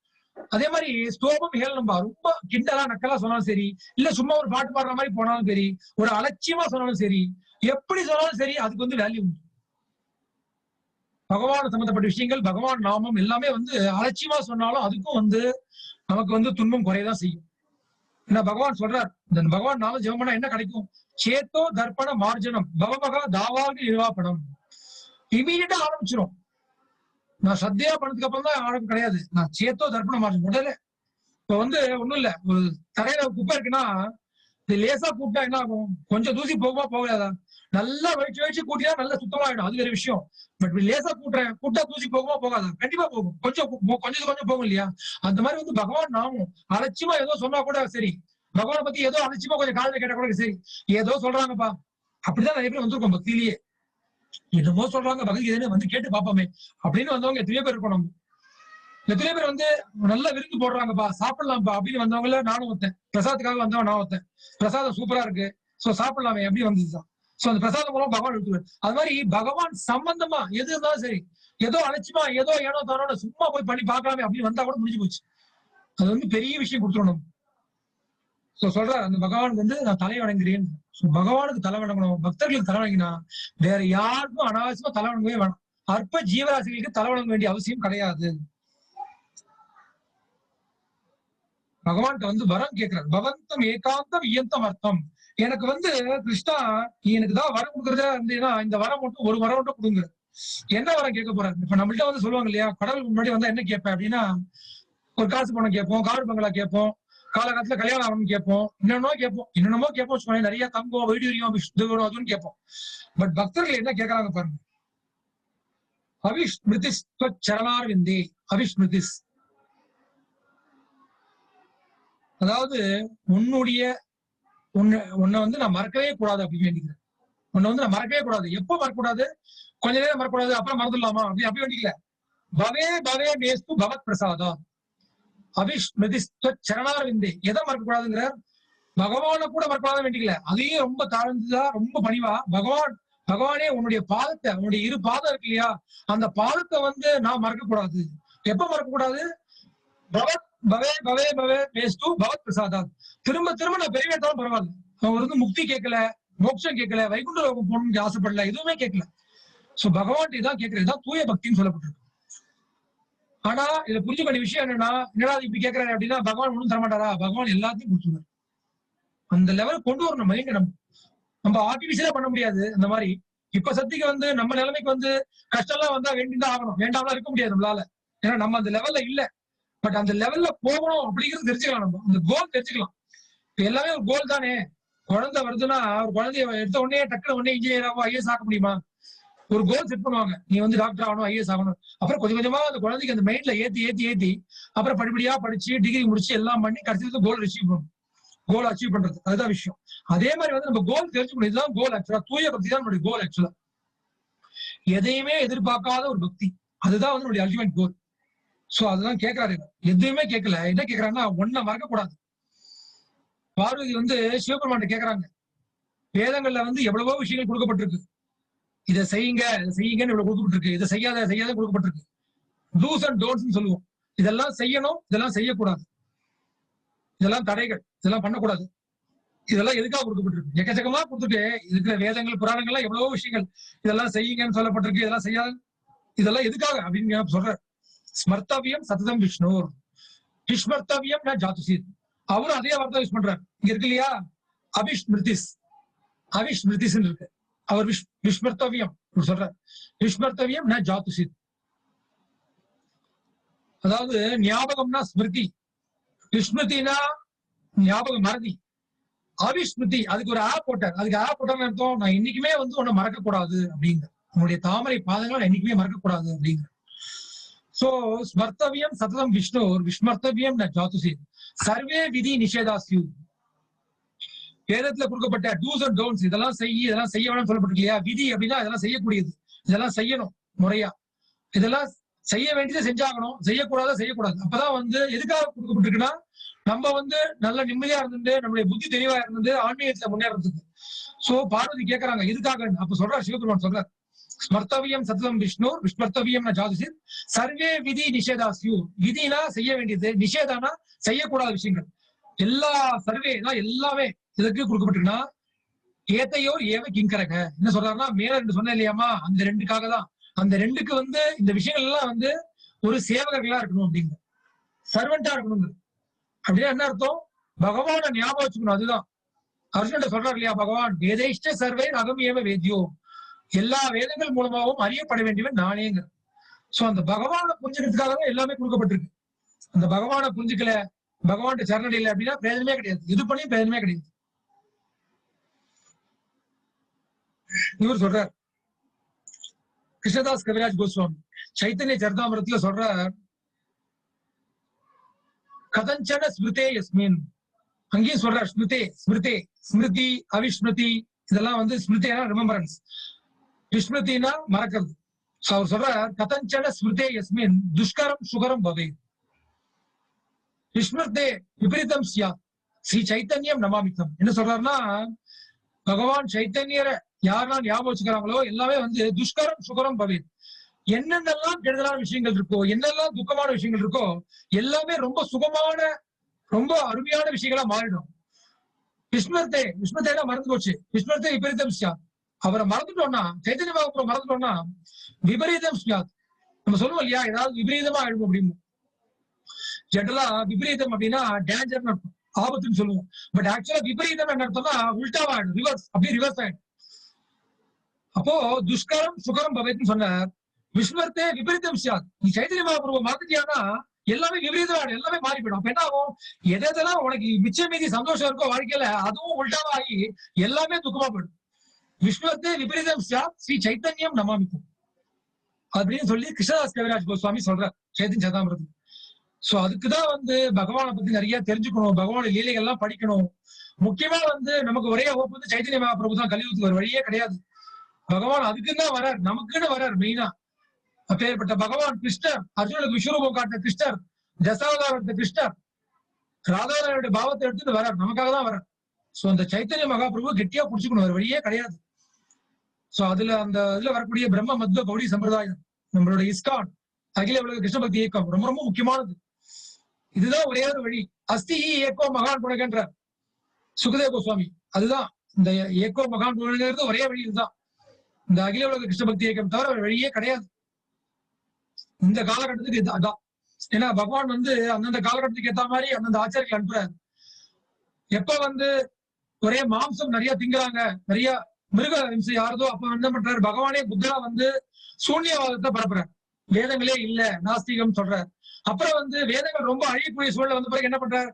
அதே மாதிரி ஸ்தோபம் ஹேளனம்பா, ரொம்ப கிண்டலா நக்கலா சொன்னாலும் சரி, இல்ல சும்மா ஒரு பாட்டு பாடுற மாதிரி போனாலும் சரி, ஒரு அலட்சியமா சொன்னாலும் சரி, எப்படி சொன்னாலும் சரி, அதுக்கு வந்து வேல்யூ உண்டு. பகவான் சம்பந்தப்பட்ட விஷயங்கள், பகவான் நாமம் எல்லாமே வந்து அலட்சியமா சொன்னாலும் அதுக்கும் வந்து நமக்கு வந்து துன்பம் குறையதான் செய்யும். என்ன பகவான் சொல்றார், இந்த பகவான் நாம ஜெபம் பண்ணா என்ன கிடைக்கும்? சேத்தோ தர்ப்பண மார்ஜனம் பவமகா தாவாக நிர்வாபணம். இமீடியட்டா ஆரம்பிச்சிடும். நான் சத்தியா பண்ணதுக்கு அப்புறம் தான் ஆரம்பம் கிடையாது. நான் சேத்தோ தர்ப்பண மார்ஜனம் உடனே. இப்ப வந்து ஒண்ணும் இல்ல, ஒரு தரையில குப்பை இருக்குன்னா இது லேசா கூட்டா என்ன ஆகும்? கொஞ்சம் தூசி போகுமா போகாதா? நல்லா வயிற்று வயிற்று கூட்டினா நல்லா சுத்தமாயிடும், அது வேற விஷயம். பட் லேசா கூட்டா தூசி போகுமா போகாதா? கண்டிப்பா போகும். கொஞ்சம் கொஞ்சம் போகும் இல்லையா? அந்த மாதிரி வந்து பகவான் நாமும் அலட்சியமா ஏதோ சொன்னா கூட சரி, பகவானை பத்தி ஏதோ அலட்சியமா கொஞ்சம் காலையில கேட்டா கூட சரி, ஏதோ சொல்றாங்கப்பா, அப்படிதான் நிறைய பேர் வந்திருக்கோம் பக்தியிலேயே. என்னமோ சொல்றாங்க பகவத்கீதைன்னு வந்து கேட்டு பாப்போமே அப்படின்னு வந்தவங்க எத்தனையோ பேர் இருக்கணும். எத்தனையோ பேர் வந்து நல்ல விருந்து போடுறாங்கப்பா, சாப்பிடலாம்ப்பா அப்படின்னு வந்தவங்கள நானும் ஒருத்தன். பிரசாத்துக்காக வந்தவன் நான் ஒருத்தன். பிரசாதம் சூப்பரா இருக்கு, சோ சாப்பிடலாமே எப்படி வந்துச்சுதான். சோ அந்த பிரசாதம் மூலம் பகவான் எடுத்துவார். அது மாதிரி பகவான் சம்பந்தமா எது இருந்தாலும் சரி, ஏதோ அலட்சியமா ஏதோ ஏனோ தானோ சும்மா போய் பண்ணி பார்க்கலாமே அப்படின்னு வந்தா கூட முடிஞ்சு போச்சு. அது வந்து பெரிய விஷயம் கொடுத்துடணும். சோ சொல்றாரு அந்த பகவானுக்கு வந்து நான் தலை வணங்குறேன். பகவானுக்கு தலை வணங்கணும், பக்தர்களுக்கு தலை வணங்கினா வேற யாருக்கும் அனாவசியமா தலை வணங்கவே வேணாம். அற்ப ஜீவராசிகளுக்கு தலை வணங்க வேண்டிய அவசியம் கிடையாது. பகவான்கிட்ட வந்து வரம் கேட்கிறார். பவந்தம் ஏகாந்தம் இயந்தம் அர்த்தம். எனக்கு வந்து கிருஷ்ணா நீ எனக்கு தான் வரம் கொடுக்குறதா இருந்தீங்கன்னா இந்த வரம் மட்டும் ஒரு வரம் மட்டும் கொடுங்க. என்ன வரம் கேட்க போறாரு? இப்ப நம்மள்ட்ட வந்து சொல்லுவாங்க இல்லையா, கடவுளுக்கு முன்னாடி வந்தா என்ன கேட்பேன் அப்படின்னா, ஒரு காசு பணம் கேட்போம், கார் பங்களா கேட்போம், காலகாலத்துல கல்யாணம் ஆகணும்னு கேட்போம், என்னென்னமோ கேட்போம், நிறைய தங்கம் வைடூரியம் அதுன்னு கேட்போம். பட் பக்தர்கள் என்ன கேட்கறாங்க பாருங்க. அவிஸ்மிருதிஸ் சரணார் விந்தே. அவிஸ்மிருதிஸ் அதாவது உன்னுடைய உன்னை வந்து நான் மறக்கவே கூடாது அப்படின்னு வேண்டிக்கிறேன். உன்னை வந்து நான் மறக்கவே கூடாது. எப்போ மறக்கக்கூடாது? கொஞ்ச நேரம் மறக்கக்கூடாது, அப்புறம் மறந்துடலாமா அப்படி வேண்டிக்கல. பவே பவே மேஸ்து பகவத் பிரசாதா அவிஸ்மிருதிஸ்வ சரணார்விந்தே. எதை மறக்கக்கூடாதுங்கிறார்? பகவானை கூட மறக்கக்கூடாது வேண்டிக்கல. அதையும் ரொம்ப தாழ்ந்ததா ரொம்ப பணிவா பகவானே உன்னுடைய பாதத்தை, உன்னுடைய இரு பாதம் இருக்கு இல்லையா, அந்த பாதத்தை வந்து நான் மறக்கக்கூடாது. எப்ப மறக்கக்கூடாது? பகவத் பவே பவே பவே மேஸ்து பகவத் பிரசாதா. திரும்ப திரும்ப நான் பெரிய எடுத்தாலும் பரவாயில்ல, அவர் வந்து முக்தி கேட்கல, மோட்சம் கேட்கல, வைகுண்ட லோகம் போகணும்னு ஆசைப்படல, எதுவுமே கேட்கல. சோ பகவான் இதான் கேட்கறது, தான் தூய பக்தின்னு சொல்லப்பட்டிருக்கு. ஆனா இதை புரிஞ்சுக்க வேண்டிய விஷயம் என்னன்னா, என்னடா இப்படி கேட்கிறாரு அப்படின்னா, பகவான் ஒண்ணும் தரமாட்டாரா? பகவான் எல்லாத்தையும் கொடுத்துருவாரு. அந்த லெவல் கொண்டு வரணும் மைண்ட். நம்ம ஆர்டிபிஷியலா பண்ண முடியாது அந்த மாதிரி. இப்ப சத்திக்கு வந்து நம்ம நிலைமைக்கு வந்து கஷ்டம் எல்லாம் வந்தா வேண்டிதான் ஆகணும், வேண்டாம்லாம் இருக்க முடியாது நம்மளால. ஏன்னா நம்ம அந்த லெவல்ல இல்ல. பட் அந்த லெவல்ல போகணும் அப்படிங்கிறது தெரிஞ்சுக்கலாம். நம்ம அந்த கோல் தெரிஞ்சுக்கலாம். எல்லாமே ஒரு கோல் தானே. குழந்தை வருதுன்னா ஒரு குழந்தைய எடுத்த உடனே டக்குனு உடனே இன்ஜினியராவோ ஐஏஎஸ் ஆக்க முடியுமா? ஒரு கோல் செட் பண்ணுவாங்க, நீ வந்து டாக்டர் ஆகணும், ஐஏஎஸ் ஆகணும். அப்புறம் கொஞ்சம் கொஞ்சமா அந்த குழந்தைக்கு அந்த மைண்ட்ல ஏத்தி அப்புறம் படிப்படியா படிச்சு டிகிரி முடிச்சு எல்லாம் பண்ணி கடைசியில கோல் அச்சீவ் பண்ணும். கோல் அச்சீவ் பண்றது அதுதான் விஷயம். அதே மாதிரி வந்து நம்ம கோல் தெரிஞ்சுக்கணும். இதுதான் கோல் ஆக்சுவலா. தூய பக்தி தான் நம்மளுடைய கோல் ஆக்சுவலா. எதையுமே எதிர்பார்க்காத ஒரு பக்தி, அதுதான் வந்து நம்மளுடைய அல்டிமேட் கோல். சோ அதுதான் கேட்கிறாரு. எதுவுமே கேட்கல. என்ன கேட்கறாங்கன்னா, ஒன்ன மறக்க கூடாது. பார்வதி வந்து சிவபெருமான் கேட்கறாங்க, வேதங்கள்ல வந்து எவ்வளவோ விஷயங்கள் கொடுக்கப்பட்டிருக்கு. இதை செய்யுங்க, இதை செய்யுங்கன்னு இவ்வளவு கொடுக்கப்பட்டிருக்கு. இதை செய்யாத கொடுக்கப்பட்டிருக்கு. டூஸ் அண்ட் டோன்ட்ஸ் சொல்லுவோம். இதெல்லாம் செய்யணும், இதெல்லாம் செய்யக்கூடாது. இதெல்லாம் தடைகள், இதெல்லாம் பண்ணக்கூடாது. இதெல்லாம் எதுக்காக கொடுக்கப்பட்டிருக்கு? எக்கச்சக்கமா கொடுத்துட்டு இருக்கிற வேதங்கள் புராணங்கள்லாம் எவ்வளவோ விஷயங்கள் இதெல்லாம் செய்யுங்கன்னு சொல்லப்பட்டிருக்கு. இதெல்லாம் செய்யாது, இதெல்லாம் எதுக்காக அப்படின்னு சொல்ற. ஸ்மர்த்தவியம் சததம் விஷ்ணு, விஸ்மர்த்தவியம் நான் ஜாத்துசீத். அவரும் அதே வார்த்தை யூஸ் பண்றாரு. இங்க இருக்கு இல்லையா, அவிஸ்மிருதிஸ், அவிஸ்மிருதிஸ் இருக்கு. அவர் விஸ்மர்த்தவியம் சொல்றார். விஸ்மர்த்தவியம் நான் ஜாத்துசீத், அதாவது ஞாபகம்னா ஸ்மிருதி, விஸ்மிருதினா ஞாபகம் மறதி, அவிஸ்மிருதி அதுக்கு ஒரு ஆப் போட்டார். அதுக்கு ஆப் போட்டான்னு அர்த்தம், நான் இன்னைக்குமே வந்து உன்னை மறக்க கூடாது அப்படிங்க. உன்னுடைய தாமரை பாதங்களை என்னைக்குமே மறக்க கூடாது அப்படிங்க. சோ ஸ்மர்த்தவியம் சததம் விஷ்ணு, விஸ்மர்த்தவியம் ந ஜாத்துசீத், சர்வே விதி நிஷேதாஸ்யு. வேதத்துல கொடுக்கப்பட்ட டூஸ் அண்ட் டோன்ட்ஸ், இதெல்லாம் இதெல்லாம் செய்ய வேணும்னு சொல்லப்பட்டிருக்கு இல்லையா. விதி அப்படின்னா இதெல்லாம் செய்யக்கூடியது, இதெல்லாம் செய்யணும் முறையா, இதெல்லாம் செய்ய வேண்டியதை செஞ்சாகணும், செய்யக்கூடாது. அப்பதான் வந்து எதுக்காக கொடுக்கப்பட்டிருக்குன்னா, நம்ம வந்து நல்ல நிம்மதியா இருந்துட்டு நம்மளுடைய புத்தி தெளிவா இருந்துட்டு ஆன்மீகத்துல முன்னேறதுக்கு. சோ பார்வதி கேட்கறாங்க எதுக்காக. அப்ப சொல்றார் சிவபெருமான் சொல்றார், ஸ்மர்த்தவியம் சததம் விஷ்ணு, விஸ்மர்த்தவியம் ஜாதுசித், சர்வே விதி நிஷேதாஸ்யு. விதினா செய்ய வேண்டியது, நிஷேதானா செய்யக்கூடாத விஷயங்கள். எல்லா சர்வேனா எல்லாமே எதுக்கு கொடுக்கப்பட்டிருக்குன்னா, ஏத்தையோர் ஏவ கிங்கரக. என்ன சொல்றாருன்னா, மேல ரெண்டு சொன்ன இல்லையாமா, அந்த ரெண்டுக்காக தான். அந்த ரெண்டுக்கு வந்து இந்த விஷயங்கள் எல்லாம் வந்து ஒரு சேவகர்களா இருக்கணும் அப்படிங்க, சர்வெண்டா இருக்கணும். அப்படின்னா என்ன அர்த்தம், பகவான ஞாபகம் வச்சுக்கணும். அதுதான் அர்ஜுன் சொல்றாரு இல்லையா, பகவான் வேதைஷ்ட சர்வே அகம் ஏவ வேத்யோ, எல்லா வேதங்கள் மூலமாகவும் அறியப்பட வேண்டியவன் நானேங்க. சோ அந்த பகவானை புரிஞ்சுக்கிறதுக்காக தான் எல்லாமே கொடுக்கப்பட்டிருக்கு. அந்த பகவானை புரிஞ்சுக்கல, பகவான் சரணடையில அப்படின்னா பிரயோஜனமே கிடையாது, இது பண்ணி பிரயோஜனமே கிடையாது. இவர் சொல்றார் கிருஷ்ணதாஸ் கவிராஜ் கோஸ்வாமி சைத்தன்ய சரிதாமிரத்துல சொல்றார், கதஞ்சன ஸ்மிருதே யஸ்மின். அங்கேயும் சொல்றார் ஸ்மிருதே, ஸ்மிருதே, ஸ்மிருதி அவிஸ்மிருதி இதெல்லாம் வந்து ஸ்மிருதினா ரிமெம்பரன்ஸ், விஸ்மிருதினா மறக்கிறது. அவர் சொல்றார், கதஞ்சன ஸ்மிருதே யஸ்மின் துஷ்கரம் சுகரம் பவே, விஸ்மிருதே விபரீதம் சியா ஸ்ரீ சைத்தன்யம் நமாமித்தம். என்ன சொல்றாருன்னா, பகவான் சைத்தன்யரை யாரெல்லாம் ஞாபகம் வச்சுக்கிறாங்களோ எல்லாமே வந்து துஷ்கரம் சுகரம் பவே, என்னென்னலாம் கெடுதலான விஷயங்கள் இருக்கோ, என்னெல்லாம் துக்கமான விஷயங்கள் இருக்கோ எல்லாமே ரொம்ப சுகமான ரொம்ப அருமையான விஷயங்களா மாறிடும். விஸ்மர்த்தே, விஸ்மர்த்தேனா மறந்து போச்சு, விஸ்மர்த்தே விபரீதம் சியாத். அவரை மறந்துட்டோம்னா, சைத்தன்ய மகாபுரம் மறந்துட்டோம்னா விபரீதம் சியாத். நம்ம சொல்லுவோம் இல்லையா, ஏதாவது விபரீதமா ஆயிடும் அப்படின்னு. ஜெனரலா விபரீதம் அப்படின்னா டேஞ்சர்னு அர்த்தம், ஆபத்துன்னு சொல்லுவோம். பட் ஆக்சுவலா விபரீதம் என்ன அர்த்தம்னா உல்டாவா ஆயிடும், ரிவர்ஸ், அப்படியே ரிவர்ஸ் ஆயிடும். அப்போ துஷ்கரம் சுகரம் பவேத்னு சொன்னார். விஸ்மர்த்தே விபரீதம் சியாத். நீ சைத்தன்ய மகாபுரம் மறந்துட்டியானா எல்லாமே விபரீதம், எல்லாமே மாறி போயிடும். அப்ப என்ன ஆகும், எதெல்லாம் உனக்கு மிச்சம் மீதி சந்தோஷம் இருக்கோ வாழ்க்கையில அதுவும் உல்டாவா ஆகி எல்லாமே துக்கமா போயிடும். விஸ்வத்தே விபரீதம் சியாத் ஸ்ரீ சைத்தன்யம் நமாமித்தம் அப்படின்னு சொல்லி கிருஷ்ணதாஸ் கவிராஜ் கோஸ்வாமி சொல்றார் சைத்தன்ய சரிதாமிரதம். சோ அதுக்குதான் வந்து பகவானை பத்தி நிறைய தெரிஞ்சுக்கணும், பகவான லீலைகள் எல்லாம் படிக்கணும். முக்கியமா வந்து நமக்கு ஒரே ஹோப் வந்து சைத்தன்ய மகாபிரபு தான், கலியுகத்துக்கு ஒரு வழியே கிடையாது. பகவான் அதுக்குன்னு தான் வர்றார், நமக்குன்னு வர்றார் மெயினா. அப்பேற்பட்ட பகவான் கிருஷ்ணர், அர்ஜுனுக்கு விஸ்வரூபம் காட்டின கிருஷ்ணர், தசாவதாரம் எடுத்த கிருஷ்ணர், ராதாராயனுடைய பாவத்தை எடுத்துட்டு வர்றார், நமக்காக தான் வர்றார். சோ அந்த சைத்தன்ய மகாபிரபு கெட்டியா புடிச்சுக்கணும், ஒரு வழியே கிடையாது. சோ அதுல அந்த இதுல வரக்கூடிய பிரம்ம மத்வ கௌடி சம்பிரதாயம், நம்மளோட இஸ்கான் அகில உலக கிருஷ்ண பக்தி இயக்கம் ரொம்ப ரொம்ப முக்கியமானது. இதுதான் ஒரே ஒரு வழி. அஸ்தி ஏக்கோ மகான் குணகன்ற சுகதேவ கோஸ்வாமி, அதுதான் இந்த ஏக்கோ மகான் குணங்கிறது ஒரே வழி. இதுதான் இந்த அகில உலக கிருஷ்ண பக்தி இயக்கம் தவிர ஒரு வழியே கிடையாது இந்த காலகட்டத்துக்கு. இது அதான். ஏன்னா பகவான் வந்து அந்தந்த காலகட்டத்துக்கு ஏற்ற மாதிரி அந்தந்த ஆச்சாரியர்கள் அனுப்புறாரு. எப்ப வந்து ஒரே மாம்சம் நிறைய திங்குறாங்க, நிறைய மிருக ஹிம்சை யாருதோ, அப்ப என்ன பண்றாரு, பகவானே புத்தரா வந்து சூன்யவாதத்தை பரப்புறாரு, வேதங்களே இல்ல நாஸ்திகம் சொல்றாரு. அப்புறம் வந்து வேதங்கள் ரொம்ப அழியக்கூடிய சூழல் வந்த பிறகு என்ன பண்றாரு,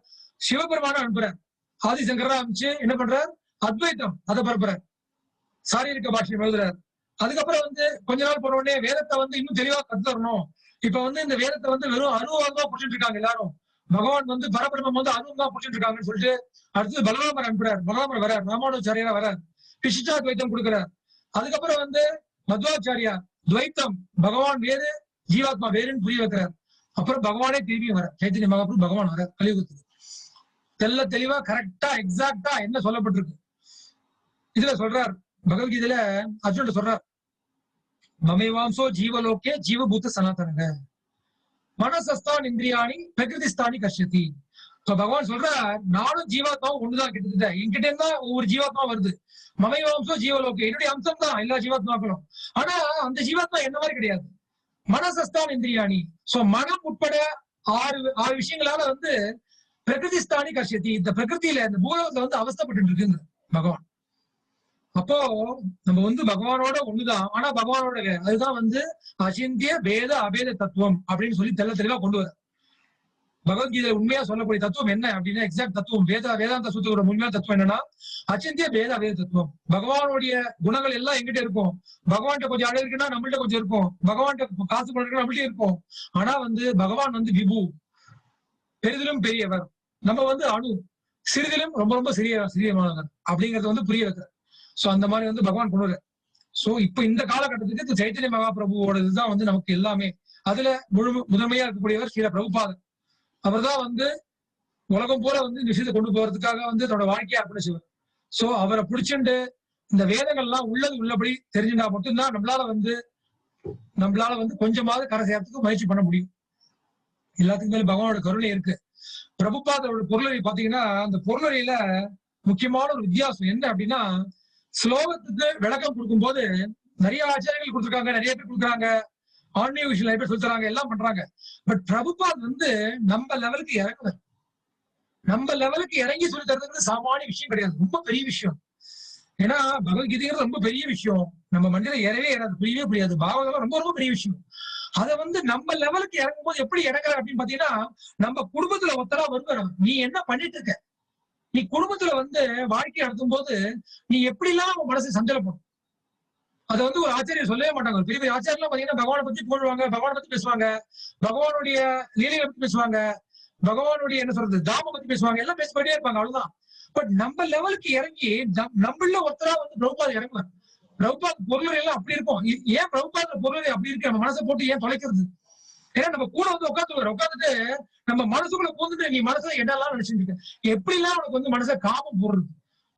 சிவபெருமான அனுப்புறாரு, ஆதிசங்கரா அனுப்பிச்சு என்ன பண்றாரு, அத்வைத்தம் அதை பரப்புறாரு, சாரீரிக பாஷ்யம் எழுதுறாரு. அதுக்கப்புறம் வந்து கொஞ்ச நாள் போன உடனே வேதத்தை வந்து இன்னும் தெளிவா கத்துறணும். இப்ப வந்து இந்த வேதத்தை வந்து வெறும் அனுபவம் தான் புடிச்சிட்டு இருக்காங்க எல்லாரும். பகவான் வந்து பரபிரம்மம் வந்து அனுபவம் தான் புடிச்சிட்டு இருக்காங்கன்னு சொல்லிட்டு அடுத்தது பலராமர் அனுப்புறாரு. பலராமர் வரார், ராமானுஜாரியாரா வரார், விசிஷ்டாத்வைத்தம் கொடுக்கிறார். அதுக்கப்புறம் வந்து மத்வாச்சாரியா துவைத்தம், பகவான் வேறு ஜீவாத்மா வேறுன்னு புரிய வைக்கிறார். அப்புறம் பகவானே திரும்பியும் வர சைத்தன்ய மகாபிரபு பகவான் வர கலியுகத்துக்கு தெளிவா கரெக்டா எக்ஸாக்டா என்ன சொல்லப்பட்டிருக்கு இதுல சொல்றார். பகவத்கீதையில அர்ஜுன் சொல்றார், மமைவாம்சோ ஜீவலோக்கே ஜீவபூத்த சனாதனங்க மனசஸ்தான் இந்திரியாணி பிரகிருதிஸ்தானி கஷ்யதி. இப்ப பகவான் சொல்றார், நானும் ஜீவாத்மாவும் ஒண்ணுதான், கிட்டத்தட்ட என்கிட்ட இருந்தா ஒவ்வொரு ஜீவாத்மா வருது. மமைவாம்சோ ஜீவலோக்கே, என்னுடைய அம்சம் தான் எல்லா ஜீவாத்மாக்களும். ஆனா அந்த ஜீவாத்மா என்ன மாதிரி கிடையாது. மனசஸ்தான் இந்திரியாணி, சோ மனம் உட்பட ஆறு விஷயங்களால வந்து பிரகிருதிஸ்தானி கஷ்யதி, இந்த பிரகிருதியில இந்த பூலோகத்துல வந்து அவஸ்தப்பட்டு இருக்குங்க பகவான். அப்போ நம்ம வந்து பகவானோட ஒண்ணுதான், ஆனா பகவானோட அதுதான் வந்து அசிந்திய பேத அபேத தத்துவம் அப்படின்னு சொல்லி தெளிவா கொண்டு வர. பகவத்கீதையில உண்மையா சொல்லக்கூடிய தத்துவம் என்ன அப்படின்னா, எக்ஸாக்ட் தத்துவம் வேதாந்த சூத்திரோட உண்மையான தத்துவம் என்னன்னா, அச்சிந்திய பேத அபேத தத்துவம். பகவானுடைய குணங்கள் எல்லாம் எங்கிட்ட இருக்கும். பகவான்கிட்ட கொஞ்சம் அழகு இருக்குன்னா நம்மள்ட்ட கொஞ்சம் இருக்கும், பகவான்கிட்ட காசு பண்றதுன்னா நம்மள்ட்ட இருக்கும். ஆனா வந்து பகவான் வந்து விபு, பெரிதிலும் பெரியவர், நம்ம வந்து அணு, சிறிதிலும் ரொம்ப ரொம்ப சிறியமானவர் அப்படிங்கறது வந்து புரிய வைக்கிற. சோ அந்த மாதிரி வந்து பகவான் கொண்டு வர. சோ இப்ப இந்த காலகட்டத்துக்கு சைத்தன்ய மகாபிரபுவோட இதுதான் வந்து நமக்கு எல்லாமே. அதுல முதன்மையா இருக்கக்கூடியவர் ஸ்ரீல பிரபுபாதர். அவர் தான் வந்து உலகம் போல வந்து இந்த விஷயத்தை கொண்டு போறதுக்காக வந்து தன்னோட வாழ்க்கையை அர்ப்பணிச்சவர். சோ அவரை பிடிச்சிட்டு இந்த வேதங்கள்லாம் உள்ளபடி தெரிஞ்சுட்டா மட்டும்தான் நம்மளால வந்து கொஞ்சமாவது கரை சேர்த்துக்கு முயற்சி பண்ண முடியும். எல்லாத்துக்கும் மேல பகவானோட கருணை இருக்கு. பிரபுபாதரோட பொருளை பாத்தீங்கன்னா, அந்த பொருளையில முக்கியமான ஒரு வித்தியாசம் என்ன அப்படின்னா, ஸ்லோகத்துக்கு விளக்கம் கொடுக்கும் போது நிறைய ஆச்சாரியர்கள் கொடுத்துருக்காங்க, நிறைய பேர் கொடுக்குறாங்க, ஆன்மீக விஷயம் நிறைய பேர் சொல்லி தராங்க, எல்லாம் பண்றாங்க. பட் பிரபுபாத் வந்து நம்ம லெவலுக்கு இறங்குவார். நம்ம லெவலுக்கு இறங்கி சொல்லி தரதுக்கு சாமானிய விஷயம் கிடையாது, ரொம்ப பெரிய விஷயம். ஏன்னா பகவத்கீதைங்கிறது ரொம்ப பெரிய விஷயம், நம்ம மண்டியில ஏறவே ஏறாது, புரியவே புரியாது. பாகவதம் ரொம்ப ரொம்ப பெரிய விஷயம். அதை வந்து நம்ம லெவலுக்கு இறங்கும் போது எப்படி இறங்குற அப்படின்னு பாத்தீங்கன்னா, நம்ம குடும்பத்துல ஒருத்தரா வருவார். நீ என்ன பண்ணிட்டு இருக்க, நீ குடும்பத்துல வந்து வாழ்க்கை நடத்தும் போது நீ எப்படி எல்லாம் உன் மனசு சஞ்சலப்படும். அதை வந்து ஒரு ஆச்சரியம் சொல்லவே மாட்டாங்க. பெரிய பெரிய ஆச்சாரியெல்லாம் பாத்தீங்கன்னா பகவானை பத்தி போடுவாங்க, பகவானை பத்தி பேசுவாங்க, பகவானுடைய லீலைகளை பத்தி பேசுவாங்க, பகவானுடைய என்ன சொல்றது தாம பத்தி பேசுவாங்க, எல்லாம் பேசிக்கிட்டே இருப்பாங்க, அவ்வளவுதான். பட் நம்ம லெவலுக்கு இறங்கி நம்மள ஒருத்தரா வந்து பிரபுபாத் இறங்குவார். பிரபுபாத் பொருள் எல்லாம் அப்படி இருக்கும். ஏன் பிரபுபாத் பொருள் அப்படி இருக்கு, நம்ம மனசை போட்டு ஏன் தொலைக்கிறது? ஏன்னா நம்ம கூட வந்து உட்காந்துட்டு நம்ம மனசுக்குள்ள போந்துட்டு நீ மனசுல என்னெல்லாம் நினைச்சுட்டு இருக்க, எப்படிலாம் உனக்கு வந்து மனசை காமம் போடுறது,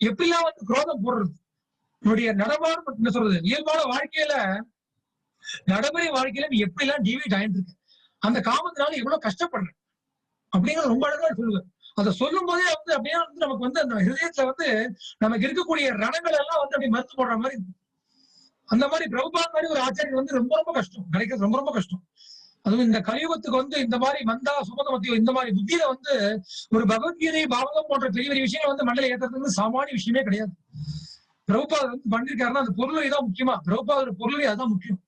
எப்படிலாம் வந்து குரோதம் போடுறது, உன்னுடைய நடமாடு என்ன சொல்றது இயல்பான வாழ்க்கையில நடைமுறை வாழ்க்கையில நீ எப்படிலாம் டிவைட் ஆயிட்டு இருக்கு, அந்த காமத்தினால எவ்வளவு கஷ்டப்படுற அப்படிங்கிறது ரொம்ப அழகா சொல்லுவேன். அதை சொல்லும் போதே வந்து அப்படியே வந்து நமக்கு வந்து அந்த ஹிருதயத்துல வந்து நமக்கு இருக்கக்கூடிய ரணங்கள் எல்லாம் வந்து அப்படி மறுத்து போடுற மாதிரி இருக்கும். அந்த மாதிரி பிரபுபாத் மாதிரி ஒரு ஆச்சாரியர் வந்து ரொம்ப ரொம்ப கஷ்டம் கிடைக்கிறது, ரொம்ப ரொம்ப கஷ்டம். அதுவும் இந்த கலியுகத்துக்கு வந்து இந்த மாதிரி மந்தா சுமதமத்தியோ இந்த மாதிரி புத்தியில வந்து ஒரு பகவத்கீதை பாவகம் போன்ற பெரிய பெரிய விஷயங்கள் வந்து மண்டல ஏற்றுறது சாமானிய விஷயமே கிடையாது. பிரபுபாதர் வந்து பண்ணிருக்காருன்னா அந்த பொருளை தான் முக்கியமா, பிரபுபாதர் பொருளை அதுதான் முக்கியம்.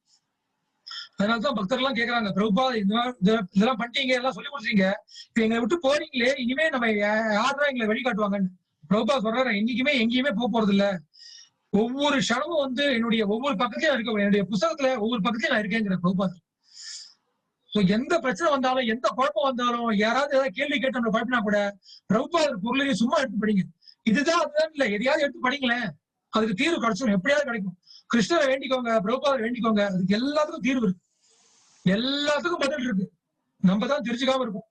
அதனாலதான் பக்தர்கள் எல்லாம் கேட்கறாங்க, பிரபுபாத் இதெல்லாம் பண்ணிட்டீங்க, எல்லாம் சொல்லி கொடுத்தீங்க, இப்ப எங்களை விட்டு போறீங்களே, இனிமே நம்ம யாருதான் எங்களை வழிகாட்டுவாங்கன்னு. பிரபுபாத் சொல்றாரு, என்னைக்குமே எங்கேயுமே போறது இல்ல, ஒவ்வொரு க்ஷணமும் வந்து என்னுடைய ஒவ்வொரு பக்கத்தையும் இருக்க, என்னுடைய புத்தகத்துல ஒவ்வொரு பக்கத்தையும் நான் இருக்கேங்கிற பிரபுபாத். எந்த பிரச்சனை வந்தாலும் எந்த குழப்பம் வந்தாலும் யாராவது ஏதாவது கேள்வி கேட்டு நம்ம குழப்பினா கூட பிரபுபாதர் பொருளையும் சும்மா எடுத்து படிங்க. இதுதான் அதுதான் இல்ல, எதையாவது எடுத்து படிங்களேன், அதுக்கு தீர்வு கிடைச்சிடும், எப்படியாவது கிடைக்கும். கிருஷ்ணரை வேண்டிக்கோங்க, பிரபுபாதர் வேண்டிக்கோங்க, அதுக்கு எல்லாத்துக்கும் தீர்வு இருக்கு, எல்லாத்துக்கும் பதில் இருக்கு. நம்ம தான் தெரிஞ்சுக்காம இருக்கும்.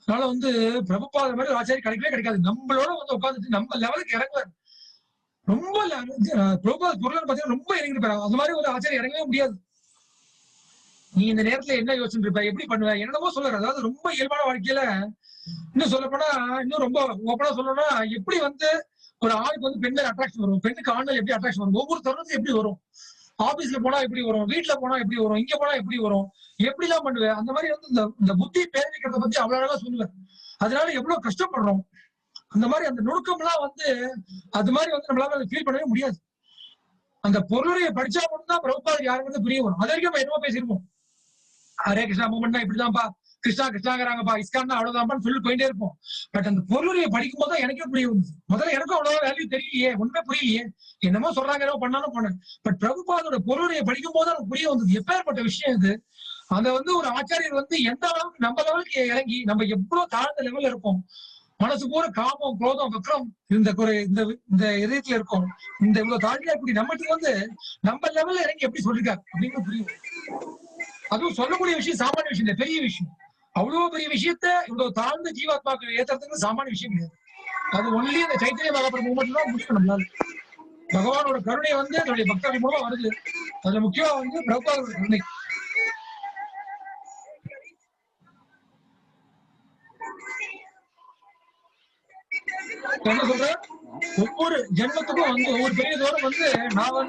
அதனால வந்து பிரபுபாதர் மாதிரி ஆச்சாரி கிடைக்கவே கிடைக்காது. நம்மளோட வந்து உட்காந்துட்டு நம்ம லெவலுக்கு இறங்குவார். ரொம்ப பிரபுபாதர் பொருள் பாத்தீங்கன்னா ரொம்ப இறங்கிட்டு போறாங்க. அந்த மாதிரி ஒரு ஆச்சாரி இறங்கவே முடியாது. நீ இந்த நேரத்துல என்ன யோசிச்சுட்டு இருப்ப, எப்படி பண்ணுவ, என்னமோ சொல்ற. அதாவது ரொம்ப இயல்பான வாழ்க்கையில இன்னும் சொல்ல போனா, இன்னும் ரொம்ப ஓப்பனா சொல்லணும்னா, எப்படி வந்து ஒரு ஆணுக்கு வந்து பெண் அட்ராக்ஷன் வரும், பெண்ணுக்கு ஆண்கள் எப்படி அட்ராக்ஷன் வரும், ஒவ்வொரு தருணத்தையும் எப்படி வரும், ஆபீஸ்ல போனா எப்படி வரும், வீட்டுல போனா எப்படி வரும், இங்க போனா எப்படி வரும், எப்படி எல்லாம் பண்ணுவேன். அந்த மாதிரி வந்து இந்த புத்தி பேரணிக்கிறத பத்தி அவ்வளவு அழகா சொல்லுவேன். அதனால எவ்வளவு கஷ்டப்படுறோம், அந்த மாதிரி அந்த நுணுக்கம் எல்லாம் வந்து அது மாதிரி வந்து நம்மளால ஃபீல் பண்ணவே முடியாது. அந்த பொருளைய படிச்சா மட்டும்தான் பிரபுபாதர் யாருங்கிறது புரிய வரும். அது வரைக்கும் நம்ம என்னமோ பேசியிருப்போம், ஹரே கிருஷ்ணா மூமெண்ட்னா இப்படிதான்ப்பா, கிருஷ்ணா கிருஷ்ணாங்கிறாங்கப்பா, இஸ்கான்னா அவ்வளவுதான்ப்பான்னு சொல்லி போயிட்டே இருப்போம். பட் அந்த பொருளுரையை படிக்கும் போது எனக்கே புரிய வந்துச்சு. முதல்ல எனக்கும் அவ்வளவு வேல்யூ தெரியலையே, ஒண்ணுமே புரியலையே, என்னமோ சொல்றாங்க, ஏதோ பண்ணாலும் பண்ணேன். பட் பிரபுபாதோட பொருளுரையை படிக்கும் போது எனக்கு புரிய வந்தது, எப்பேற்பட்ட விஷயம் இது. அந்த ஒரு ஆச்சாரியர் எந்த அளவுக்கு நம்ம லெவலுக்கு இறங்கி, நம்ம எவ்வளவு தாழ்ந்த லெவல்ல இருக்கோம், மனசு பூரா காமம் குரோதம் வக்ரம் இந்த இதயத்துல இருக்கும், இந்த இவ்வளவு தாழ்மையா கூடிய நம்மகிட்ட நம்ம லெவல்ல இறங்கி எப்படி சொல்லிருக்காரு அப்படின்னு புரியும். அதுவும் சொல்லக்கூடிய விஷயம் சாமானிய விஷயம் இல்லை, பெரிய விஷயம். அவ்வளவு பெரிய விஷயத்த இவ்வளவு தாழ்ந்த ஜீவாத்மாக்கள் ஏத்துறதுக்கு சாமானிய விஷயம் கிடையாது. அது ஒன்லி அந்த சைத்தன்ய மகாபிரபு மூமெண்ட் தான் முடியும் நம்மளால. பகவானோட கருணை தன்னுடைய பக்தர்கள் மூலமா வருது. அதுல முக்கியமா பிரபுபாதோட கருணை. என்ன சொல்ற, ஒவ்வொரு ஜென்மத்துக்கும் ஒவ்வொரு பெரிய தோறும் நான்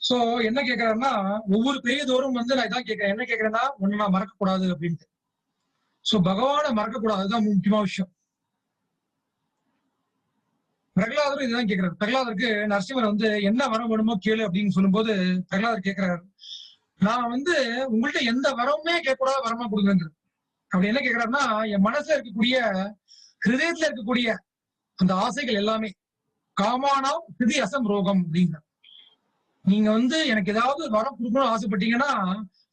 சோ என்ன கேக்குறேன்னா, ஒவ்வொரு பெரிய தோறும் நான் இதான் கேட்கிறேன், என்ன கேட்கிறேன்னா, ஒண்ணு நான் மறக்க கூடாது அப்படின்ட்டு. சோ பகவானை மறக்க கூடாது, அதுதான் முக்கியமான விஷயம். பிரகலாதரும் இதுதான் கேட்கிறாரு. பிரகலாதருக்கு நரசிம்மர் என்ன வரம் வேணுமோ கேளு அப்படின்னு சொல்லும்போது பிரகலாதர் கேட்கிறாரு, நான் உங்கள்ட்ட எந்த வரவுமே கேட்கக்கூடாத வரமா கொடுங்க. அப்படி என்ன கேட்கிறாருன்னா, என் மனசுல இருக்கக்கூடிய ஹிருதயத்துல இருக்கக்கூடிய அந்த ஆசைகள் எல்லாமே காமானாம் ஹிருதி அசம் ரோகம் அப்படிங்கிற, நீங்க எனக்கு ஏதாவது வரம் கொடுக்கணும்னு ஆசைப்பட்டீங்கன்னா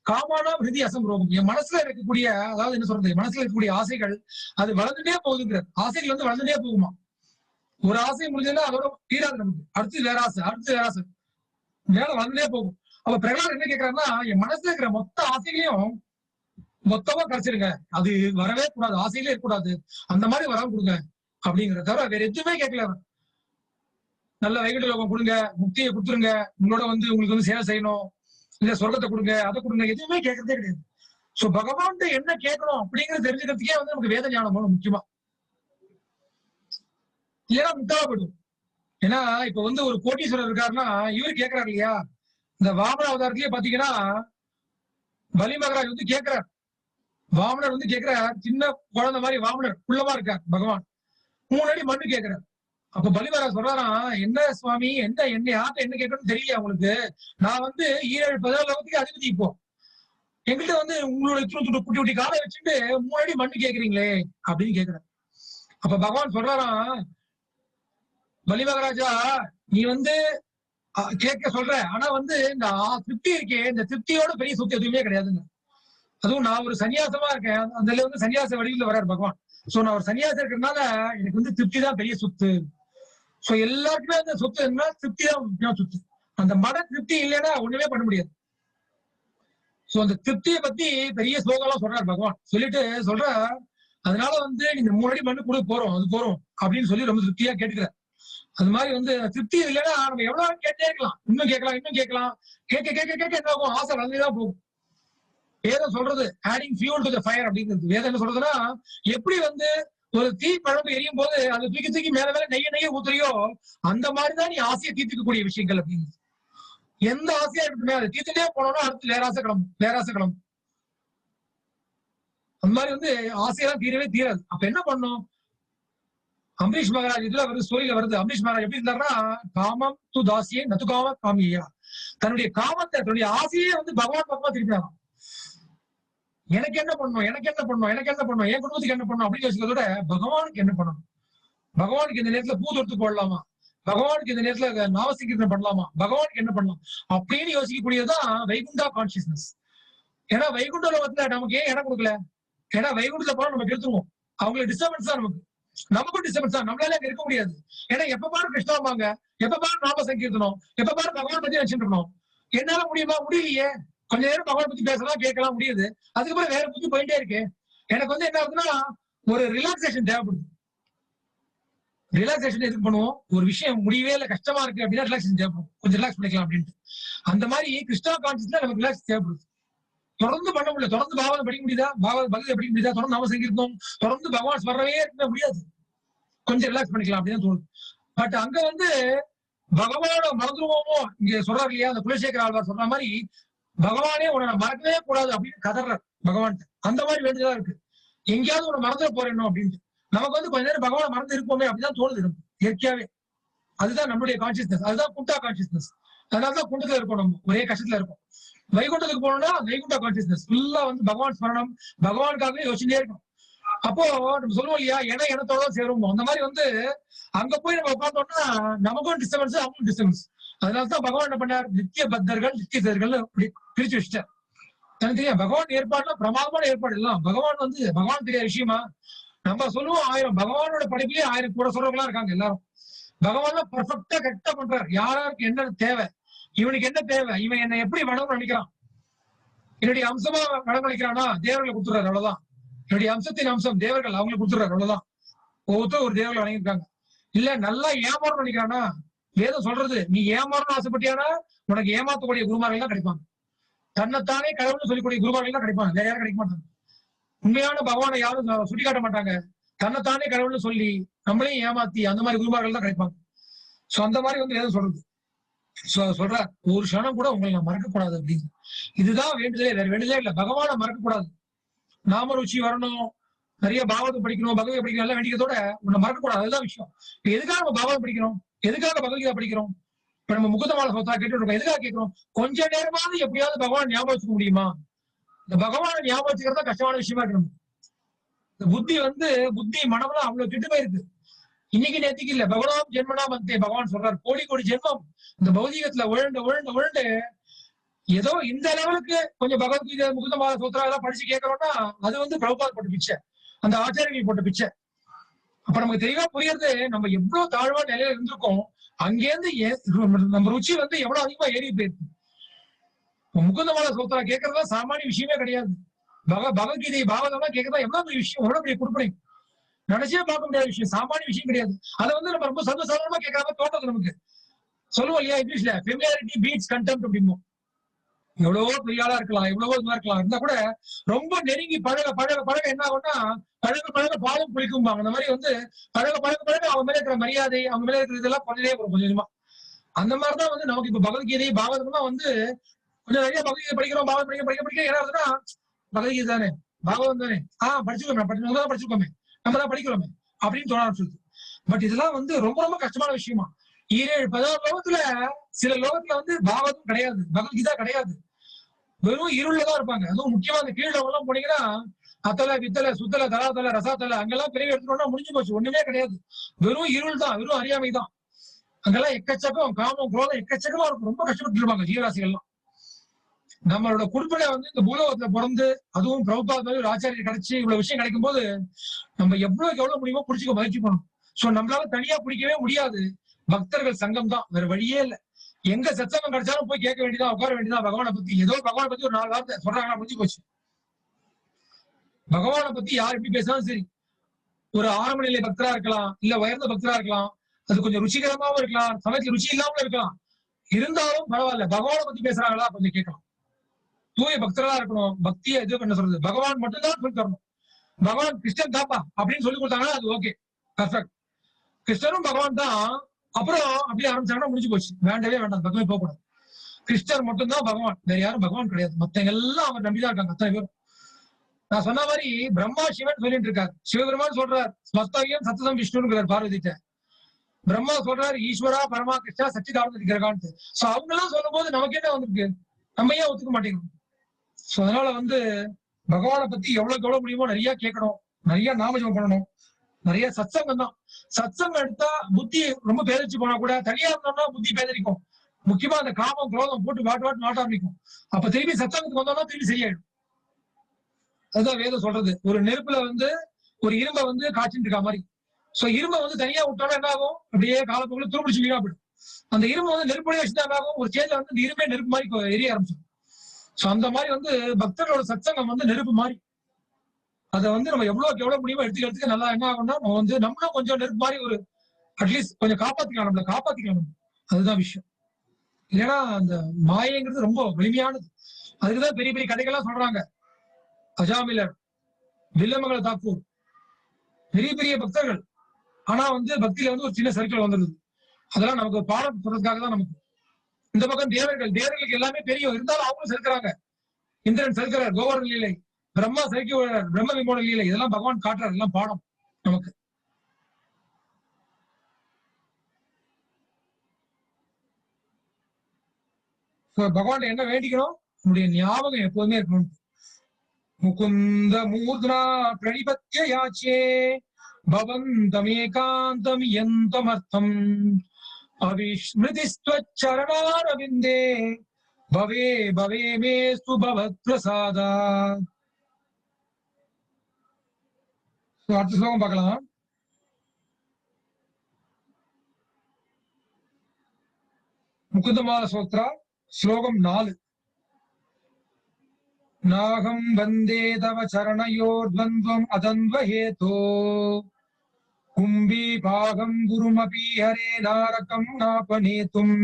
காமானாம் ஹிருதி அசம் ரோகம், என் மனசுல இருக்கக்கூடிய, அதாவது என்ன சொல்றது, மனசுல இருக்கக்கூடிய ஆசைகள் அது வளர்ந்துட்டே போகுதுங்கிற, ஆசைகள் வளர்ந்துட்டே போகுமா. ஒரு ஆசை முடிஞ்சதுன்னா அதோட தீராது, நமக்கு அடுத்து வேற ஆசை, அடுத்து வேற ஆசை, மேல வளர்ந்துட்டே போகும். அப்ப பிரகலாதர் என்ன கேட்கிறாருன்னா, என் மனசுல இருக்கிற மொத்த ஆசைகளையும் மொத்தமா கரைச்சிருங்க, அது வரவே கூடாது, ஆசையிலே இருக்கக்கூடாது, அந்த மாதிரி வரம் கொடுங்க அப்படிங்கிற தவிர வேற எதுவுமே கேட்கல. நல்ல வைகுண்ட லோகம் கொடுங்க, முக்தியை கொடுத்துருங்க, உங்களோட உங்களுக்கு சேவை செய்யணும், இல்ல சொர்க்கத்தை கொடுங்க, அதை கொடுங்க, எதுவுமே கேட்கறதே கிடையாது. சோ பகவான் என்ன கேட்கணும் அப்படிங்கறது தெரிஞ்சுக்கிறதுக்கே நமக்கு வேத ஞானம் போகணும் முக்கியமா, இல்லைன்னா முட்டாள போயிடும். ஏன்னா இப்ப ஒரு கோட்டீஸ்வரர் இருக்காருன்னா இவரு கேட்கிறாரு இல்லையா, இந்த வாமன அவதாரத்திலேயே பாத்தீங்கன்னா பலி மகராஜ் கேட்கிறார், வாமனர் கேட்கிறார், சின்ன குழந்தை மாதிரி வாமனர் குள்ளமா இருக்கார் பகவான், 3 அடி மண்ணு கேட்கிறார். அப்ப பலி மகராஜ் சொல்றாராம், என்ன சுவாமி, என்ன யார்ட்ட என்ன கேட்கணும்னு தெரியலையா உங்களுக்கு, நான் 7-10 லோகத்துக்கு அதிபதி, இப்போ எங்கிட்ட உங்களோட குட்டி குட்டி காலை வச்சுட்டு 3 அடி மண்ணு கேட்கறீங்களே அப்படின்னு கேட்கிறார். அப்ப பகவான் சொல்றாராம், பலி மகராஜா, நீ கேட்க சொல்ற, ஆனா இந்த திருப்தி இருக்கே, இந்த திருப்தியோட பெரிய சொத்து எதுவுமே கிடையாதுங்க. அதுவும் நான் ஒரு சன்னியாசமா இருக்கேன், அந்த சன்னியாச வடிவில் வர்றாரு பகவான். சோ நான் ஒரு சன்னியாசம் இருக்கிறதுனால எனக்கு திருப்தி தான் பெரிய சொத்து. சோ எல்லாருக்குமே அந்த சொத்து என்ன, திருப்தி தான் முக்கியமான சொத்து. அந்த மன திருப்தி இல்லைன்னா ஒண்ணுமே பண்ண முடியாது. சோ அந்த திருப்தியை பத்தி பெரிய ஸ்லோகம்லாம் சொல்றாரு பகவான். சொல்லிட்டு சொல்ற, அதனால நீங்க 3 அடி மண்ணு கூட போறோம், அது போறோம் அப்படின்னு சொல்லி ரொம்ப திருப்தியா கேட்டுக்கிறார். அது மாதிரி திருப்தி இல்லைன்னா நம்ம எவ்வளவு கேட்டே இருக்கலாம், இன்னும் கேட்கலாம், இன்னும் கேட்கலாம், கேட்க கேட்க கேட்க என்ன ஆகும், ஆசை வளர்ந்துதான் போகும். வேதம் சொல்றது adding fuel to the fire அப்படிங்கிறது. வேதம் என்ன சொல்றதுன்னா, எப்படி ஒரு தீ பழம்பு எரியும் போது அது தூக்கி தூக்கி மேல மேல நெய்ய ஊத்துறியோ, அந்த மாதிரிதான் நீ ஆசையை தீர்த்துக்கக்கூடிய விஷயங்கள் அப்படின்னு. எந்த ஆசையா இருக்குமே அது தீர்த்துட்டே போனோம்னா அடுத்து வேற ஆசை கிளம்பும். அந்த மாதிரி ஆசையெல்லாம் தீரவே தீராது. அப்ப என்ன பண்ணும், அம்பரீஷ் மகாராஜ் இதுல ஸ்டோரியில வருது. அம்பரீஷ் மகாராஜ் எப்படி இருந்தாருன்னா, காமம் து தாசியே நது காம காமியா, தன்னுடைய காமத்தை, தன்னுடைய ஆசையே பகவான் பக்கமா திருப்பினாராம். எனக்கு என்ன பண்ணணும், எனக்கு என்ன பண்ணணும், எனக்கு என்ன பண்ணணும், என் குடும்பத்துக்கு என்ன பண்ணணும் அப்படின்னு யோசிக்கிறத விட பகவானுக்கு என்ன பண்ணணும், பகவானுக்கு இந்த நேரத்துல பூ தொடுத்து போடலாமா, பகவானுக்கு இந்த நேரத்துல நாமசங்கீர்த்தனம் பண்ணலாமா, பகவானுக்கு என்ன பண்ணலாம் அப்படின்னு யோசிக்கக்கூடியதுதான் வைகுண்டா கான்சியஸ்னஸ். ஏன்னா வைகுண்ட லோகத்துல நமக்கு ஏன் இடம் கொடுக்கல, ஏன்னா வைகுண்டத்துல போனா நம்ம கெடுத்துருவோம், அவங்களுக்கு டிஸ்டர்பன்ஸ் தான், நமக்கும் டிஸ்டர்பன்ஸ் தான், நம்மளால இருக்க முடியாது. ஏன்னா எப்ப பாரு கிருஷ்ணாம்பாங்க, எப்ப பாரு நாம சங்கீர்த்தனம், எப்ப பாரு பகவான் பத்தி நினைச்சுட்டு இருக்கணும். என்னால முடியுமா, முடியலையே. கொஞ்ச நேரம் பகவான் பத்தி பேசலாம், கேட்கலாம், முடியுது. அதுக்கப்புறம் வேற பத்தி போயிட்டே இருக்கு. எனக்கு என்ன ஆகுதுன்னா, ஒரு ரிலாக்ஸேஷன் தேவைப்படுது. ரிலாக்ஸேஷன் எதுக்கு பண்ணுவோம், ஒரு விஷயம் முடியவே இல்லை, கஷ்டமா இருக்கு அப்படின்னா ரிலாக்ஸேஷன் தேவைப்படும், கொஞ்சம் ரிலாக்ஸ் பண்ணிக்கலாம் அப்படின்ட்டு. அந்த மாதிரி கிருஷ்ணா கான்சியஸ்ல நமக்கு ரிலாக்ஸ் தேவைப்படுது. தொடர்ந்து பண்ண முடியல, தொடர்ந்து பாகவதம் படிக்க முடியுதா, பகவத் படிக்க முடியுதா, தொடர்ந்து நாம சங்கீர்த்தனம், தொடர்ந்து பகவான் ஸ்மரணவே இருக்க முடியாது. கொஞ்சம் ரிலாக்ஸ் பண்ணிக்கலாம் அப்படின்னு தோணுது. பட் அங்க பகவானோட மறந்துருவோமோ, இங்க சொல்றாரு இல்லையா, அந்த குலசேகர ஆழ்வார் சொல்ற மாதிரி, பகவானே உன்னை மறக்கவே கூடாது அப்படின்னு கதறார் பகவான். அந்த மாதிரி வேண்டியதா இருக்கு, எங்கேயாவது உன்னை மறந்துட போறேன் அப்படின்ட்டு. நமக்கு கொஞ்ச நேரம் பகவானை மறந்து இருப்போமே அப்படிதான் தோணுது நமக்கு இயற்கையாவே. அதுதான் நம்மளுடைய கான்சியஸ்னஸ், அதுதான் குண்டா கான்சியஸ்னஸ். அதனாலதான் குண்டத்துல இருக்கோம், நம்ம ஒரே கஷ்டத்துல இருக்கும். வைகுண்டத்துக்கு போனோம்னா வைகுண்ட கான்சியஸ்னஸ் ஃபுல்லா வந்து பகவான் ஸ்மரணம், பகவானுக்காகவே யோசிச்சுட்டே இருக்கணும். அப்போ நம்ம சொல்லுவோம் இல்லையா, எனத்தோட சேரும். அந்த மாதிரி வந்து அங்க போய் நம்ம உட்கார்ந்தோம்னா நமக்கும் டிஸ்டர்பன்ஸ், அவங்களும் டிஸ்டர்பன்ஸ். அதனாலதான் பகவான் என்ன பண்ணார், நித்திய பக்தர்கள் நித்தியர்கள் பிரிச்சு வச்சுட்டார். தனித்தனியா பகவான் ஏற்பாடுல பிரமாதமான ஏற்பாடு எல்லாம். பகவான் வந்து பகவான் தெரியாத விஷயமா? நம்ம சொல்லுவோம் 1000, பகவானோட படைப்பிலேயே 1000 கூட சொல்றவங்களா இருக்காங்க எல்லாரும். பகவான் பர்ஃபெக்டா கரெக்டா பண்றாரு. யாராருக்கு என்ன தேவை, இவனுக்கு என்ன தேவை, இவன் என்ன எப்படி வணங்கணும்னு நினைக்கிறான், என்னுடைய அம்சமா வணங்க நினைக்கிறானா தேவர்களை கொடுத்துறாரு, அவ்வளவுதான். என்னுடைய அம்சத்தின் அம்சம் தேவர்கள் அவங்களுக்கு கொடுத்துறாரு, அவ்வளவுதான். ஒவ்வொருத்தரும் ஒரு தேவர்கள் வணங்கியிருக்காங்க. இல்ல நல்லா ஏமாறணும்னு நினைக்கிறானா, வேதம் சொல்றது நீ ஏமாறணும்னு ஆசைப்பட்டியானா உனக்கு ஏமாத்தக்கூடிய குருமார்கள் தான் கிடைப்பாங்க. தன்னைத்தானே கடவுள்னு சொல்லக்கூடிய குருமார்கள் தான் கிடைப்பாங்க, வேற யாரும் கிடைக்க மாட்டாங்க. உண்மையான பகவானை யாரும் சுட்டி காட்ட மாட்டாங்க. தன்னைத்தானே கடவுள்னு சொல்லி நம்மளையும் ஏமாத்தி அந்த மாதிரி குருமார்கள் தான் கிடைப்பாங்க. சோ அந்த மாதிரி வந்து வேதம் சொல்றது. சொல்ற ஒரு க்ஷணம் கூட உங்களை நான் மறக்க கூடாது அப்படின்னு. இதுதான் வேண்டுதலே, வேற வேண்டுதலே இல்ல. பகவானை மறக்க கூடாது, நாம ருச்சி வரணும், நிறைய பாகவதம் படிக்கணும், பகவத் படிக்கணும் எல்லாம் வேண்டியதோட உன்னை மறக்க கூடாது. அதுதான் விஷயம். இப்ப எதுக்காக நம்ம பாகவதம் படிக்கிறோம், எதுக்காக பகவத்கீதா படிக்கிறோம்? இப்ப நம்ம முகுந்தமால சொத்தா கேட்டு இருக்கோம், எதுக்காக கேட்கிறோம்? கொஞ்ச நேரமாவது எப்படியாவது பகவான் ஞாபகம் வச்சுக்க முடியுமா? இந்த பகவானை ஞாபகம் வச்சுக்கிறதா கஷ்டமான விஷயமா இருக்கு. இந்த புத்தி மனம்லாம் அவ்வளவு கெட்டு போயிருக்கு. இன்னைக்கு நேற்றுக்கு இல்ல, பகவான் ஜென்மனா மந்தே பகவான் சொல்றாரு, கோடி கோடி ஜென்மம் இந்த பௌதிகத்துல உழண்டு உழண்டு உழண்டு ஏதோ இந்த லெவலுக்கு கொஞ்சம் பகவத்கீதை முகுந்தமால சூத்திரா எல்லாம் படிச்சு கேட்கறோம்னா அது வந்து பிரபுபாத் போட்ட பிச்சை, அந்த ஆச்சாரியர்கள் போட்ட பிச்சை. அப்ப நமக்கு தெளிவா புரியுறது நம்ம எவ்வளவு தாழ்வான நிலையில இருந்திருக்கோம். அங்கேருந்து நம்ம ருச்சி வந்து எவ்வளவு அதிகமா ஏறி போயிருக்கு. முகுந்தமால சூத்திரா கேட்கறதா சாமானிய விஷயமே கிடையாது. பகவத்கீதை பாகவதம் கேட்கறதா எவ்வளவு பெரிய விஷயம், எவ்வளவு பெரிய கொடுப்பனை, நினைச்சே பார்க்க முடியாத விஷயம், சாமானிய விஷயம் கிடையாது. அதை வந்து நம்ம ரொம்ப சர்வசாதாரணமா கேட்காம தோட்டது நமக்கு. சொல்லுவோம் இல்லையா இங்கிலீஷ்ல, ஃபெமிலியாரிட்டி பீட்ஸ் கண்டெம்ட் அப்படிம்போம். எவ்வளவோ பெரிய ஆளா இருக்கலாம், எவ்வளவோ இதுவா இருக்கலாம், இருந்தா கூட ரொம்ப நெருங்கி பழக பழக பழக என்ன ஆகும்னா பழக பழக பாலும் புளிக்கும்பாங்க. அந்த மாதிரி வந்து பழக பழக பழக அவங்க மேல இருக்கிற மரியாதை, அவங்க மேல இருக்கிற இதெல்லாம் கொஞ்சமே வரும் கொஞ்சமா. அந்த மாதிரிதான் வந்து நமக்கு இப்ப பகவத்கீதை பாகவதம்லாம் வந்து கொஞ்சம் நிறைய பகவத்கீதை படிக்கிறோம், பாகவத் படிக்க படிக்க படிக்க என்ன ஆகுதுன்னா பகவத்கீதை தானே பாகவதம் தானே படிச்சிருக்கோமே படிச்சிருக்கோமே நம்ம தான் படிக்கிறோமே அப்படின்னு தோண ஆரம்பிச்சிருது. பட் இதெல்லாம் வந்து ரொம்ப ரொம்ப கஷ்டமான விஷயமா. 17 லோகத்துல சில லோகத்துல வந்து பாகவதம் கிடையாது, பகவத்கீதா கிடையாது, வெறும் இருள்ல தான் இருப்பாங்க. அதுவும் முக்கியமா அந்த கீழ் எல்லாம் போனீங்கன்னா அத்தலை வித்தலை சுத்தலை தலாத்தலை ரசாத்தலை அங்கெல்லாம் பிரிவு எடுத்துட்டோம்னா முடிஞ்சு போச்சு, ஒண்ணுமே கிடையாது. வெறும் இருள் தான், வெறும் அறியாமை தான். அங்கெல்லாம் எக்கச்சக்கம் காமம் குரோதம் எக்கச்சக்கமா இருக்கும், ரொம்ப கஷ்டப்பட்டு இருப்பாங்க ஜீவராசிகள்லாம். நம்மளோட குடும்பல வந்து இந்த பூலோகத்துல பிறந்து அதுவும் பிரபுபாத் மாதிரி ஒரு ஆச்சாரியர் கிடைச்சு இவ்வளவு விஷயம் கிடைக்கும் போது நம்ம எவ்வளவுக்கு எவ்வளவு முடியுமோ பிடிச்சிக்க முயற்சி பண்ணணும். சோ நம்மளால தனியா பிடிக்கவே முடியாது, பக்தர்கள் சங்கம் தான், வேற வழியே இல்லை. எங்க சத்சங்கம் கிடைச்சாலும் போய் கேட்க வேண்டியதான், உட்கார வேண்டியதான். பகவானை பத்தி ஏதோ பகவானை பத்தி ஒரு 4 வார்த்தை சொல்றாங்களா முடிஞ்சு போச்சு. பகவானை பத்தி யார் எப்படி பேசினாலும் சரி, ஒரு ஆரம்ப நிலை பக்தரா இருக்கலாம், இல்ல உயர்ந்த பக்தரா இருக்கலாம், அது கொஞ்சம் ருச்சிகரமாவும் இருக்கலாம், சமயத்துல ருச்சி இல்லாமலும் இருக்கலாம், இருந்தாலும் பரவாயில்ல, பகவானை பத்தி பேசுறாங்களா கொஞ்சம் கேட்கலாம். தூய பக்தரா இருக்கணும், பக்தியை இது பண்ண சொல்றது பகவான் மட்டும்தான் சொல்லி தரணும். பகவான் கிருஷ்ணன் தாப்பா அப்படின்னு சொல்லி கொடுத்தாங்கன்னா அது ஓகே, பர்ஃபெக்ட். கிருஷ்ணரும் பகவான் தான், அப்புறம் அப்படியே ஆரம்பிச்சாங்கன்னா முடிஞ்சு போச்சு, வேண்டவே வேண்டாம், பக்கமே போகக்கூடாது. கிருஷ்ணர் மட்டும்தான் பகவான், வேற யாரும் பகவான் கிடையாது. மத்தவங்க எல்லாம் அவர் நம்பிதான் இருக்காங்க அத்தனை பேரும். நான் சொன்ன மாதிரி பிரம்மா சிவன் சொல்லிட்டு இருக்காரு, சிவபெருமான் சொல்றார் ஸ்மஸ்தவியம் சத்ததம் விஷ்ணுங்கிறார் பார்வதிட்ட. பிரம்மா சொல்றாரு ஈஸ்வரா பரமா கிருஷ்ணா சச்சிதானந்த விக்கிரகான்ட்டு. சோ அவங்க எல்லாம் சொல்லும் போது நமக்கு என்ன வந்திருக்கு, நம்ம ஏன் ஒத்துக்க மாட்டேங்கிறோம்? சோ அதனால வந்து பகவானை பத்தி எவ்வளவுக்கு எவ்வளவு முடியுமோ நிறைய கேட்கணும், நிறைய நாமஜபம் பண்ணணும், நிறைய சத்சங்கம் தான். சத்சங்கம் எடுத்தா புத்தி ரொம்ப பேதரிச்சு போனா கூட, தனியா இருந்தோம்னா புத்தி பேதரிக்கும். முக்கியமா அந்த காமம் குரோதம் போட்டு வாட்டு மாட்ட ஆரம்பிக்கும். அப்ப திரும்பி சத்சங்கத்துக்கு வந்தோம்னா திரும்பி சரியாயிடும். அதுதான் வேதம் சொல்றது, ஒரு நெருப்புல வந்து ஒரு இரும்பை வந்து காய்ச்சிட்டு இருக்கா மாதிரி. சோ இரும்பை வந்து தனியா விட்டோம்னா என்ன ஆகும், அப்படியே காலப்போக்கில் துருப்பிடிச்சு வீணா போயிடும். அந்த இரும்பு வந்து நெருப்புடைய வச்சுதான் என்ன ஆகும், ஒரு சேஞ்சில் வந்து இந்த இரும்பே நெருப்பு மாதிரி எரிய ஆரம்பிச்சிடும். சோ அந்த மாதிரி வந்து பக்தர்களோட சத்சங்கம் வந்து நெருப்பு மாதிரி. அதை வந்து நம்ம எவ்வளவுக்கு எவ்வளவு முடியுமோ எடுத்துக்க நல்லா என்ன ஆகும்னா நம்ம வந்து நம்மளும் கொஞ்சம் நெருப்பு மாதிரி ஒரு அட்லீஸ்ட் கொஞ்சம் காப்பாத்திக்கலாம், நம்மளை காப்பாத்திக்கலாம். அதுதான் விஷயம். இல்லைன்னா அந்த மாயைங்கிறது ரொம்ப வலிமையானது. அதுக்குதான் பெரிய பெரிய கதைகள்லாம் சொல்றாங்க. அஜாமிலர், வில்லமங்கல தாக்கூர், பெரிய பெரிய பக்தர்கள். ஆனா வந்து பக்தியில வந்து ஒரு சின்ன சர்க்கிள் வந்துருது. அதெல்லாம் நமக்கு பாடம் சொல்றதுக்காக தான். நமக்கு இந்த பக்கம் தேவர்களுக்கு எல்லாமே தெரியும், இருந்தாலும் அவங்களும் செலுத்துறாங்க. இந்திரன் செலுக்கிறார் கோவர்தன லீலை, பிரம்மா சைக்கிய பிரம்ம விமோட லீலை, இதெல்லாம் பகவான் காட்டுறாரு, எல்லாம் பாடம் நமக்கு. பகவான் என்ன வேண்டிக்கணும், உன்னுடைய ஞாபகம் எப்போதுமே இருக்கணும். முகுந்த மூர்த்னா பிரணிபத்ய யாச்சே பவந்தமேகாந்தம் யந்தமர்த்தம் அவிஸ்மிருதிஸ்வச்சரணாரவிந்தே பவே பவே மே சுபவத் பிரசாதா. அடுத்த ஸ்லோகம் பார்க்கலாம். முகுந்தமால சோத்ரா ஸ்லோகம் 4. நாகம் வந்தே தவ சரணயோர்த்வந்த்வம் அதன்வஹேதோ கும்பி பாகம் குருமபி ஹரே நாரகம் நாபநேதும்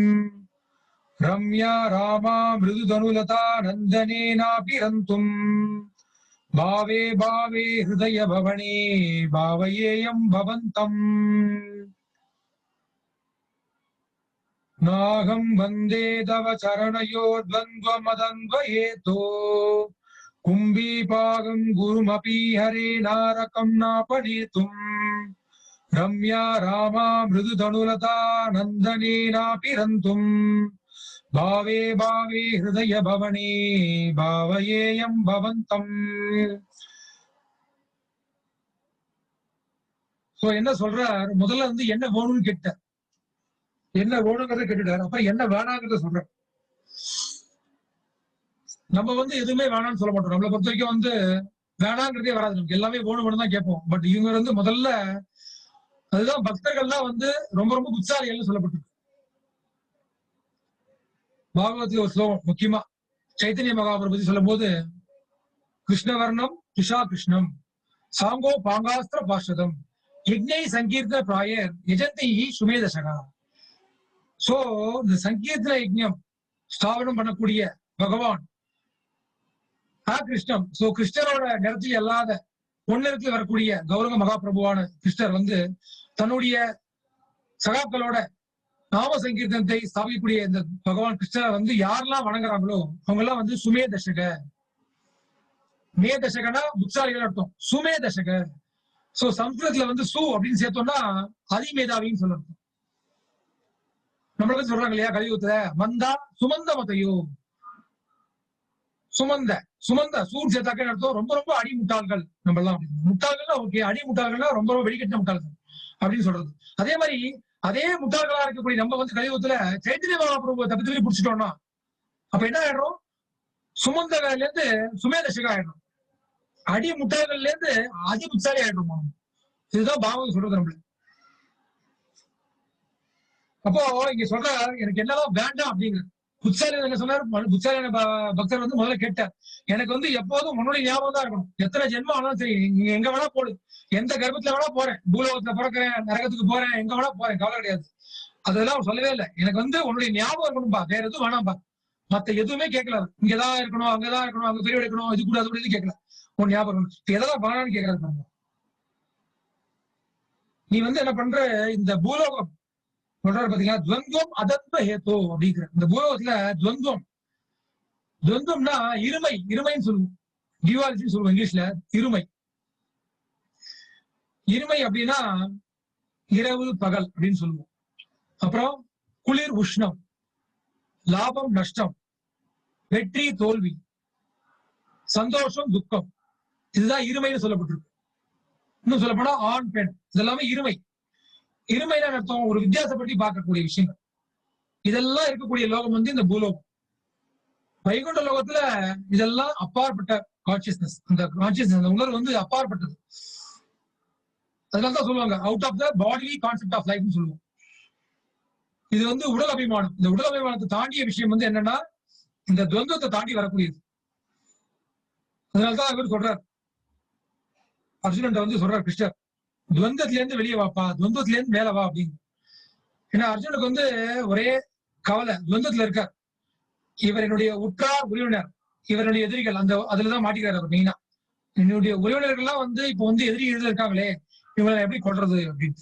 ரம்யா ராமா மிருதுதனுலதா நந்தனேனாபிரந்தும் பாவே பாவே ஹிருதய பவனே பாவயேயம் பவந்தம். நாகம் வந்தே தவ சரணயோர்த்வந்த்வமதன்வஹேதோ கும்பி பாகம் குருமபி ஹரே நாரகம் நாபநேதும் ரம்யா ராமா மிருதுதனுலதா நந்தனேனாபிரந்தும் பாவே பாவே ஹிருதய பவனே பாவயேயம் பவந்தம். சோ என்ன சொல்றார், முதல்ல வந்து என்ன வேணும்னு கேட்ட, என்ன வேணுங்கிறத கேட்டுட்டாரு. அப்புறம் என்ன வேணாங்கிறத சொல்றார். நம்ம வந்து எதுவுமே வேணாம்னு சொல்ல மாட்டோம். நம்மளை பொறுத்த வரைக்கும் வந்து வேணாங்கிறதே வராது, நமக்கு எல்லாமே வேணும் தான் கேட்போம். பட் இவங்க வந்து முதல்ல அதுதான் பக்தர்கள்லாம் வந்து ரொம்ப ரொம்ப புத்தாலிகள்னு சொல்லப்பட்டிருக்கு. பாகவத்துல ஒரு ஸ்லோகம் முக்கியமா சைத்தன்ய மகாபிரபு சொல்லும் போது, கிருஷ்ணவர்ணம் துஷா கிருஷ்ணம் சாங்கோ பாங்காஸ்திர பாஷதம் யஜ்ஞை சங்கீர்த்தன பிராயர் யஜந்தி சுமேதசகா. சோ இந்த சங்கீர்த்தன யஜ்ஞம் ஸ்தாபனம் பண்ணக்கூடிய பகவான் கிருஷ்ணம். சோ கிருஷ்ணரோட நிறத்தில் அல்லாத பொன்னிறத்தில் வரக்கூடிய கௌரவ மகாபிரபுவான கிருஷ்ணர் வந்து தன்னுடைய சகாக்களோட நாம சங்கீர்த்தனத்தை ஸ்தாபிக்கக்கூடிய இந்த பகவான் கிருஷ்ணரை வந்து யாரெல்லாம் வணங்குறாங்களோ அவங்க எல்லாம் வந்து சுமே தசக. மே தசகனா புத்தாளிகள் அர்த்தம், சுமே தசக. சோ சம்ஸ்கிருதத்துல வந்து சு அப்படின்னு சேர்த்தோம்னா அதிமேதாவின்னு சொல்லணும். நம்மள வந்து சொல்றாங்க இல்லையா கலியுகத்துல, மந்தா சுமந்த மதையோ. சுமந்த சுமந்த சூர் சேர்த்தாக்க அர்த்தம் ரொம்ப ரொம்ப அடி முட்டாள்கள். நம்ம எல்லாம் முட்டாள்கள்னா ஓகே, அடி முட்டாள்கள்னா ரொம்ப ரொம்ப வெடிக்கட்ட முட்டாள்கள் அப்படின்னு சொல்றது. அதே மாதிரி அதே முட்டாள்களா இருக்கக்கூடிய நம்ம வந்து கலியுகத்துல சைத்தன்ய மகாபிரபுவை தப்பி தப்பி பிடிச்சிட்டோம்னா அப்ப என்ன ஆயிடும், சுமந்தகல இருந்து சுமேதசகா ஆயிடும், அடி முட்டாள்கள்ல இருந்து அதி புத்தாலி ஆயிடும். இதுதான் பாவம் சொல்றது நம்மள. அப்போ இங்க சொல்ற எனக்கு என்னதான் வேண்டாம் அப்படிங்கிறது. புத்தாலி என்ன சொன்னாரு, புத்தாலியான பக்தர் வந்து முதல்ல கேட்டார், எனக்கு வந்து எப்போதும் உன்னுடைய ஞாபகம் தான் இருக்கணும். எத்தனை ஜென்மம் ஆனாலும் சரி, நீங்க எங்க வேணா போடு, எந்த கர்ப்பத்துல வேணா போறேன், பூலோகத்துல பிறக்கிறேன், நரகத்துக்கு போறேன், எங்க வேணா போறேன், கவலை கிடையாது. அதெல்லாம் அவர் சொல்லவே இல்லை. எனக்கு வந்து உன்னுடைய ஞாபகம் இருக்கணும்பா, வேற எதுவும் வேணாம்பா. மத்த எதுவுமே கேட்கல. இங்கதான் இருக்கணும், அங்கதான் இருக்கணும், அங்க பெரிய எடுக்கணும், இது கூட அது கூட இது கேட்கல. உன் ஞாபகம் எதெல்லாம் வேணான்னு கேட்கறது. நீ வந்து என்ன பண்ற, இந்த பூலோகம் சொல்றாரு பாத்தீங்களா, துவந்தம் அதத்வ ஹேதோ அப்படிங்கிற இந்த பூலோகத்துல துவந்தம். துவந்தம்னா இருமை, இருமைன்னு சொல்லுவோம், டியூவாலிட்டின்னு சொல்லுவோம் இங்கிலீஷ்ல. இருமை இருமை அப்படின்னா இரவு பகல் அப்படின்னு சொல்லுவோம். அப்புறம் குளிர் உஷ்ணம், லாபம் நஷ்டம், வெற்றி தோல்வி, சந்தோஷம் துக்கம், இதுதான் இருமைன்னு சொல்லப்பட்டிருக்கு. இன்னும் சொல்ல போனா ஆண் பெண், இதெல்லாமே இருமை. இருமைன்னு அர்த்தம் ஒரு வித்தியாசப்படி பார்க்கக்கூடிய விஷயங்கள். இதெல்லாம் இருக்கக்கூடிய லோகம் வந்து இந்த பூலோகம். வைகுண்ட லோகத்துல இதெல்லாம் அப்பாற்பட்ட கான்சியஸ்னஸ். அந்த கான்சியஸ்னஸ், அந்த உணர்வு வந்து அப்பாற்பட்டது. அதனாலதான் சொல்லுவாங்க out of the body concept of லைஃப்னு சொல்லுவோம். இது வந்து உடல் அபிமானம். இந்த உடல் அபிமானத்தை தாண்டிய விஷயம் வந்து என்னன்னா இந்த துவந்தத்தை தாண்டி வரக்கூடியது. அதனாலதான் அவர் சொல்றார், அர்ஜுனன் வந்து சொல்றார் கிருஷ்ணர், துவந்தத்துல இருந்து வெளியே வாப்பா, துவந்தத்துல இருந்து மேல வா அப்படின்னு. ஏன்னா அர்ஜுனுக்கு வந்து ஒரே கவலை, துவந்தத்துல இருக்கார். இவர் என்னுடைய உற்றார் உறவினர், இவருடைய எதிரிகள், அந்த அதுலதான் மாட்டிக்கிறார் அவர் மெயினா. என்னுடைய உறவினர்கள்லாம் வந்து இப்போ வந்து எதிரிகள் இருக்காங்களே, இவங்களை எப்படி கொள்றது அப்படின்னு.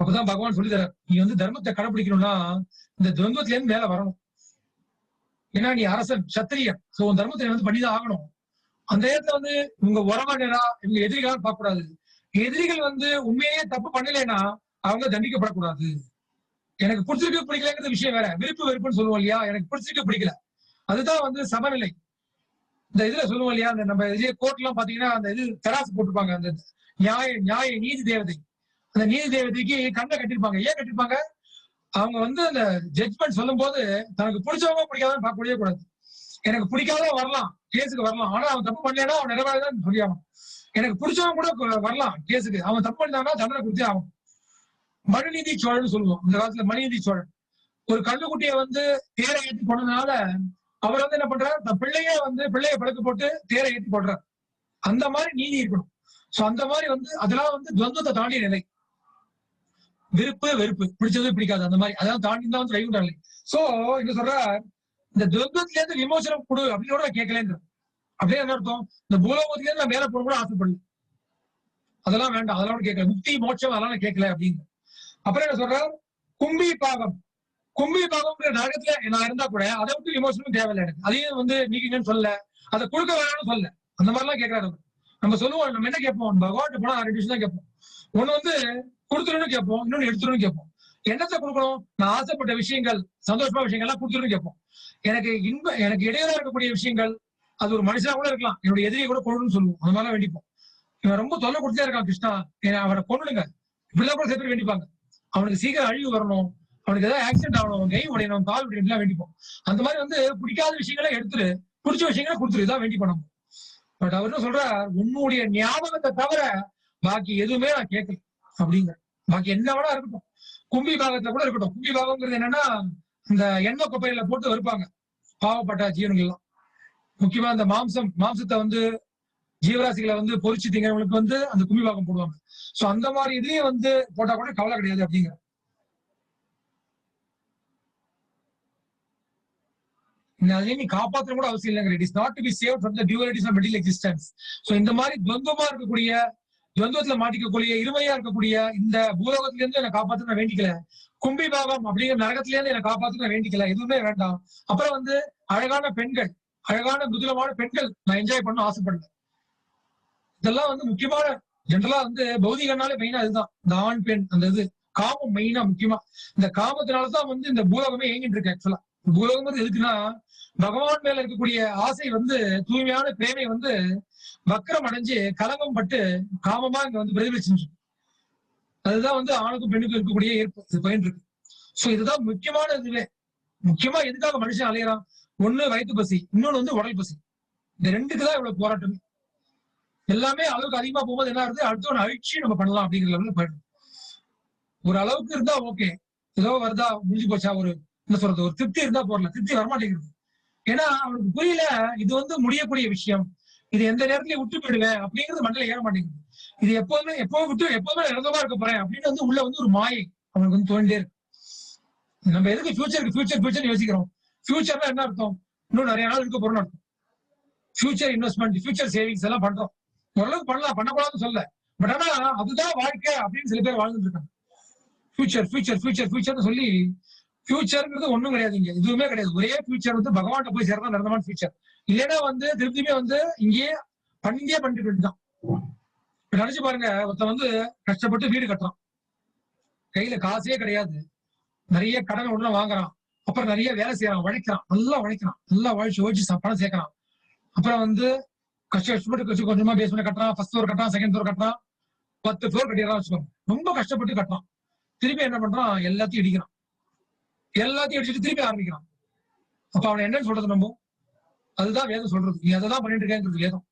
அப்பதான் பகவான் சொல்லி தரார், நீ வந்து தர்மத்தை கடைபிடிக்கணும்னா இந்த துவந்தத்துல இருந்து மேல வரணும். ஏன்னா நீ அரசன், சத்திரியன், சோ உன் தர்மத்தை வந்து பண்ணிதான் ஆகணும். அந்த இடத்துல வந்து உங்க உறவினரா இவங்க எதிரிகளா பார்க்க கூடாது. எதிரிகள் வந்து உண்மையே தப்பு பண்ணலைன்னா அவங்க தண்டிக்கப்படக்கூடாது. எனக்கு பிடிச்சிருக்கு பிடிக்கலங்கிறது விஷயம் வேற, விருப்பு வெறுப்புன்னு சொல்லுவோம் இல்லையா. எனக்கு பிடிச்சிருக்கு பிடிக்கல, அதுதான் வந்து சமநிலை. இந்த இதுல சொல்லுவோம் இல்லையா, அந்த நம்ம இதே கோர்ட் எல்லாம் பாத்தீங்கன்னா அந்த இது தராசு போட்டிருப்பாங்க, அந்த நியாய நீதி தேவதை. அந்த நீதி தேவதைக்கு கண்ணை கட்டிருப்பாங்க. ஏன் கட்டிருப்பாங்க? அவங்க வந்து அந்த ஜட்ஜ்மெண்ட் சொல்லும் போது தனக்கு பிடிச்சவங்க பிடிக்காதவங்க பார்க்கவே கூடாது. எனக்கு பிடிக்காதவங்க வரலாம், கேஸுக்கு வரலாம், ஆனா அவன் தப்பு பண்ணலன்னா அவன் நிறைவேறதான் சொல்லியாகும். எனக்கு பிடிச்சவங்க கூட வரலாம் கேஸுக்கு, அவன் தப்பு பண்ணாங்கன்னா தண்டனை கொடுத்தே ஆகும். மனுநீதி சோழன் சொல்லுவோம். இந்த காலத்துல மனுநீதி சோழன் ஒரு கண்ணுக்குட்டியை வந்து தேரை ஏற்றி போனதுனால அவர் வந்து என்ன பண்றாரு, தன் பிள்ளைய படுக்க போட்டு தேரை ஏற்றி போடுறார். அந்த மாதிரி நீதி இருக்கணும். சோ அந்த மாதிரி வந்து அதெல்லாம் வந்து துவந்தத்தை தாண்டிய நிலை. விருப்பு வெறுப்பு, பிடிச்சது பிடிக்காது, அந்த மாதிரி அதான் தாண்டி தான் வந்து வைகுண்ட நிலை. சோ இங்க சொல்ற இந்த துவந்தத்துல இருந்து விமோசனம் கொடு அப்படின்னு கூட கேட்கலன்ற. அப்படியே என்ன அர்த்தம், இந்த பூலோகத்துல இருந்து நான் மேல போட கூட ஆசைப்படல, அதெல்லாம் வேண்டாம், அதெல்லாம் கேட்கல, முக்தி மோட்சம் அதெல்லாம் கேட்கல அப்படின்னு. அப்புறம் என்ன சொல்ற, கும்பி பாகம் நரகத்துல நான் இருந்தா கூட அதை விட்டு விமோசனம் தேவையில்லை எனக்கு, அதையும் வந்து நீக்கிங்கன்னு சொல்லல, அதை கொடுக்க வேணாம்னு சொல்லல, அந்த மாதிரிலாம் கேட்கறாரு. நம்ம சொல்லுவோம், நம்ம என்ன கேட்போம், பகவான் போனா 2 விஷயம் தான் கேட்போம். ஒண்ணு வந்து கொடுத்துருன்னு கேட்போம், இன்னொன்னு எடுத்துருன்னு கேட்போம். என்னத்தை கொடுக்கணும், நான் ஆசைப்பட்ட விஷயங்கள், சந்தோஷமான விஷயங்கள்லாம் கொடுத்துருன்னு கேட்போம். எனக்கு இடையில இருக்கக்கூடிய விஷயங்கள், அது ஒரு மனுஷனா கூட இருக்கலாம், என்னுடைய எதிரியை கூட கொள்ளணும்னு சொல்லுவோம், அந்த மாதிரிலாம் வேண்டிப்போம். இவன் ரொம்ப தொல்லை கொடுத்தே இருக்கான் கிருஷ்ணா, அவரை கொண்டுடுங்க, இப்படிலாம் கூட சேர்த்து வேண்டிப்பாங்க. அவனுக்கு சீக்கிரம் அழிவு வரணும், அவனுக்கு ஏதாவது ஆக்சிடென்ட் ஆகணும், கை உடையணும், கால் உடையணும் வேண்டிப்போம். அந்த மாதிரி வந்து பிடிக்காத விஷயங்களை எடுத்துரு, பிடிச்ச விஷயங்களை கொடுத்துரு, இதான் வேண்டி பண்ணணும். பட் அவர் என்ன சொல்ற, உன்னுடைய ஞாபகத்தை தவிர பாக்கி எதுவுமே நான் கேட்கல அப்படிங்கிற. பாக்கி என்ன வேணா இருக்கட்டும், கும்பி பாகத்துல கூட இருக்கட்டும். கும்பி பாகம்ங்கிறது என்னன்னா, இந்த எண்ணெய் குப்பையில போட்டு வருப்பாங்க பாவப்பட்ட ஜீவன்கள் எல்லாம். முக்கியமா இந்த மாம்சத்தை வந்து ஜீவராசிகளை வந்து பொறிச்சு திங்கிறவங்களுக்கு வந்து அந்த கும்பி பாகம் போடுவாங்க. சோ அந்த மாதிரி இதுலயே வந்து போட்டா கூட கவலை கிடையாது அப்படிங்கிற. நீ காப்பாற்ற கூட அவசியம் இல்லைங்க. It is not to be saved from the dualities of material existence. So இந்த மாதிரி துவந்தமா இருக்கக்கூடிய, துவந்தத்துல மாட்டிக்கக்கூடிய, இருமையா இருக்கக்கூடிய இந்த பூலோகத்துல இருந்து என்னை காப்பாற்ற நான் வேண்டிக்கல, கும்பி பாகம் அப்படிங்கிற நரகத்துல இருந்து என்னை காப்பாற்ற நான் வேண்டிக்கல, எதுவுமே வேண்டாம். அப்புறம் வந்து அழகான பெண்கள், அழகான மிருதுலமான பெண்கள் நான் என்ஜாய் பண்ண ஆசைப்படல. இதெல்லாம் வந்து முக்கியமான, ஜென்ரலா வந்து பௌதிகனாலே மெயினா இதுதான், இந்த ஆண் பெண் அந்த இது காமம் மெயினா முக்கியமா. இந்த காமத்தினாலதான் வந்து இந்த பூலோகமே இயங்கிட்டு இருக்கு. ஆக்சுவலா பூலோகம் வந்து எதுக்குன்னா, பகவான் மேல இருக்கக்கூடிய ஆசை வந்து, தூய்மையான பிரேமை வந்து வக்கரம் அடைஞ்சு கலங்கம் பட்டு காமமா இங்க வந்து பிரதிபலிச்சு. அதுதான் வந்து ஆணுக்கும் பெண்ணுக்கும் இருக்கக்கூடிய ஏற்பு பயன் இருக்கு. சோ இதுதான் முக்கியமான இதுவே. முக்கியமா எதுக்காக மனுஷன் அலையறான், ஒண்ணு வயிற்று பசி, இன்னொன்னு வந்து உடல் பசி. இந்த ரெண்டுக்குதான் இவ்வளவு போராட்டமே. எல்லாமே அளவுக்கு அதிகமா போகும்போது என்ன ஆகுது, அடுத்த அழிச்சு நம்ம பண்ணலாம் அப்படிங்கிற லெவலில் போயிடும். ஒரு அளவுக்கு இருந்தா ஓகே, ஏதோ வருதா முடிஞ்சு போச்சா, ஒரு என்ன சொல்றது, ஒரு திருப்தி இருந்தா போடல, திருப்தி வரமாட்டேங்கிறது. ஏன்னா அவனுக்கு புரியல இது வந்து முடியக்கூடிய விஷயம், இது எந்த நேரத்திலயும் விட்டு போயிடுவேன் அப்படிங்கிறது மண்டல ஏற மாட்டேங்குது. இது எப்போதுமே இறந்தமா இருக்க போறேன் அப்படின்னு வந்து உள்ள வந்து ஒரு மாயை அவனுக்கு வந்து தோண்டிட்டே இருக்கு. நம்ம எதுக்கு ஃபியூச்சர் யோசிக்கிறோம்? ஃபியூச்சர்னா என்ன அர்த்தம், இன்னும் நிறைய நாள் இருக்க போறோம்னு அர்த்தம். ஃபியூச்சர் இன்வெஸ்ட்மெண்ட், ஃபியூச்சர் சேவிங்ஸ் எல்லாம் பண்றோம், ஓரளவுக்கு பண்ணலாம், பண்ணக்கூடாதுன்னு சொல்ல. பட் ஆனா அதுதான் வாழ்க்கை அப்படின்னு சில பேர் வாழ்ந்துட்டு இருக்காங்க. ஃபியூச்சர் சொல்லி, ஃபியூச்சர்ங்கிறது ஒண்ணும் கிடையாது, இங்க எதுவுமே கிடையாது. ஒரே ஃபியூச்சர் வந்து பகவான் போய் சேர்ந்தா நடந்தமான ஃபியூச்சர். இல்லைன்னா வந்து திருப்தியுமே வந்து இங்கேயே பண்ணிட்டு வேண்டிதான். நினைச்சு பாருங்க, ஒருத்தன் வந்து கஷ்டப்பட்டு வீடு கட்டுறான், கையில காசே கிடையாது, நிறைய கடன் உடனே வாங்குறான், அப்புறம் நிறைய வேலை செய்யறான், நல்லா உழைச்சு பணம் சேர்க்கறான். அப்புறம் வந்து கஷ்டப்பட்டு கொஞ்சமா பேஸ்மெண்ட் கட்டுறான், ஃபர்ஸ்ட் ஃப்ளோர் கட்டுறான், செகண்ட் ஃப்ளோர் கட்டுறான், 10 ஃப்ளோர் கட்டிடறான் வச்சுக்கோங்க. ரொம்ப கஷ்டப்பட்டு கட்டுறான். திருப்பி என்ன பண்றான், எல்லாத்தையும் இடிச்சிட்டு திருப்பி ஆரம்பிக்கிறான். அப்ப அவனை என்ன சொல்றது நம்ம? அதுதான் வேதம் சொல்றது, நீ அதான் பண்ணிட்டு இருக்கேங்கிறது வேதம்.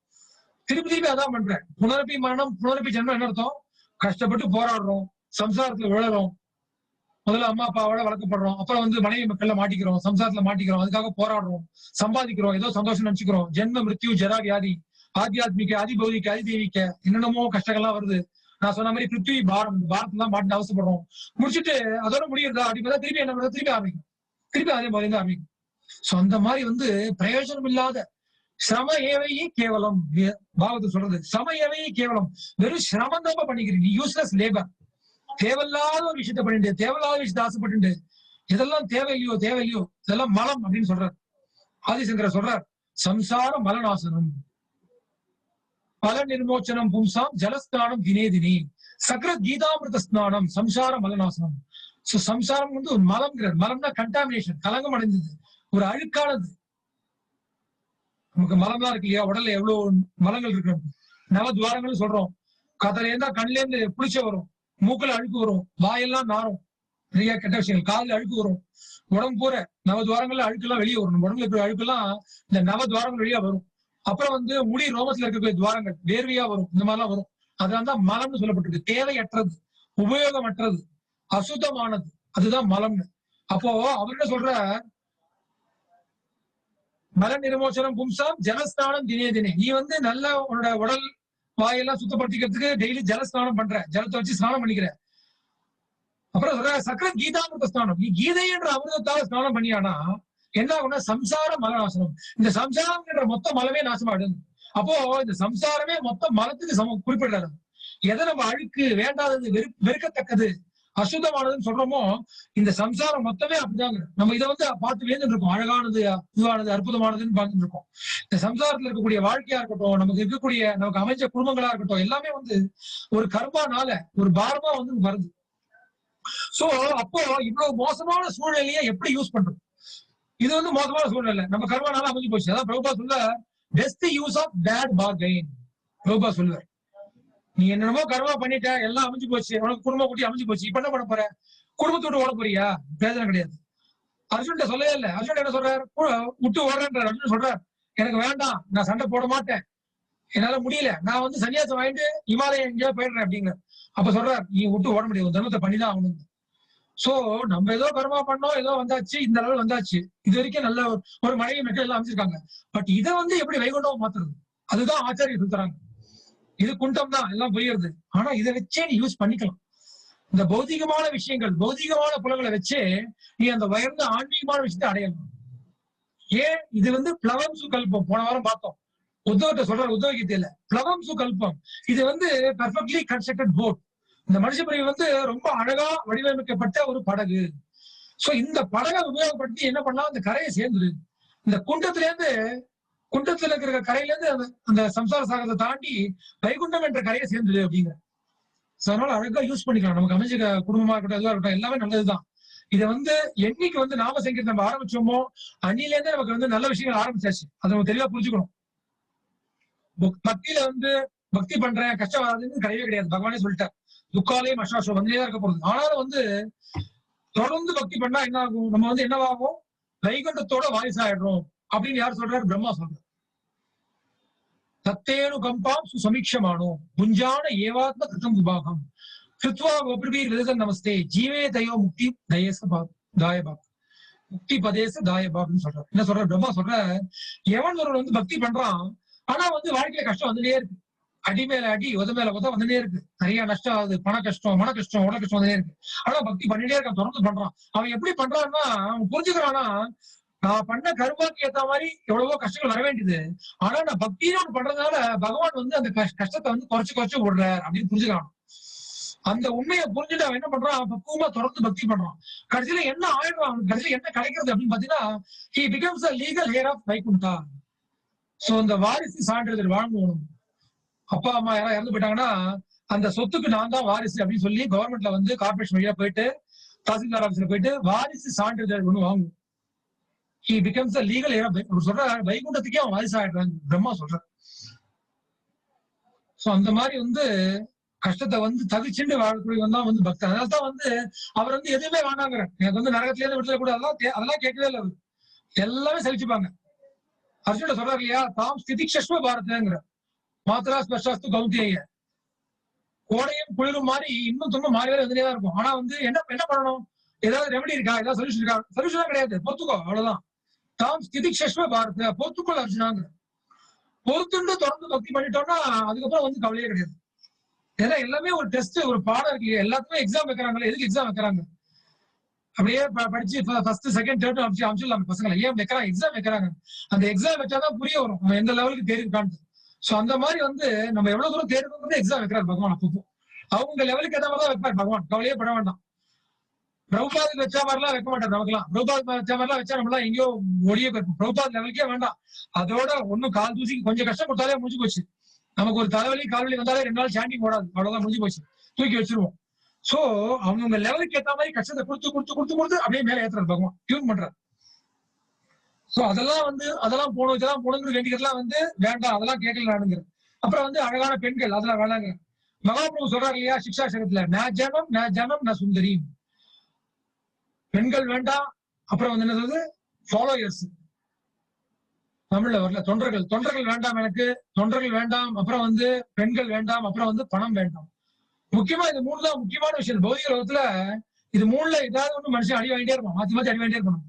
திருப்பி அதான் பண்றேன். புனரப்பி மரணம், புனரப்பி ஜென்மம் என்ன அர்த்தம்? கஷ்டப்பட்டு போராடுறோம், சம்சாரத்துல விழறோம், முதல்ல அம்மா அப்பாவோட வளர்க்கப்படுறோம், அப்புறம் வந்து மனைவி மக்கள்ல மாட்டிக்கிறோம், சம்சாரத்துல மாட்டிக்கிறோம், அதுக்காக போராடுறோம், சம்பாதிக்கிறோம், ஏதோ சந்தோஷம் நினைச்சுக்கிறோம், ஜென்ம மிருத்யு ஜரா வியாதி, ஆத்தியாத்மிக அதிபௌதிக அதிதெய்வீக என்னென்னமோ கஷ்டங்கள்லாம் வருது. நான் சொன்ன மாதிரி பிருத்வி பாரத்தான் மாட்டு அவசப்படுறோம். முடிச்சுட்டு அதோட முடியுறதா அப்படின்னா திருப்பி என்ன பண்றது, திருப்பி அதே மாதிரி தான் ஆரம்பிக்கும். சோ அந்த மாதிரி வந்து பிரயோஜனம் இல்லாத சிரம ஏவையே கேவலம், பாகவத சொல்றது சிரம ஏவையே கேவலம், வெறும் சிரமம் தான் பண்ணிக்கிறீங்க, யூஸ்லெஸ் லேபர். தேவையில்லாத ஒரு விஷயத்த பண்ணிட்டு, தேவையில்லாத விஷயத்த ஆசைப்பட்டு, இதெல்லாம் தேவையில்லையோ இதெல்லாம் மலம் அப்படின்னு சொல்றாரு ஆதிசங்கர சொல்றார். சம்சார மலநாசனம் பல நிர்மோச்சனம் பும்சாம் ஜலஸ்நானம் தினே சக்ரத் கீதாமிருத ஸ்நானம் சம்சார மலநாசனம். சம்சாரம் வந்து ஒரு மலம்ங்கிறார். மலம்னா கண்டாமினேஷன், கலங்கம் அடைந்தது, ஒரு அழுக்கானது. நமக்கு மலம் தான் இருக்கு இல்லையா, உடல்ல எவ்வளவு மலங்கள் இருக்கு. நவத்வாரங்கள் சொல்றோம். கதையில இருந்தா கண்ல இருந்து புளிச்ச வரும், மூக்குல அழுக்கு வரும், வாயெல்லாம் நாரும், நிறைய கெட்ட விஷயங்கள், காதுல அழுக்கு வரும், உடம்பு பூரா நவத்வாரங்கள்ல அழுக்கெல்லாம் வெளியே வரும். நம்ம உடம்புல இருக்கிற அழுக்கெல்லாம் இந்த நவத்வாரங்கள் வழியா வரும். அப்புறம் வந்து முடி ரோமத்துல இருக்கக்கூடிய துவாரங்கள் வேர்வையா வரும், இந்த மாதிரிலாம் வரும். அதனால தான் மலம்னு சொல்லப்பட்டிருக்கு. தேவையற்றது, உபயோகமற்றது, அசுத்தமானது, அதுதான் மலம்னு. அப்போ அவர் என்ன சொல்ற, மல நிர்மோச்சனம் பும்சாம் ஜலஸ்நானம் தினே தினே. நீ வந்து நல்ல உன்னோட உடல் வாயெல்லாம் சுத்தப்படுத்திக்கிறதுக்கு டெய்லி ஜலஸ்நானம் பண்ற, ஜலத்தை வச்சு ஸ்நானம் பண்ணிக்கிற. அப்புறம் சொல்ற சக்கர கீதாமிருத ஸ்நானம், நீ கீதை என்ற அமிர்தத்தால ஸ்நானம் பண்ணியானா என்ன ஆகும்னா சம்சார மல நாசனம். இந்த சம்சாரம் என்ற மொத்த மலமே நாசமாயிடும். அப்போ இந்த சம்சாரமே மொத்த மலத்துக்கு குறிப்பிடுறாரு. எதை நம்ம அழுக்கு, வேண்டாதது, வெறுக்கத்தக்கது, அசுத்தமானதுன்னு சொல்றோமோ இந்த சம்சாரம் மொத்தமே அப்படிதாங்க. நம்ம இதை வந்து பார்த்து வேந்துட்டு இருக்கோம், அழகானது, இதுவானது, அற்புதமானதுன்னு பார்த்துட்டு இருக்கோம். இந்த சம்சாரத்துல இருக்கக்கூடிய வாழ்க்கையா இருக்கட்டும், நமக்கு இருக்கக்கூடிய நமக்கு அமைஞ்ச குடும்பங்களா இருக்கட்டும், எல்லாமே வந்து ஒரு கர்மானால ஒரு பாரமா வந்து வருது. சோ அப்போ இவ்வளவு மோசமான சூழ்நிலையை எப்படி யூஸ் பண்றது? இது வந்து மோசமான சூழ்நிலை, நம்ம கர்மானால அமைஞ்சு போச்சு. அதான் பிரபுபா சொல்ல, best use of bad bargain. Prabhupada சொல்லுவார், நீ என்னென்னமோ கர்மா பண்ணிட்ட, எல்லாம் அமைஞ்சு போச்சு, உனக்கு குடும்ப குட்டி அமைஞ்சு போச்சு, இப்ப என்ன பண்ண போற? குடும்பத்தை விட்டு ஓட போறியா? பிரயோஜனம் கிடையாது. அர்ஜுன்கிட்ட சொல்லவே இல்லை. அர்ஜுன் என்ன சொல்றாரு, விட்டு ஓடுறேன்ற. அர்ஜுன் சொல்றாரு, எனக்கு வேண்டாம், நான் சண்டை போட மாட்டேன், என்னால முடியல, நான் வந்து சன்னியாசம் வாங்கிட்டு இமாலயம் எங்கேயோ போயிடுறேன் அப்படிங்கிற. அப்ப சொல்றாரு, நீ விட்டு ஓட முடியாது, தர்மத்தை பண்ணிதான் ஆகணும். சோ நம்ம ஏதோ கர்மா பண்ணோம், ஏதோ வந்தாச்சு, இந்த அளவு வந்தாச்சு, இது வரைக்கும் நல்ல ஒரு மனைவி மக்கள் எல்லாம் அமைச்சிருக்காங்க. பட் இதை வந்து எப்படி வைகுண்டம் மாத்துறது? அதுதான் ஆச்சாரியர் சொல்றாங்க. இது குண்டம் தான், எல்லாம் புரியுறது. ஆனா இதை வச்சே நீ யூஸ் பண்ணிக்கலாம். இந்த பௌதிகமான விஷயங்கள், பௌதிகமான புலங்களை வச்சே நீ அந்த உயர்ந்த ஆன்மீகமான விஷயத்தை அடையலாம். ஏன் இது வந்து பிளவம் சுகல்பம். போன வாரம் பார்த்தோம், உத்தவத்தை சொல்ற உத்தவ கீதையில பிளவம் சுகல்பம். இது வந்து பெர்ஃபெக்ட்லி கன்ஸ்ட்ரக்டட் போட். இந்த மனுஷ பிரிவு வந்து ரொம்ப அழகா வடிவமைக்கப்பட்ட ஒரு படகு. சோ இந்த படகை உபயோகப்படுத்தி என்ன பண்ணலாம், அந்த கரையை சேர்ந்துரு. இந்த குண்டத்துல இருக்கிற கரையில இருந்து அந்த சம்சார சாகரத்தை தாண்டி வைகுண்டம் என்ற கரையை சேர்ந்துரு அப்படிங்கிற. அதனால அழகா யூஸ் பண்ணிக்கலாம். நமக்கு அமைஞ்ச குடும்பமா இருக்கட்டும், எதுவா இருக்கட்டும், எல்லாமே நல்லதுதான். இதை வந்து என்னைக்கு வந்து நாம சங்கீர்த்தனம் நம்ம ஆரம்பிச்சோமோ அன்னில இருந்தே நமக்கு வந்து நல்ல விஷயங்கள் ஆரம்பிச்சாச்சு. அதை நம்ம தெளிவா புரிஞ்சுக்கணும். பக்தியில வந்து பக்தி பண்றேன், கஷ்டம் வராதுன்னு கிடையவே கிடையாது. பகவானே சொல்லிட்டார், துக்காலையும் அஷ்டாசம் வந்துதான் இருக்க போறது. ஆனாலும் வந்து தொடர்ந்து பக்தி பண்ணா என்ன ஆகும், நம்ம வந்து என்னவாகும், வைகுண்டத்தோட வாரிசாயிடுறோம் அப்படின்னு யார் சொல்றாரு? பிரம்மா சொல்றாரு. தத்தேனு கம்பாம் சுசமீட்சமானோ புஞ்சான ஏவாத்ம கிருத்தம் விபாகம் கிருத்வா கோபிர்பீர் விதசன் நமஸ்தே ஜீவே தயோ முக்தி தயேச தாயபாக் முக்தி பதேச தாயபாக்னு சொல்றாரு. என்ன சொல்ற? பிரம்மா சொல்ற, எவன் ஒருவன் வந்து பக்தி பண்றான், ஆனா வந்து வாழ்க்கையில கஷ்டம் வந்துட்டே இருக்கு, அடி மேல அடி, உத மேல உத வந்துட்டே இருக்கு, நிறைய நஷ்டம் ஆகுது, பண கஷ்டம், மன கஷ்டம், உடல் கஷ்டம் வந்துட்டே இருக்கு. ஆனா பக்தி பண்ணிட்டே இருக்கான், தொடர்ந்து பண்றான். அவன் எப்படி பண்றான்னா, அவன் புரிஞ்சுக்கிறான்னா, நான் பண்ண கர்மாக்கு ஏத்த மாதிரி எவ்வளவோ கஷ்டங்கள் வர வேண்டியது, ஆனா நான் பக்தியோடு பண்றதுனால பகவான் வந்து அந்த கஷ்டத்தை வந்து குறைச்சு விடுறார் அப்படின்னு புரிஞ்சுக்கிறான். அந்த உண்மையை புரிஞ்சுட்டு அவன் என்ன பண்றான், பக்குவமா தொடர்ந்து பக்தி பண்றான். கடைசியில என்ன ஆயிடுறான், கடைசியில என்ன கிடைக்கிறது அப்படின்னு பாத்தீங்கன்னா, he becomes a legal heir of Vaikuntha. So இந்த வாரிசு சான்றிதழ் வாங்கணும். அப்பா அம்மா யாராவது இறந்து போயிட்டாங்கன்னா அந்த சொத்துக்கு நான் தான் வாரிசு அப்படின்னு சொல்லி கவர்மெண்ட்ல வந்து கார்பரேஷன் வழியா போயிட்டு தாசில்தார் ஆபீஸ்ல போயிட்டு வாரிசு சான்றிதழ் ஒண்ணு வாங்கும். he becomes a legal heir. சொல்ற வைகுண்டத்துக்கே அவன் வாரிசு ஆயிடுறாங்க பிரம்மா சொல்ற. சோ அந்த மாதிரி வந்து கஷ்டத்தை வந்து தவிச்சுட்டு வாழக்கூடியவன் தான் வந்து பக்தன். அதனால்தான் வந்து அவர் வந்து எதுவுமே வேணாங்கிற, எனக்கு வந்து நரகத்துல இருந்து விடுதலை கூட அதெல்லாம் கேட்கவே இல்லை. அவர் எல்லாமே சலிச்சுப்பாங்க. அர்ஜுன சொல்றாரு இல்லையா, தாம் ஸ்திதிக்ஷஸ்வ பாரதங்கிற மாத்திரா ஸ்பர்ஷாஸ்து கௌந்திய. கோடையும் குளிரும் மாதிரி இன்னும் துன்பம் மாறி வேற வந்துட்டே தான் இருக்கும். ஆனா வந்து என்ன பண்ணணும், ஏதாவது ரெமெடி இருக்கா, ஏதாவது சொல்யூஷன் இருக்கா? சொல்யூஷன் கிடையாது, பொறுத்துக்கோ, அவ்வளவுதான். தாம் ஸ்திதிக்ஷஸ்வ பாரத, பொறுத்துக்கோ அர்ஜுனாங்க. பொறுத்துண்டு தொடர்ந்து பக்தி பண்ணிட்டோம்னா அதுக்கப்புறம் வந்து கவலையே கிடையாது. ஏன்னா எல்லாமே ஒரு டெஸ்ட், ஒரு பாடம் இருக்கு. எல்லாத்துக்குமே எக்ஸாம் வைக்கிறாங்களே, எதுக்கு எக்ஸாம் வைக்கிறாங்க? அப்படியே படிச்சு ஃபர்ஸ்ட் செகண்ட் தேர்ட் அமைச்சிடலாம் பசங்களை. ஏன் வைக்கிறாங்க? எக்ஸாம் வைக்கிறாங்க. அந்த எக்ஸாம் வச்சாதான் புரிய வரும் நம்ம எந்த லெவலுக்கு தேர்வு. சோ அந்த மாதிரி வந்து நம்ம எவ்வளவு தூரம் தேர்வு எக்ஸாம் வைக்கிறார் பகவான். அப்போ அவங்க லெவலுக்கு ஏற்ற மாதிரி தான் வைப்பார் பகவான், கவலையே பட வேண்டாம். பிரபுபாதுக்கு வச்சா மாதிரிலாம் வைக்க மாட்டார் நமக்குலாம். பிரபுபாத் வச்ச மாதிரிலாம் வச்சா நம்மளாம் எங்கேயோ ஒடியே போயிருப்போம். பிரபுபாத் லெவலுக்கே வேண்டாம். அதோட ஒன்னும் கால் தூசிக்கு கொஞ்சம் கஷ்டம் கொடுத்தாலே முடிஞ்சு போச்சு. நமக்கு ஒரு தலைவலி கால்வலி வந்தாலே 2 நாள் சாண்டிங் ஓடாது, அவ்வளவுதான், முடிஞ்சு போச்சு, தூக்கி வச்சிருவோம். சோ அவங்க லெவலுக்கு ஏற்ற மாதிரி கஷ்டத்தை கொடுத்து அப்படியே மேல ஏத்துறாரு பகவான், டியூன் பண்றாரு. சோ அதெல்லாம் போகணும், இதெல்லாம் போகணுங்கிற வேண்டியதெல்லாம் வேண்டாம், அதெல்லாம் கேட்கல நானுங்கிற. அப்புறம் அழகான பெண்கள் அதெல்லாம் வேணாங்க. மகாபிரபு சொல்றாரு இல்லையா சிக்ஷாசனத்துல, ந ஜனம் ந ஜனம் ந சுந்தரி, பெண்கள் வேண்டாம். அப்புறம் என்ன சொல்றது, ஃபாலோயர்ஸ், தமிழ்ல வரல, தொண்டர்கள், தொண்டர்கள் வேண்டாம் எனக்கு, தொண்டர்கள் வேண்டாம். அப்புறம் பெண்கள் வேண்டாம். அப்புறம் பணம் வேண்டாம். முக்கியமா இது 3 தான் முக்கியமான விஷயம் பௌதிக லோகத்துல. இது 3ல ஏதாவது ஒண்ணு மனுஷன் அடி வாங்கிட்டே இருப்பான், மாத்தி மாத்தி அடி வாங்கிட்டே இருக்கணும்.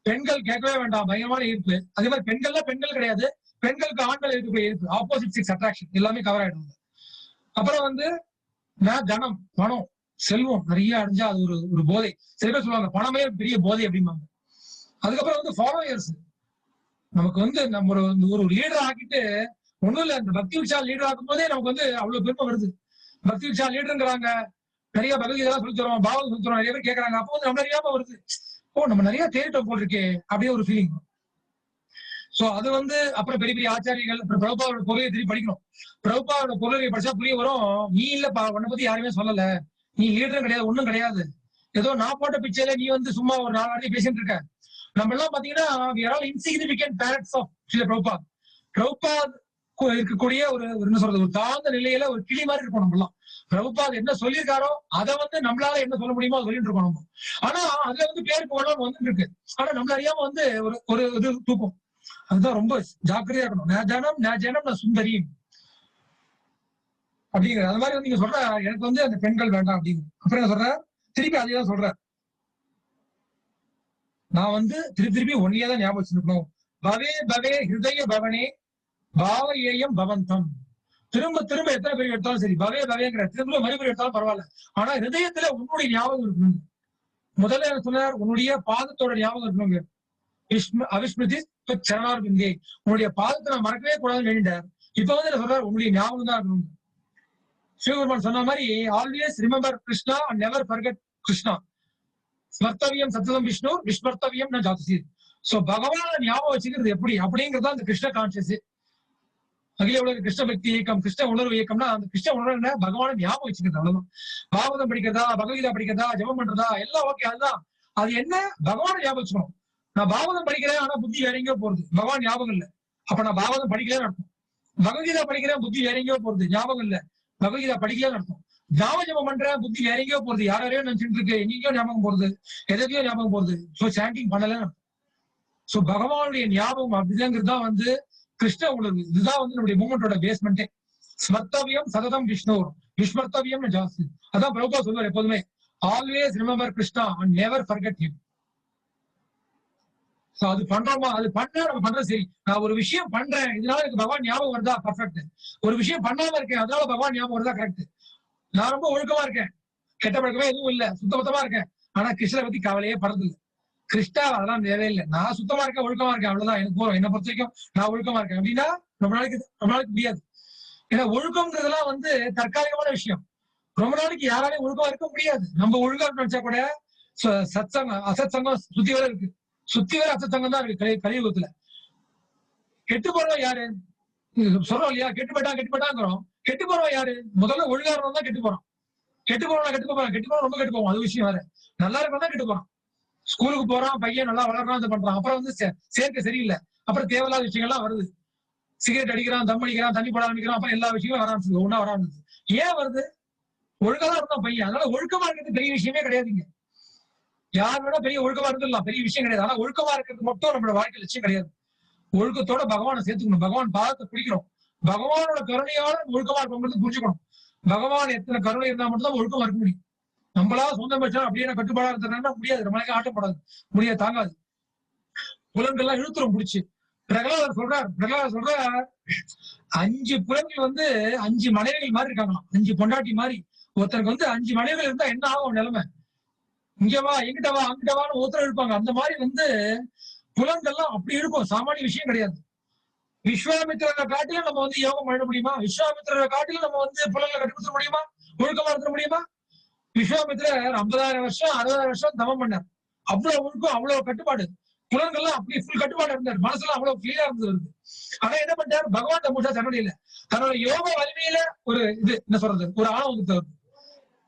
பெண்கள் கேட்கவே வேண்டாம், பயங்கரமான ஈர்ப்பு. அதே மாதிரி பெண்கள் கிடையாது, பெண்களுக்கு ஆண்கள் இருக்கக்கூடிய ஈர்ப்பு, ஆப்போசிட் செக்ஸ் அட்ராக்ஷன் எல்லாமே கவர் ஆயிடும். அப்புறம் தனம், பணம், செல்வம் நிறைய அடைஞ்சா அது ஒரு போதை. சில பேர் சொல்லுவாங்க பணமே பெரிய போதை அப்படிம்பாங்க. அதுக்கப்புறம் ஃபாலோயர்ஸ், நமக்கு நம்ம ஒரு லீடர் ஆக்கிட்டு ஒண்ணும் இல்ல, இந்த பக்தி விஷால் லீடர் ஆக்கும் போதே நமக்கு அவ்வளவு பெருமை வருது. பக்தி விஷால் லீடருங்கிறாங்க, நிறைய பகவத்கீதா சொல்லி தரோம், பாவம் சொல்லி தரோம், நிறைய பேர் கேட்கறாங்க. அப்போ நம்ம அறியாம வருது, ஓ நம்ம நிறைய தேடிட்டோம் போல் இருக்கே, அப்படியே ஒரு ஃபீலிங். சோ அது அப்புறம் பெரிய பெரிய ஆச்சாரியர்கள், அப்புறம் பிரபுபாவோட பொருளை திருப்பி படிக்கணும். பிரபுபாவோட பொருளை படிச்சா புரிய வரும், நீ இல்லப்பா, உன்னை பத்தி யாருமே சொல்லல, நீ லீடரும் கிடையாது, ஒண்ணும் கிடையாது, ஏதோ நான் போட்ட பிச்சையில நீ சும்மா ஒரு 4 வாட்டி பேசிட்டு இருக்க. நம்ம எல்லாம் பாத்தீங்கன்னா we are all insignificant parrots of Srila Prabhupad. Prabhupad இருக்கக்கூடிய ஒரு என்ன சொல்றது, ஒரு தாழ்ந்த நிலையில ஒரு கிளி மாதிரி இருக்கும். நம்ம எல்லாம் பிரபுபாத் என்ன சொல்லியிருக்காரோ அதை நம்மளால என்ன சொல்ல முடியுமோ அதை சொல்லிட்டு இருக்கோம் நம்ம. ஆனா அதுல பேருக்கு போனாலும் இருக்கு, ஆனா நம்மள அறியாம ஒரு இது தூக்கும். அதுதான் ரொம்ப ஜாக்கிரதையா இருக்கணும். ந ஜனம் ந சுந்தரி அப்படிங்கிற அது மாதிரி நீங்க சொல்ற, எனக்கு அந்த பெண்கள் வேண்டாம் அப்படிங்க. அப்புறம் என்ன சொல்ற, திருப்பி அதேதான் சொல்ற, நான் திருப்பி ஒன்னையே தான் ஞாபகம் வச்சிருக்கணும். பவே பவே ஹிருதய பவனே பாவ ஏயம் பவந்தம். திரும்ப திரும்ப எத்தனை பேர் எடுத்தாலும் சரி, பவே பவேங்கிற திரும்ப மறுபடி எடுத்தாலும் பரவாயில்ல, ஆனா ஹிருதயத்துல உன்னுடைய ஞாபகம் இருக்கணும். முதல்ல சொன்னார், உன்னுடைய பாதத்தோட ஞாபகம் இருக்கணுங்க. அவிஸ்மிருதி சரணார்பிந்தே, உன்னுடைய பாதத்தை நான் மறக்கவே கூடாதுன்னு வேண்டார். இப்ப என்ன சொல்றாரு, உன்னுடைய ஞாபகம் தான் இருக்கணும். சிவபெருமான் சொன்ன மாதிரி always remember Krishna and never forget Krishna. ஸ்மர்த்தவியம் சத்ததம் விஷ்ணு விஸ்மர்த்தவியம் நான் ஜாதி. சோ பகவான ஞாபகம் வச்சுக்கிறது எப்படி அப்படிங்கிறதா அந்த கிருஷ்ண கான்சியஸ். அகில உலக கிருஷ்ண பக்தி இயக்கம், கிருஷ்ண உணர்வு இயக்கம்னா அந்த கிருஷ்ண உணர்வு என்ன, பகவான ஞாபகம் வச்சுக்கிறது, அவ்வளவுதான். பாகவதம் படிக்கிறதா, பகவத்கீதா படிக்கிறதா, ஜபம் பண்றதா, எல்லாம் ஓகே, அதுதான். அது என்ன, பகவான ஞாபகம் வச்சுக்கணும். நான் பாகவதம் படிக்கிறேன், ஆனா புத்தி வேற எங்கேயோ போறது, பகவான் ஞாபகம் இல்ல, அப்ப நான் பாகவதம் படிக்கலன்னு அர்த்தம். பகவத்கீதா படிக்கிறேன், புத்தி வேற எங்கேயோ போறது, ஞாபகம் இல்ல, பகவத்கீதா படிக்கலன்னு அர்த்தம். ஜபம் பண்றேன், புத்தி வேற எங்கேயோ போறது, யாரையோ நினைச்சிட்டு இருக்கு, எங்கேயோ ஞாபகம் போறது, எதையோ ஞாபகம் போறது, சோ சாண்டிங் பண்ணலன்னு அர்த்தம். சோ பகவானுடைய ஞாபகம் அப்படிதாங்கிறதுதான் கிருஷ்ண உணர்வு. இதுதான் நம்முடைய மூமெண்டோட பேஸ்மெண்டே. ஸ்மர்த்தவியம் சததம் விஷ்ணு விஸ்மர்த்தவியம் ஜாஸ்தி. அதான் பிரபுபா சொல்லுவார் எப்போதுமே, always remember Krishna and never forget him. அது பண்றோமா, அது பண்ணா நம்ம பண்றது சரி. நான் ஒரு விஷயம் பண்றேன், இதனால எனக்கு பகவான் ஞாபகம் வருதா, பர்ஃபெக்ட். ஒரு விஷயம் பண்ணாம இருக்கேன், அதனால பகவான் ஞாபகம் வருதா, கரெக்ட். நான் ரொம்ப ஒழுக்கமா இருக்கேன், கெட்ட பழக்கமே எதுவும் இல்ல, சுத்தபத்தமா இருக்கேன், ஆனா கிருஷ்ணரை பத்தி கவலையே படுறது இல்லை. கிருஷ்ணா அதெல்லாம் தேவையில்லை, நான் சுத்தமா இருக்கேன், ஒழுக்கமா இருக்கேன், அவ்வளவுதான் எனக்கு போறோம். என்னை பொறுத்த வரைக்கும் நான் ஒழுக்கமா இருக்கேன் அப்படின்னா ரொம்ப நாளைக்கு முடியாது. ஏன்னா ஒழுக்கம்ங்கிறதுலாம் தற்காலிகமான விஷயம். ரொம்ப நாளைக்கு யாராலையும் ஒழுக்கமா இருக்க முடியாது. நம்ம ஒழுங்கா நினைச்சா கூட சத்சங்கம் அசத் சங்கம் சுத்தி வேற இருக்கு, சுத்தி வேற அசத் சங்கம் தான் இருக்கு கலியுகத்துல. கெட்டு போறவன் யாரு சொல்றோம் இல்லையா, கெட்டு போயிட்டாங்கிறோம். கெட்டு போறவன் யாரு, முதல்ல ஒழுங்கா இருக்கணும் தான் கெட்டு போறான். கெட்டு போறோம் ரொம்ப கெட்டு போவோம், அது விஷயம் வேற. நல்லா இருக்கணும் தான் கெட்டு போறான். ஸ்கூலுக்கு போறான் பையன், நல்லா வளர்றான், இது பண்றான், அப்புறம் சேர்க்கை சரியில்லை, அப்புறம் தேவையில்லாத விஷயங்கள்லாம் வருது. சிகரெட் அடிக்கிறான், தம் அடிக்கிறான், தண்ணி போட ஆரம்பிக்கிறான், அப்புறம் எல்லா விஷயங்களும் வர ஆரம்பிச்சு, ஒன்னா வர ஆரம்பிச்சு. ஏன் வருது, ஒழுக்கமா இருந்தான் பையன். அதனால ஒழுக்கமா இருக்கிறது பெரிய விஷயமே கிடையாதுங்க. யார் வேணா பெரிய ஒழுக்கமா இருந்துடலாம், பெரிய விஷயம் கிடையாது. ஆனா ஒழுக்கமா இருக்கிறது மட்டும் நம்மளோட வாழ்க்கை லட்சியம் கிடையாது. ஒழுக்கத்தோட பகவானை சேர்த்துக்கணும், பகவான் பாதத்தை பிடிக்கணும், பகவானோட கருணையால ஒழுக்கமா இருக்கவங்களுக்கு புரிஞ்சுக்கணும். பகவான் எத்தனை கருணை இருந்தா மட்டும்தான் ஒழுக்கமா இருக்க முடியும். நம்மளா சொந்தம் வச்சா அப்படியே கட்டுப்பாடா இருந்தா முடியாது, நம்மளுக்கு ஆட்டப்படாது, முடியாது, தாங்காது. புலன்கள்லாம் இழுத்துரும் பிடிச்சு. பிரகலாதர் சொல்றார் 5 புலன்கள் 5 மனைவிகள் மாதிரி இருக்காங்களாம், 5 பொண்டாட்டி மாதிரி. ஒருத்தருக்கு 5 மனைவிகள் இருந்தா என்ன ஆகும் நிலைமை, இங்க வா எங்கிட்ட வா அங்கிட்ட வான்னு ஒருத்தர் இருப்பாங்க. அந்த மாதிரி புலன்கள்லாம் அப்படி இருக்கும், சாமானிய விஷயம் கிடையாது. விஸ்வாமித்திரரை காட்டிலும் நம்ம யோகம் பண்ண முடியுமா, விஸ்வாமித்திரரை காட்டிலும் நம்ம புலன்களை கட்டுப்படுத்த முடியுமா, ஒழுக்கமா இருக்க முடியுமா? விஸ்வாமித்திரர் 50,000 வருஷம் 60,000 வருஷம் தவம் பண்ணார், அவ்வளவு ஒழுக்கம், அவ்வளவு கட்டுப்பாடு, புலன்கள்லாம் அப்படி ஃபுல் கட்டுப்பாடு இருந்தார், மனசுலாம் அவ்வளவு கிளியரா இருந்தது. ஆனா என்ன பண்ணார், பகவான் மூட்டா தன்னுடைய தன்னோட யோக வலிமையில ஒரு இது என்ன சொல்றது, ஒரு ஆணவத்தை வருது.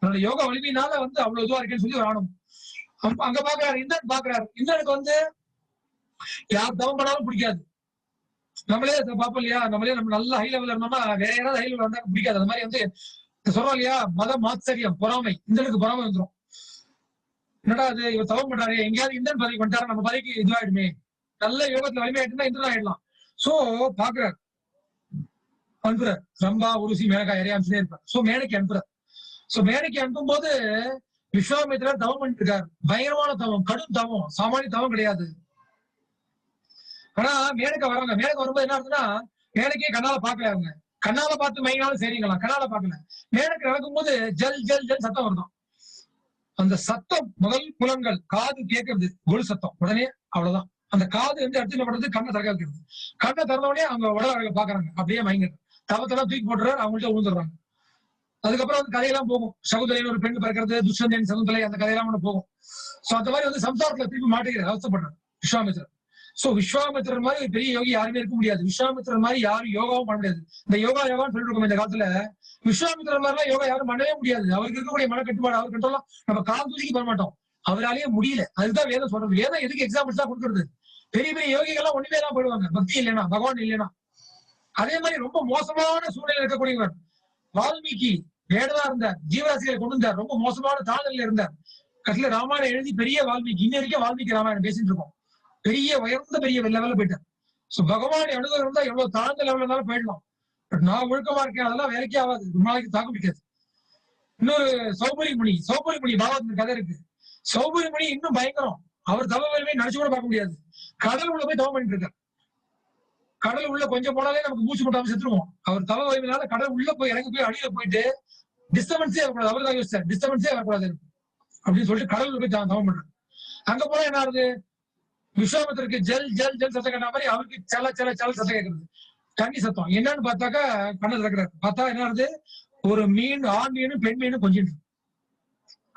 தன்னோட யோக வலிமையினால அவ்வளவு இதுவா இருக்கேன்னு சொல்லி ஒரு ஆணவம். அங்க பாக்குறாரு, இந்திரன் பாக்குறாரு. இந்திரனுக்கு யார் தவம் பண்ணாலும் பிடிக்காது. நம்மளே பார்ப்போம் இல்லையா, நம்மளே நம்ம நல்ல ஹை லெவல்ல இருந்தோம்னா வேற யாராவது ஹை லெவல் வந்தா பிடிக்காது. அந்த மாதிரி வந்து சொல்றோம் இல்லையா, மத மாத்சரியம், பொறாமை, இந்திரனுக்கு பொறாமை வந்துடும். என்னடா அது இவர் தவம் பண்றாரு, எங்கேயாவது இந்திரன் பதவிக்கு வந்துட்டாரு, நம்ம பதவிக்கு இதுவாயிடுமே, நல்ல யோகத்துல வலிமையாயிட்டுனா இந்திரன் ஆயிடலாம். சோ பாக்குறாரு, அனுப்புறார். ரம்பா, உருசி, மேனகா யாரையும் அனுப்பிச்சுட்டே இருப்பார். சோ மேனகை அனுப்புறார். சோ மேனகை அனுப்பும் போது விஸ்வாமித்திரர் தவம் பண்ணிட்டு இருக்காரு. பயங்கரமான தவம், கடும் தவம், சாமானிய தவம் கிடையாது. ஆனா மேனகை வராங்க. மேனகை வரும்போது என்ன ஆகுதுன்னா, மேனகையே கண்ணால பாக்கல. அவங்க கண்ணால பார்த்து மயங்கினாலும் சரிங்களா, கண்ணால பாக்கல. மேனகை நடக்கும்போது ஜல் ஜல் ஜல் சத்தம் வருதான். அந்த சத்தம் முதல் புலன்கள் காது கேட்கறது, கொலு சத்தம். உடனே அவ்வளவுதான். அந்த காது வந்து அடுத்து என்ன பண்றது, கண்ணை திறக்க வைக்கிறது. கண்ணை திறந்த உடனே அவங்க உடல பாக்குறாங்க. அப்படியே மயங்கிறது. தவத்தெல்லாம் தூக்கி போட்டுறாரு, அவங்கள்ட்ட விழுந்துடுறாங்க. அதுக்கப்புறம் வந்து கதையெல்லாம் போகும். சகுந்தலைன்னு ஒரு பெண் பிறக்கிறது, துஷ்யந்தன் சகுந்தலை, அந்த கதையெல்லாம் ஒண்ணு போகும். சோ அந்த மாதிரி வந்து சம்சாரத்துல திருப்பி மாட்டேங்கிற அவசப்படுறாரு விஸ்வாமித்திரர். சோ விஸ்வாமித்திரர் மாதிரி பெரிய யோகி யாருமே இருக்க முடியாது. விஸ்வாமித்திரர் மாதிரி யாரும் யோகாவும் பண்ண முடியாது. இந்த யோகான்னு சொல்லிட்டு இருக்கோம் இந்த காலத்துல. விஸ்வாமித்திரர் மாதிரிலாம் யோகா யாரும் பண்ணவே முடியாது. அவருக்கு இருக்கக்கூடிய மன கட்டுப்பாடு, அவர் கண்ட்ரோலாம் நம்ம கால் தூக்கி பண்ண மாட்டோம். அவராலேயே முடியல. அதுதான் வேதம் சொல்றது. வேதம் எதுக்கு எக்ஸாம்பிள்ஸ் தான் கொடுக்குறது. பெரிய பெரிய யோகிகள்லாம் ஒண்ணுமே தான் போயிடுவாங்க, பக்தி இல்லைன்னா, பகவான் இல்லைன்னா. அதே மாதிரி ரொம்ப மோசமான சூழ்நிலை இருக்கக்கூடியவர் வால்மீகி. வேடதா இருந்தார், ஜீவராசிகளை கொண்டு வந்தார், ரொம்ப மோசமான தாழ்நிலையில இருந்தார். கடைசியில ராமாயணம் எழுதி பெரிய வால்மீகி, இன்ன வரைக்கும் வால்மீகி ராமாயணம் பேசிட்டு இருக்கோம். பெரிய உயர்ந்த பெரிய லெவல்ல போயிட்டார். சோ பகவானை அணுகுறது இருந்தா எவ்வளவு தாழ்ந்த லெவல்ல இருந்தாலும் போயிடலாம். பட் நான் ஒழுக்கமா இருக்கேன், அதெல்லாம் வேலைக்கே ஆகாது, ஒரு நாளைக்கு தாக்கு பிடிக்காது. இன்னொரு சௌபரி முனி பாகவத் கதை இருக்கு. சௌபரி முனி இன்னும் பயங்கரம். அவர் தவ வலிமையை நினைச்சு கூட பார்க்க முடியாது. கடல் உள்ள போய் தவம் பண்ணிட்டு இருக்கார். கடல் உள்ள கொஞ்சம் போனாலே நமக்கு மூச்சு முட்டாம செத்துருவோம். அவர் தவ வலிமையினால கடல் உள்ள போய் இறங்கி போய் அடியில போயிட்டு டிஸ்டர்பன்ஸே வரக்கூடாது. அவர் தான் யோசிச்சார், டிஸ்டர்பன்ஸே வரக்கூடாது அப்படின்னு சொல்லிட்டு கடல் போய் தவம் பண்றாரு. அங்க போனா என்ன ஆகுது, விஸ்வாமித்திரருக்கு ஜல் ஜல் ஜல் சத்தம் கேட்ட மாதிரி அவருக்கு சல சல சல சத்தம் கேட்கறது, தண்ணி சத்தம். என்னன்னு பார்த்தாக்கா கண்ணை திறக்கிறாரு. பார்த்தா என்ன ஆகுது, ஒரு மீன், ஆண் மீனும் பெண் மீனும் கொஞ்சிட்டு.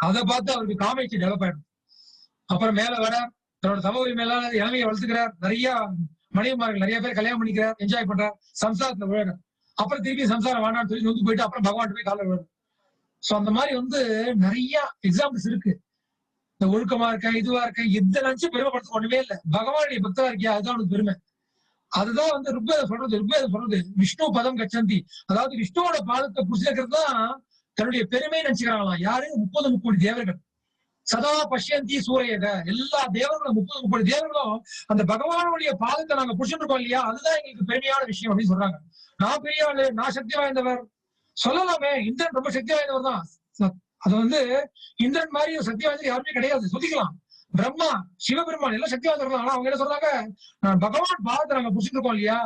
அதை பார்த்து அவருக்கு காமேட்சி டெவலப் ஆயிடும். அப்புறம் மேல வர தன்னோட தவறு மேல இளமையை வளர்த்துக்கிறார். நிறைய மனைவிமார்கள் நிறைய பேர் கல்யாணம் பண்ணிக்கிறார், என்ஜாய் பண்றார், சம்சாரத்துல விழுறார். அப்புறம் திருப்பி சம்சாரம் வேணான்னு சொல்லி நொந்து போயிட்டு அப்புறம் பகவான் போய் கால விழுறாரு. சோ அந்த மாதிரி வந்து நிறைய எக்ஸாம்பிள்ஸ் இருக்கு. இந்த ஒழுக்கமா இருக்கேன், இதுவா இருக்கேன், எந்த நினைச்சு பெருமைப்படுத்த ஒண்ணுமே இல்லை. பகவானுடைய பக்தரா இருக்கியா, அதுதான் உனக்கு பெருமை. அதுதான் வந்து ருக்வேதம் சொல்றது. விஷ்ணு பதம் கச்சந்தி, அதாவது விஷ்ணுவோட பாதத்தை புடிச்சிருக்கிறது தான் தன்னுடைய பெருமை நினைச்சுக்கிறாங்களாம். யாரு, 30 கோடி தேவர்கள். சதா பஷ்யந்தி சூரியக, எல்லா தேவர்களும் 30 கோடி தேவர்களும் அந்த பகவானுடைய பாதத்தை நாங்க புடிச்சுட்டு இருக்கோம் இல்லையா, அதுதான் எங்களுக்கு பெருமையான விஷயம் அப்படின்னு சொல்றாங்க. நான் பெரிய ஆளு, நான் சக்தி வாய்ந்தவர் சொல்லலாமே. இந்திரன் ரொம்ப சக்தி வாய்ந்தவர் தான். அது வந்து இந்திரன் மாதிரி சக்தி வாய்ந்தவர் யாருமே கிடையாது, சொல்லிக்கலாம். பிரம்மா, சிவபெருமான் எல்லாம் சக்தி வாய்ந்தவர்கள். ஆனா அவங்க என்ன சொல்றாங்க, பகவான் பாதத்தை நாங்க புடிச்சுட்டு இருக்கோம் இல்லையா,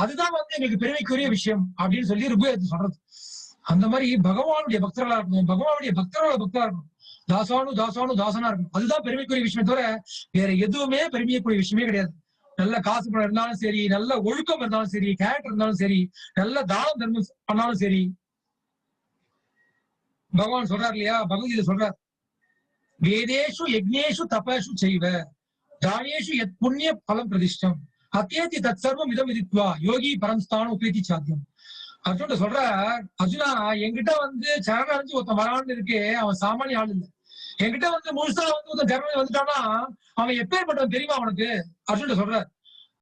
அதுதான் வந்து எங்களுக்கு பெருமைக்குரிய விஷயம் அப்படின்னு சொல்லி ருக்வேதத்தை சொல்றது. அந்த மாதிரி பகவானுடைய பக்தர்களா இருக்கணும், பகவானுடைய பக்தரோட பக்தரா இருக்கணும், தாசானா இருக்கணும். அதுதான் பெருமைக்குரிய விஷயமே தவிர வேற எதுவுமே பெருமைக்குரிய விஷயமே கிடையாது. நல்ல காசு பணம் இருந்தாலும் சரி, நல்ல ஒழுக்கம் இருந்தாலும் சரி, கேரக்டர் இருந்தாலும் சரி, நல்ல தானம் தர்மம் பண்ணாலும் சரி. பகவான் சொல்றாரு இல்லையா, பகவத்கீதை சொல்றார், வேதேஷு யக்ஞேஷு தபேஷு செய்வ தானேஷு யத் புண்ணிய பலம் பிரதிஷ்டம் அத்தேதி தத் சர்வம் இதம் விதித்வா யோகி பரம்ஸ்தானம் உபேதி சாத்தியம். அர்ஜுன் சொல்ற, அர்ஜுனா என்கிட்ட வந்து சரண அடைஞ்சு ஒருத்தன் வரான்னு இருக்கே, அவன் சாமானிய ஆள் இல்லை. என்கிட்ட வந்து முழுசா வந்து ஒருத்தன் ஜெர்மனி வந்துட்டானா அவன் எப்பேற்பட்டவன் தெரியுமா அவனுக்கு? அர்ஜுன் சொல்ற,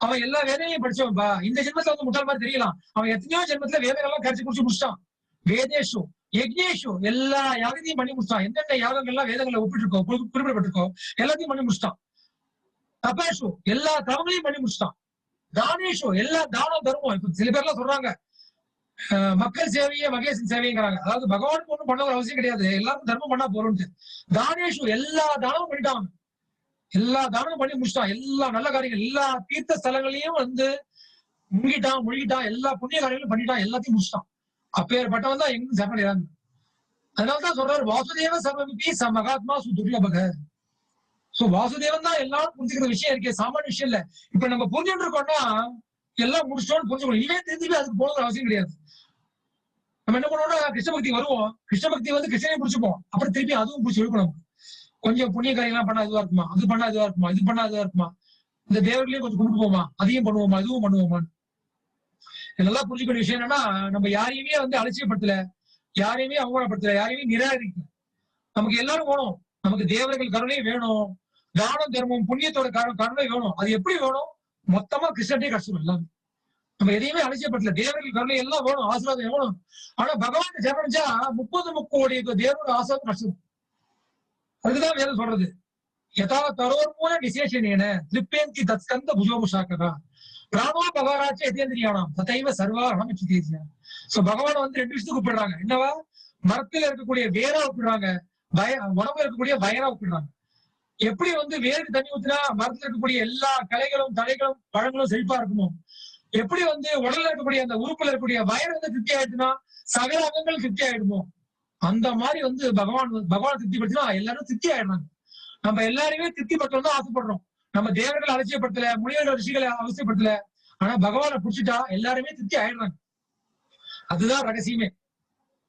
அவன் எல்லா வேதையும் படிச்சவன்பா. இந்த ஜென்மத்துல வந்து முட்டாள் மாதிரி தெரியலாம், அவன் எத்தனையோ ஜென்மத்துல வேதங்கள்லாம் கரைச்சு குடிச்சு முடிச்சிட்டான். வேதேஷு யக்ஞேஷு, எல்லா யாகத்தையும் பண்ணி முடிச்சிட்டான். எந்தெந்த யாகங்கள்லாம் வேதங்களை ஒப்பிட்டு குறிப்பிடப்பட்டிருக்கோ எல்லாத்தையும் பண்ணி முடிச்சிட்டான். தபேஷு, எல்லா தவங்களையும் பண்ணி முடிச்சிட்டான். தானேஷு, எல்லா தானம் தர்மம். இப்ப சில பேர்லாம் சொல்றாங்க மக்கள் சேவையே மகேசன் சேவைங்கிறாங்க. அதாவது பகவானுக்கு ஒண்ணும் பண்ண ஒரு அவசியம் கிடையாது, எல்லாருக்கும் தர்மம் பண்ணா போறோம்ட்டு. தானேஷு, எல்லா தானமும் பண்ணிட்டான், எல்லா தானமும் பண்ணி முடிச்சிட்டான். எல்லா நல்ல காரியங்கள், எல்லா தீர்த்த ஸ்தலங்களையும் வந்து முழுகிட்டான், எல்லா புண்ணிய காரியங்களும் பண்ணிட்டான், எல்லாத்தையும் முடிச்சிட்டான். அப்பேற்பட்டவன் தான் எங்க சரணடைறாங்க. அதனாலதான் சொல்றாரு, வாசுதேவ சர்வமிபி ச மகாத்மா சுதுர்லபக. சோ வாசுதேவன் தான் எல்லாரும் புரிஞ்சுக்கிற விஷயம் இருக்கே, சாமானிய விஷயம் இல்ல. இப்ப நம்ம புரிஞ்சுட்டு இருக்கோம்னா எல்லாம் முடிச்சோம்னு புரிஞ்சுக்கணும். இனிமே தெரிஞ்சுட்டு அதுக்கு போகணுங்கிற அவசியம் கிடையாது. நம்ம என்ன பண்ணுவோம்னா கிருஷ்ண பக்தி வருவோம், கிருஷ்ண பக்தி வந்து கிருஷ்ணனையும் பிடிச்சிப்போம், அப்புறம் திருப்பி அதுவும் பிடிச்சி இருக்கணும். கொஞ்சம் புண்ணிய காரியம்லாம் பண்ணா இதுவா இருக்குமா, அது பண்ணா இதுவா இருக்குமா, இது பண்ணா இதுவா இருக்குமா, இந்த தேவர்களையும் கொஞ்சம் கும்பிட்டு போமா, அதையும் பண்ணுவோமா, இதுவும் பண்ணுவோமா. இதெல்லாம் புரிஞ்சுக்கிற விஷயம் என்னன்னா, நம்ம யாரையுமே வந்து அலட்சியப்படுத்தல, யாரையுமே அவமானப்படுத்தல, யாரையுமே நிராகரிக்கல. நமக்கு எல்லாரும் வேணும், நமக்கு தேவர்கள் கருணை வேணும், தானம் தர்மம் புண்ணியத்தோட கருணை வேணும். அது எப்படி வேணும்? மொத்தமா கிருஷ்ணன்டே கிடைச்சிடும் எல்லாமே. நம்ம எதையுமே அலட்சியப்படல. தேவர்கள் கருணை எல்லாம் வேணும், ஆசீர்வாதம் வேணும். ஆனா பகவான் ஜெபனிச்சா 30 கோடி தேவரோட ஆசீர்வாதம் கிடைச்சிடும். அதுக்குதான் வேதம் சொல்றது, யதா தரோர்மூல விசேஷனேன திருப்பேந்தி தத்ஸ்கந்த புஜோமுஷாக்கதா பிராணோ பகவாராட்சி எதேந்திரியானாம் ததைவ சர்வாரணம் இச்சிதேசியா. சோ பகவான் வந்து 2 விஷயத்துக்கு கூப்பிடுறாங்க. என்னவா? மரத்துல இருக்கக்கூடிய வேரா கூப்பிடுறாங்க, உடம்புல இருக்கக்கூடிய வயரா கூப்பிடுறாங்க. எப்படி வந்து வேருக்கு தண்ணி ஊத்தினா மரத்துல இருக்கக்கூடிய எல்லா கலைகளும் தழைகளும் பழங்களும் செழிப்பா இருக்குமோ, எப்படி வந்து உடல்ல இருக்கக்கூடிய அந்த உறுப்புல இருக்கக்கூடிய வயர் வந்து திருப்தி ஆயிடுச்சுன்னா சகல அங்கங்கள் திருப்தி ஆயிடுமோ, அந்த மாதிரி வந்து பகவான் திருப்தி படுத்தினா எல்லாரும் திருப்தி ஆயிடுறாங்க. நம்ம எல்லாருமே திருப்தி பட்டோம் தான் ஆசைப்படுறோம். நம்ம தேவர்கள் அலட்சியப்படுத்தல, முனிவர்கள் ரிஷிகளை அவசியப்படுத்தல. ஆனா பகவானை புடிச்சிட்டா எல்லாருமே திருப்தி ஆயிடுறாங்க. அதுதான் ரகசியமே.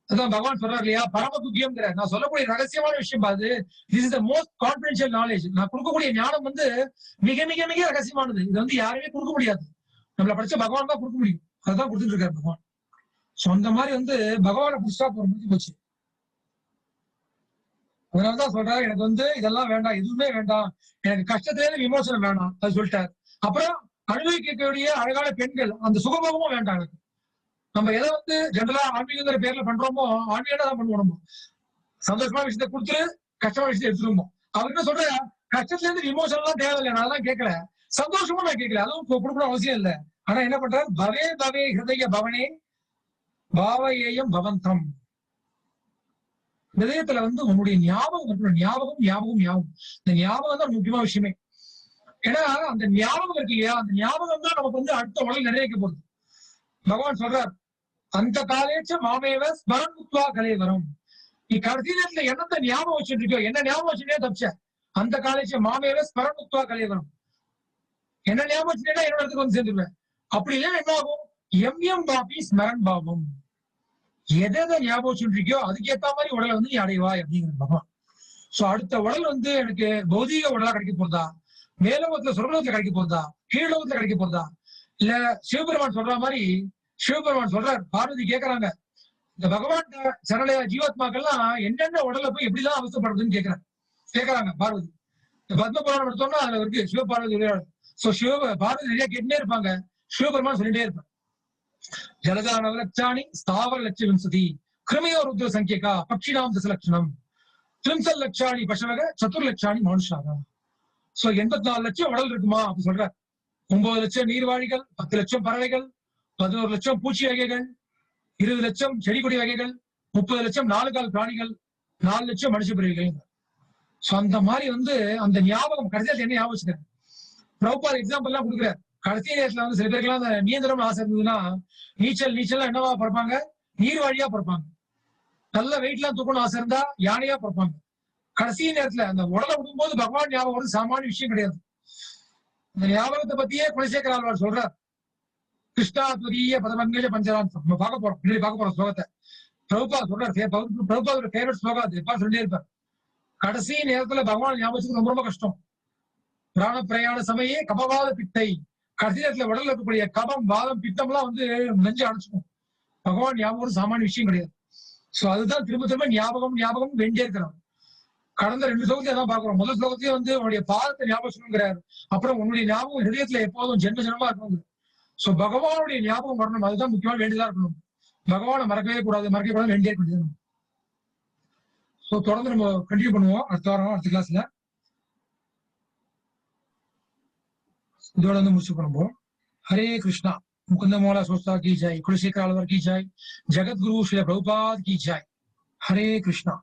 அதான் பகவான் சொல்றாரு இல்லையா, பரம துக்கியம். நான் சொல்லக்கூடிய ரகசியமான விஷயம் பாது, this is the most confidential knowledge. நான் கொடுக்கக்கூடிய ஞானம் வந்து மிக மிக மிக ரகசியமானது. இது வந்து யாருமே கொடுக்க முடியாது. நம்மள படிச்ச பகவான் தான் கொடுக்க முடியும். அதுதான் கொடுத்துட்டு இருக்காரு பகவான். சோ அந்த மாதிரி வந்து பகவானை புடிச்சா போற முடிஞ்சு போச்சு. அதனாலதான் சொல்றாரு, எனக்கு வந்து இதெல்லாம் வேண்டாம், எதுவுமே வேண்டாம், எனக்கு கஷ்டத்திலேயே விமோசனம் வேண்டாம், அது சொல்லிட்டாரு. அப்புறம் அனுபவிக்கக்கூடிய அழகான பெண்கள், அந்த சுகபோகமும் வேண்டாம் எனக்கு. நம்ம எதை வந்து ஜெனரலா ஆன்மீகங்கிற பேர்ல பண்றோமோ, ஆன்மீகம் தான் பண்ணுவோம். நம்ம சந்தோஷமான விஷயத்தை கொடுத்துட்டு கஷ்டமான விஷயத்தை எடுத்துருவோம். அவர் என்ன சொல்ற, கஷ்டத்துல இருந்து விமோசனம் எல்லாம் தேவையில்லை, நான் தான் கேட்கல, சந்தோஷமும் நான் கேட்கல, அதுவும் கொடுக்கணும் அவசியம் இல்லை. ஆனா என்ன பண்றாரு, பவே பவே ஹிருதய பவனே பாவயேயம் பவந்தம். இதயத்துல வந்து உன்னுடைய ஞாபகம் இருக்கணும். ஞாபகம் ஞாபகம் ஞாபகம். இந்த ஞாபகம் தான் முக்கியமான விஷயமே. ஏன்னா அந்த ஞாபகம் இருக்கு இல்லையா, அந்த ஞாபகம் தான் நமக்கு வந்து அடுத்த உடல் நிறைவேற்க போகுது. பகவான் சொல்றார், அந்த காலேச்ச மாமேவ ஸ்மரன்முக்வா கலேவரம். நீ கடைசி நேரத்துல என்னத்தை ஞாபகம் வச்சுட்டு இருக்கியோ, என்ன ஞாபகம் வச்சுட்டே தப்பிச்ச. அந்த காலேச்ச மாமேவ ஸ்மரன்முக்வா கலேவரம். என்ன ஞாபகம் வச்சுட்டேன்னா என்னோட இடத்துக்கு வந்து சேர்ந்துருவேன். அப்படி இல்லைன்னா என்ன ஆகும்? எம் எம் பாபி ஸ்மரன் பாவம். எதை ஞாபகம் வச்சுட்டு இருக்கியோ அதுக்கேற்ற மாதிரி உடலை வந்து நீ அடைவாய் அப்படிங்கிற பகவான். சோ அடுத்த உடல் வந்து எனக்கு பௌதீக உடலா கிடைக்க போறதா, மேலோகத்துல சொர்க்கலோகத்துல கிடைக்க போறதா, கீழோகத்துல கிடைக்க போறதா, இல்ல சிவபெருமான் சொல்ற மாதிரி சிவபெருமான் சொல்றார், பார்வதி கேட்கறாங்க, இந்த பகவான் சரளைய ஜீவாத்மாக்கள்லாம் என்னென்ன உடல்ல போய் எப்படிதான் அவசப்படுறதுன்னு கேட்கறாங்க பார்வதி. இந்த பத்ம புராணம் எடுத்தோம்னா அதுல இருக்கு சிவபார்வதி விளையாடு. சோ பார்வதி நிறைய கேட்டுட்டே இருப்பாங்க, சிவபெருமான் சொல்லிட்டே இருப்பாங்க. ஜலதா நவலட்சாணி ஸ்தாவர லட்ச விம்சதி கிருமியோ ருத்ர சங்கியகா பக்ஷினாம் தசலட்சணம் திரிம்சல் லட்சாணி பசவக சதுர்லட்சாணி மனுஷாக. சோ 84 லட்சம் உடல் இருக்குமா அப்படி சொல்ற. 9 லட்சம் நீர்வாழிகள், 10 லட்சம் பறவைகள், 11 லட்சம் பூச்சி வகைகள், 20 லட்சம் செடி கொடி வகைகள், 30 லட்சம் 4 கால் பிராணிகள், 4 லட்சம் மனுஷ பிறவிகள். சோ அந்த மாதிரி வந்து அந்த ஞாபகம் கடைசியா என்ன ஞாபகம் வச்சுக்கிறேன். பிரபுபாத் எக்ஸாம்பிள் எல்லாம் கொடுக்குறாரு. கடைசி நேரத்துல வந்து சில பேருக்குலாம் அந்த நீந்தரம் ஆசை இருந்ததுன்னா நீச்சல் என்னவா பிறப்பாங்க, நீர்வாழியா பிறப்பாங்க. நல்ல வெயிட் எல்லாம் தூக்கணும் ஆசை இருந்தா யானையா பிறப்பாங்க. கடைசி நேரத்துல அந்த உடலை விடும்போது பகவான் ஞாபகம் வந்து சாமானிய விஷயம் கிடையாது. இந்த ஞாபகத்தை பத்தியே குலசேகர ஆழ்வார் சொல்றார், கிருஷ்ணா துரிய பதமங்கல பஞ்சராந்தம். நம்ம பார்க்க போறோம், பின்னாடி பார்க்க போறோம் ஸ்லோகத்தை. பிரபுபாத் சொல்றார், பிரபுபாதோட ஃபேவரட் ஸ்லோகம் அது, எப்பா சொல்லிட்டே இருப்பார். கடைசி நேரத்துல பகவான் ஞாபகத்துக்கு ரொம்ப ரொம்ப கஷ்டம். பிராண பிரயாண சமயே கபவாத பித்தை. கடைசி நேரத்துல உடல்ல இருக்கக்கூடிய கபம் வாதம் பித்தம் எல்லாம் வந்து நெஞ்சு அடைச்சுக்கும். பகவான் ஞாபகம் சாமானிய விஷயம் கிடையாது. சோ அதுதான் திரும்ப திரும்ப ஞாபகம் வேண்டியே இருக்கிறோம். கடந்த 2 ஸ்லோகத்தையும் அதான் பாக்குறோம். முதல் ஸ்லோகத்தையும் வந்து உன்னுடைய பாதத்தை ஞாபகம், அப்புறம் உன்னுடைய ஞாபகம் ஹிருதயத்துல எப்போதும் ஜென்ம ஜென்மமா இருக்கணும். சோ பகவானுடைய ஞாபகம் வரணும், அதுதான் முக்கியமான வேண்டியதா இருக்கணும். பகவானை மறக்கவே கூடாது வேண்டியே இருக்கணும். சோ தொடர்ந்து நம்ம கண்டினியூ பண்ணுவோம் அடுத்த வாரம், அடுத்த கிளாஸ்ல. இதோட வந்து முடிச்சு பண்ணுவோம். ஹரே கிருஷ்ணா. मुकुंदमोला सोस्ता की जय, कुलशेखर आलवार की जय, जगत गुरु श्री प्रभुपाद की जय. हरे कृष्णा.